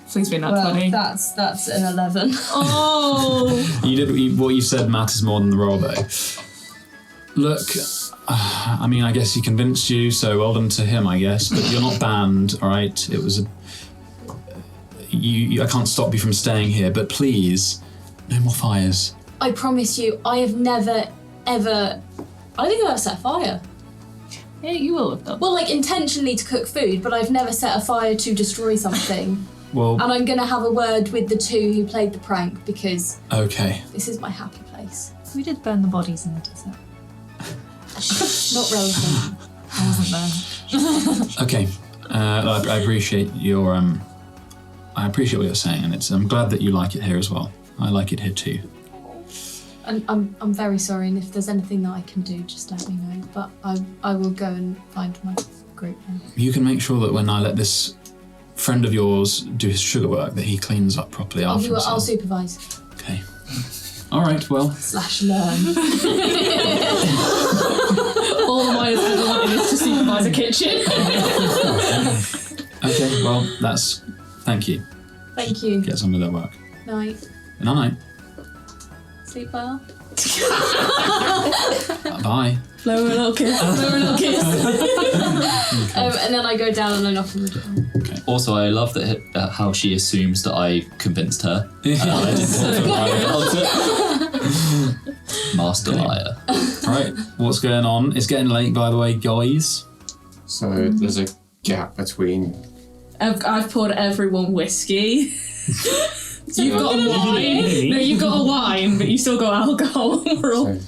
[SPEAKER 8] Please be not 20.
[SPEAKER 3] That's an 11.
[SPEAKER 8] Oh!
[SPEAKER 7] What you said matters more than the roll, though. Look, I mean, I guess he convinced you, so well done to him, I guess. But you're not banned, all right? It was I can't stop you from staying here, but please, no more fires.
[SPEAKER 3] I promise you, I have never, ever... I don't think I've ever set a fire.
[SPEAKER 8] Yeah, you will have done.
[SPEAKER 3] Well, like, intentionally to cook food, but I've never set a fire to destroy something.
[SPEAKER 7] Well,
[SPEAKER 3] And I'm going to have a word with the two who played the prank, because
[SPEAKER 7] okay.
[SPEAKER 3] this is my happy place.
[SPEAKER 5] We did burn the bodies in the desert.
[SPEAKER 3] Not relevant.
[SPEAKER 5] I wasn't there.
[SPEAKER 7] Okay. I appreciate your I appreciate what you're saying, and I'm glad that you like it here as well. I like it here too.
[SPEAKER 3] And I'm very sorry, and if there's anything that I can do, just let me know. But I will go and find my group now.
[SPEAKER 7] You can make sure that when I let this friend of yours do his sugar work, that he cleans up properly after himself.
[SPEAKER 3] I'll supervise.
[SPEAKER 7] Okay. All right. Well.
[SPEAKER 3] / learn.
[SPEAKER 8] All Maya's ever wanted is to supervise a kitchen.
[SPEAKER 7] Okay. Well, thank you.
[SPEAKER 3] Thank you.
[SPEAKER 7] Get on with that work.
[SPEAKER 3] Night.
[SPEAKER 7] Good night.
[SPEAKER 3] Sleep well.
[SPEAKER 7] Bye.
[SPEAKER 8] Blow her a little kiss.
[SPEAKER 3] And then I go down and I knock on the door.
[SPEAKER 7] Okay.
[SPEAKER 6] Also, I love that how she assumes that I convinced her. I didn't want to Master liar.
[SPEAKER 7] Right. What's going on? It's getting late, by the way, guys.
[SPEAKER 4] So there's a gap between...
[SPEAKER 8] I've poured everyone whiskey. You've got a wine. No, you've got a wine, but you still got alcohol. We're all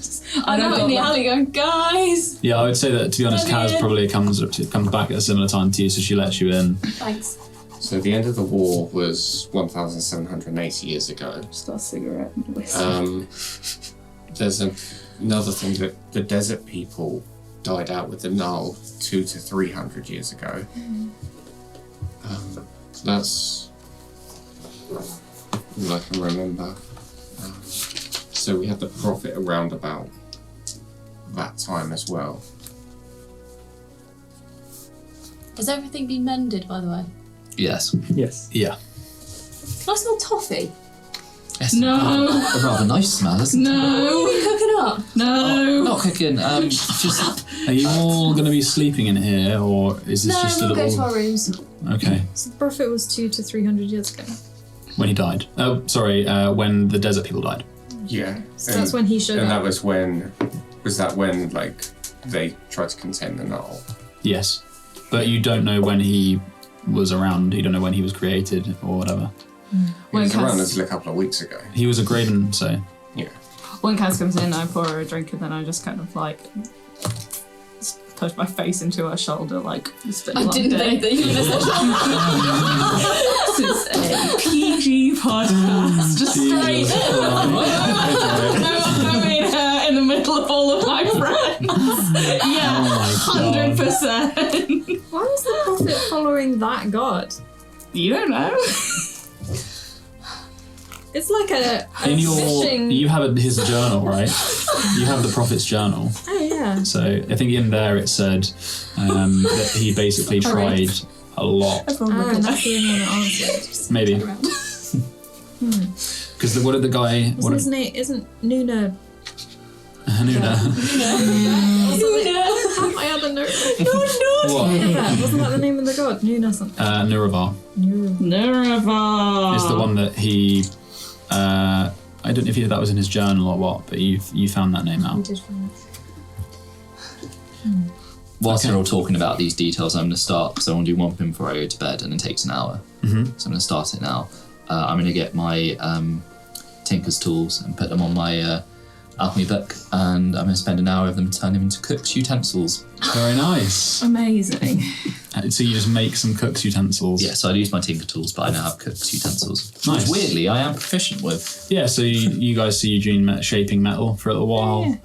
[SPEAKER 3] I'm out in the alley going, guys!
[SPEAKER 7] Yeah, I would say that, to be honest, Kaz probably comes back at a similar time to you, so she lets you in.
[SPEAKER 3] Thanks.
[SPEAKER 4] So the end of the war was 1,780 years ago.
[SPEAKER 8] Just got a cigarette and whiskey.
[SPEAKER 4] There's another thing that the desert people died out with the Null 200 to 300 years ago. So that's all I can remember. So we had the prophet around about that time as well.
[SPEAKER 3] Has everything been mended, by the way?
[SPEAKER 6] Yes.
[SPEAKER 2] Yes.
[SPEAKER 7] Yeah.
[SPEAKER 3] Can I smell toffee?
[SPEAKER 6] Yes.
[SPEAKER 8] No.
[SPEAKER 6] A rather nice smell, isn't it?
[SPEAKER 3] What are
[SPEAKER 8] No.
[SPEAKER 3] we cooking up?
[SPEAKER 8] No.
[SPEAKER 6] Not cooking. Just
[SPEAKER 7] Are you all going to be sleeping in here, or is this
[SPEAKER 3] No,
[SPEAKER 7] just a
[SPEAKER 3] we'll
[SPEAKER 7] little...
[SPEAKER 3] go to our rooms.
[SPEAKER 7] Okay.
[SPEAKER 5] So the prophet was 200 to 300 years ago.
[SPEAKER 7] When he died. Oh, sorry, when the desert people died.
[SPEAKER 4] Yeah.
[SPEAKER 5] So that's when he showed
[SPEAKER 4] And
[SPEAKER 5] up.
[SPEAKER 4] that was when... Was that when, like, they tried to contain the Null?
[SPEAKER 7] Yes. But you don't know when he was around, you don't know when he was created, or whatever.
[SPEAKER 4] He
[SPEAKER 8] When
[SPEAKER 4] was around
[SPEAKER 8] Kaz-
[SPEAKER 4] until a couple of weeks ago.
[SPEAKER 7] He was a Graven, so...
[SPEAKER 4] Yeah.
[SPEAKER 8] When Kaz comes in, I pour her a drink and then I just kind of like push my face into her shoulder like it's been a
[SPEAKER 3] I
[SPEAKER 8] long
[SPEAKER 3] didn't
[SPEAKER 8] day.
[SPEAKER 3] think that you would have
[SPEAKER 8] This is a PG podcast. Just straight. No, I'm in her in the middle of all of my friends. Yeah, 100%.
[SPEAKER 5] Why was the prophet following that god?
[SPEAKER 8] You don't know.
[SPEAKER 5] It's like a
[SPEAKER 7] In your,
[SPEAKER 5] fishing.
[SPEAKER 7] you have his journal, right? You have the prophet's journal.
[SPEAKER 5] Oh yeah.
[SPEAKER 7] So I think in there it said that he basically tried a lot.
[SPEAKER 5] And that's the only one that answered.
[SPEAKER 7] Maybe. Because what did the guy?
[SPEAKER 5] Wasn't his name? Isn't Nuna?
[SPEAKER 7] Nuna.
[SPEAKER 5] My other note.
[SPEAKER 7] What?
[SPEAKER 5] Wasn't that the name of the god? Nuna something.
[SPEAKER 7] Enriver.
[SPEAKER 8] Enriver
[SPEAKER 7] Is the one that he. I don't know if that was in his journal or what, but you found that name
[SPEAKER 5] We
[SPEAKER 7] out.
[SPEAKER 5] did find
[SPEAKER 6] Whilst
[SPEAKER 7] Okay.
[SPEAKER 6] we're all talking about these details, I'm going to start, because I want to do one thing before I go to bed, and it takes an hour.
[SPEAKER 7] Mm-hmm.
[SPEAKER 6] So I'm going to start it now. I'm going to get my tinker's tools and put them on my alchemy book, and I'm going to spend an hour of them and turn them into cook's utensils.
[SPEAKER 7] Very nice.
[SPEAKER 8] Amazing.
[SPEAKER 7] So you just make some cook's utensils.
[SPEAKER 6] Yeah, so I use my tinker tools, but I now have cook's utensils.
[SPEAKER 7] Nice.
[SPEAKER 6] Which weirdly I am proficient with.
[SPEAKER 7] Yeah, so you guys see Eugene shaping metal for a little while,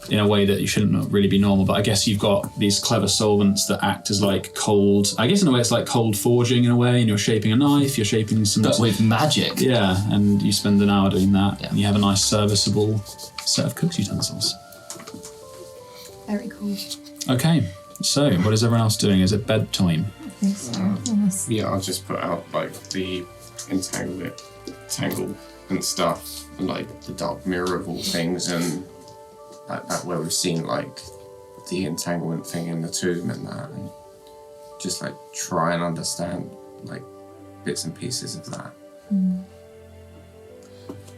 [SPEAKER 7] in a way that you shouldn't really be normal, but I guess you've got these clever solvents that act as like cold, I guess in a way it's like cold forging in a way, and you're shaping a knife, you're shaping some...
[SPEAKER 6] But with magic.
[SPEAKER 7] Yeah, and you spend an hour doing that,
[SPEAKER 6] Yeah.
[SPEAKER 7] and you have a nice serviceable set of cook's utensils.
[SPEAKER 3] Very cool.
[SPEAKER 7] Okay, so what is everyone else doing? Is it bedtime?
[SPEAKER 5] I think so. Unless
[SPEAKER 4] Yeah, I'll just put out like the tangle and stuff, and like the dark mirror of all things, and that where we've seen like the entanglement thing in the tomb and that, and just like try and understand like bits and pieces of that.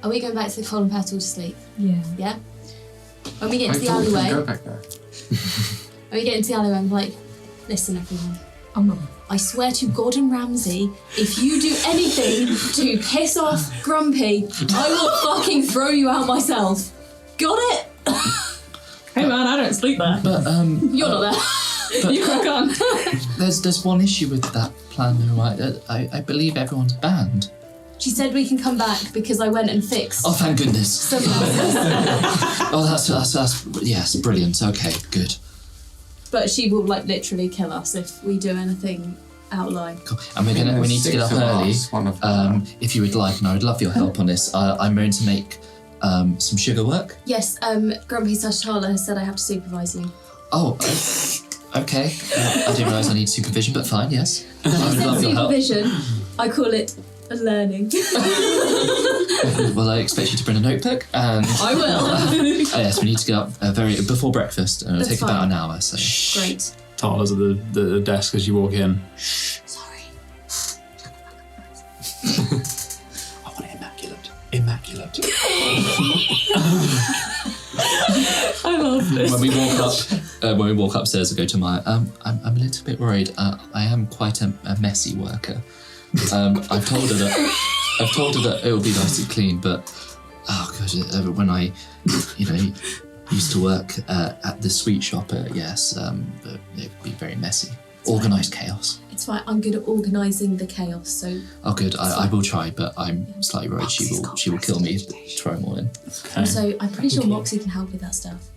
[SPEAKER 3] Are we going back to the column petal to sleep?
[SPEAKER 5] yeah.
[SPEAKER 3] Yeah? When we get
[SPEAKER 4] I
[SPEAKER 3] into the
[SPEAKER 4] thought we could
[SPEAKER 3] alleyway,
[SPEAKER 4] go back there.
[SPEAKER 3] when we get into the alleyway, I'm like, listen everyone,
[SPEAKER 5] I'm not.
[SPEAKER 3] I swear to Gordon Ramsay, if you do anything to piss off Grumpy, I will fucking throw you out myself. Got it?
[SPEAKER 8] Hey man, I don't sleep there.
[SPEAKER 6] But
[SPEAKER 3] You're not there.
[SPEAKER 8] You crack on.
[SPEAKER 6] there's one issue with that plan though, right? I believe everyone's banned.
[SPEAKER 3] She said we can come back because I went and fixed
[SPEAKER 6] Oh, thank goodness.
[SPEAKER 3] some houses.
[SPEAKER 6] Oh, that's yes, brilliant. Okay, good.
[SPEAKER 3] But she will like literally kill us if we do anything out of line.
[SPEAKER 6] Cool. And we need to get up early. If you would like, and I would love your help on this. I'm going to make some sugar work.
[SPEAKER 3] Yes, Grumpy Sashatala has said I have to supervise you.
[SPEAKER 6] Oh, okay. I didn't realise I need supervision, but fine, yes. I would love your help.
[SPEAKER 3] Supervision, I call it a learning.
[SPEAKER 6] Well, I expect you to bring a notebook, and
[SPEAKER 3] I will.
[SPEAKER 6] yes, we need to get up before breakfast, and it'll
[SPEAKER 3] That's
[SPEAKER 6] take
[SPEAKER 3] fine.
[SPEAKER 6] about an hour. So
[SPEAKER 3] Great.
[SPEAKER 7] Tala's at the desk as you walk in.
[SPEAKER 3] Sorry.
[SPEAKER 7] I want immaculate.
[SPEAKER 8] I love this.
[SPEAKER 6] when we walk upstairs, I go to my. I'm a little bit worried. I am quite a messy worker. I've told her that it will be nice and clean, but oh god, when I, used to work at the sweet shop, yes, it would be very messy. Organised chaos.
[SPEAKER 3] It's fine. I'm good at organising the chaos, so
[SPEAKER 6] Oh good, I will try, but I'm slightly worried she will kill me if I throw them all in.
[SPEAKER 7] Okay.
[SPEAKER 3] also I'm pretty sure Moxie can help with that stuff.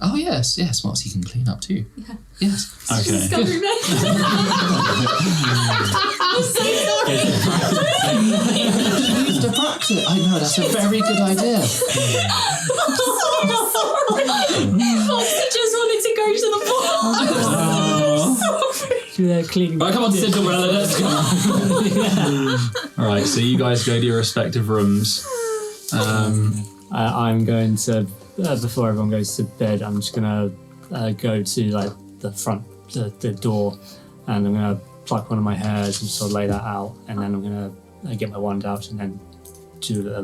[SPEAKER 6] Oh yes, Moxie can clean up too.
[SPEAKER 3] Yeah.
[SPEAKER 6] Yes.
[SPEAKER 7] Okay.
[SPEAKER 3] Discovery mate. I'm so sorry.
[SPEAKER 6] Use the practice. I know that's a very good idea.
[SPEAKER 3] Moxie just wanted to go to the bar.
[SPEAKER 2] Cleaning.
[SPEAKER 9] Right, come on, Cinderella, let's go.
[SPEAKER 7] All right, so you guys go to your respective rooms.
[SPEAKER 2] I'm going to before everyone goes to bed. I'm just gonna go to like the front, the door, and I'm gonna pluck one of my hairs and sort of lay that out, and then I'm gonna get my wand out and then do a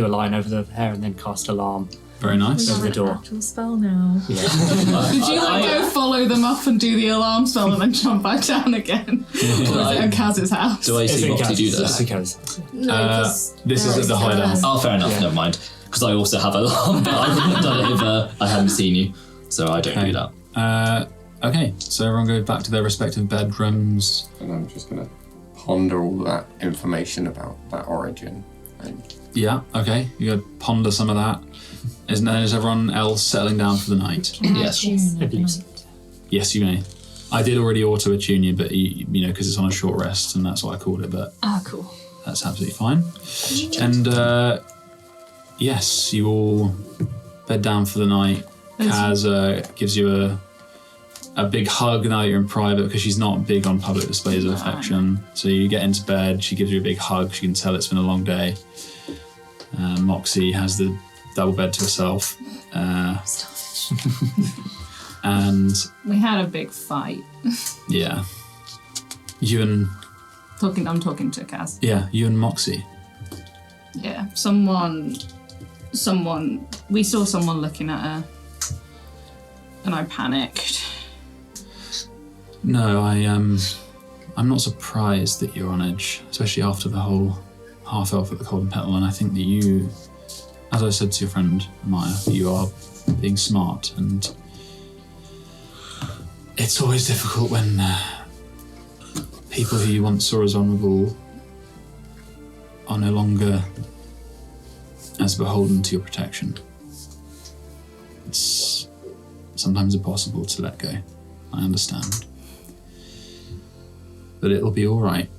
[SPEAKER 2] line over the hair, and then cast alarm
[SPEAKER 7] Very nice.
[SPEAKER 2] over the door.
[SPEAKER 5] Actual spell now.
[SPEAKER 2] Yeah.
[SPEAKER 8] Did you go follow them up and do the alarm spell and then jump back down again? Or is it at Kaz's house?
[SPEAKER 6] Do I see Moxie do
[SPEAKER 2] It's
[SPEAKER 6] this?
[SPEAKER 2] because
[SPEAKER 3] No, because
[SPEAKER 7] this is at the hideout.
[SPEAKER 6] Oh, fair enough.
[SPEAKER 2] Yeah.
[SPEAKER 6] Never mind. Because I also have alarm, but I wouldn't have done it if I hadn't seen you, so I don't do that.
[SPEAKER 7] Okay, so everyone goes back to their respective bedrooms.
[SPEAKER 4] And I'm just gonna ponder all that information about that origin. And
[SPEAKER 7] Yeah, okay, you go ponder some of that. Is everyone else settling down for the night?
[SPEAKER 6] Yes.
[SPEAKER 2] I believe so.
[SPEAKER 7] Yes, you may. I did already auto-attune you, but because it's on a short rest, and that's what I called it. But
[SPEAKER 5] Ah, cool.
[SPEAKER 7] That's absolutely fine. And yes, you all bed down for the night. Kaz gives you a big hug now that you're in private, because she's not big on public displays of affection. So you get into bed, she gives you a big hug, she can tell it's been a long day. Moxie has the double bed to herself. And
[SPEAKER 8] we had a big fight.
[SPEAKER 7] Yeah. You and...
[SPEAKER 8] I'm talking to Kaz.
[SPEAKER 7] Yeah, you and Moxie.
[SPEAKER 8] Yeah, we saw someone looking at her, and I panicked.
[SPEAKER 7] No, I'm not surprised that you're on edge, especially after the whole half-elf at the Golden Petal, and I think that you, as I said to your friend Maya, you are being smart, and it's always difficult when people who you once saw as honourable are no longer as beholden to your protection. It's sometimes impossible to let go. I understand. But it'll be all right.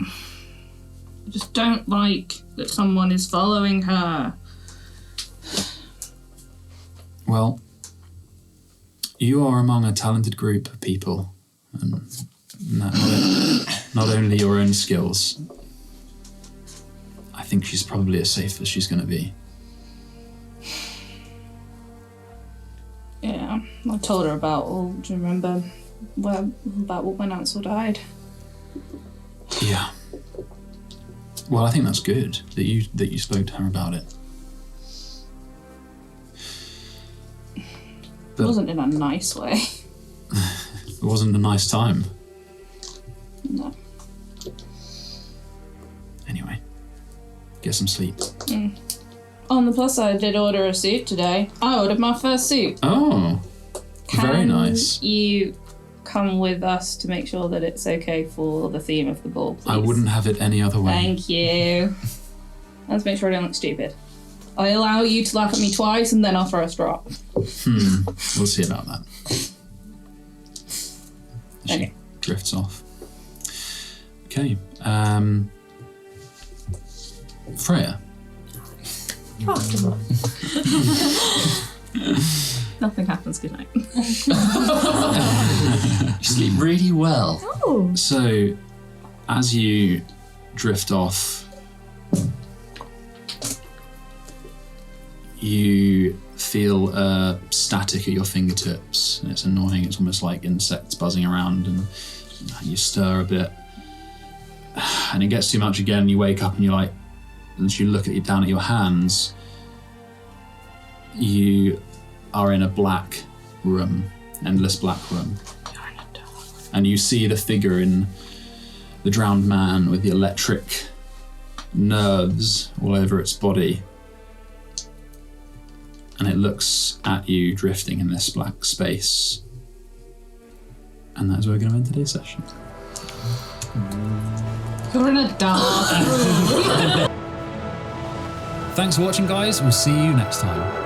[SPEAKER 8] I just don't like that someone is following her.
[SPEAKER 7] Well, you are among a talented group of people, and not only your own skills. I think she's probably as safe as she's going to be.
[SPEAKER 8] Yeah, I told her about do you remember about when Ansel died?
[SPEAKER 7] Yeah. Well, I think that's good that you spoke to her about it.
[SPEAKER 8] It wasn't in a nice way.
[SPEAKER 7] It wasn't a nice time.
[SPEAKER 8] No.
[SPEAKER 7] Anyway, get some sleep.
[SPEAKER 8] On the plus side, I did order a suit today. I ordered my first suit.
[SPEAKER 7] Oh, very nice.
[SPEAKER 8] Can you come with us to make sure that it's okay for the theme of the ball, please?
[SPEAKER 7] I wouldn't have it any other way.
[SPEAKER 8] Thank you. Let's make sure I don't look stupid. I allow you to laugh at me twice and then I'll throw a straw.
[SPEAKER 7] We'll see about that.
[SPEAKER 8] Okay.
[SPEAKER 7] Drifts off. Okay. Freya.
[SPEAKER 8] Nothing happens. Good night.
[SPEAKER 6] You sleep really well.
[SPEAKER 5] Oh.
[SPEAKER 7] So, as you drift off, you feel a static at your fingertips, and it's annoying. It's almost like insects buzzing around, and you stir a bit, and it gets too much again. And you wake up, and you're like, as you look down at your hands, you are in a black room, endless black room, and you see the figure in the drowned man with the electric nerves all over its body. And it looks at you drifting in this black space. And that's where we're going to end today's session.
[SPEAKER 8] You're in a dark room.
[SPEAKER 7] Thanks for watching, guys. We'll see you next time.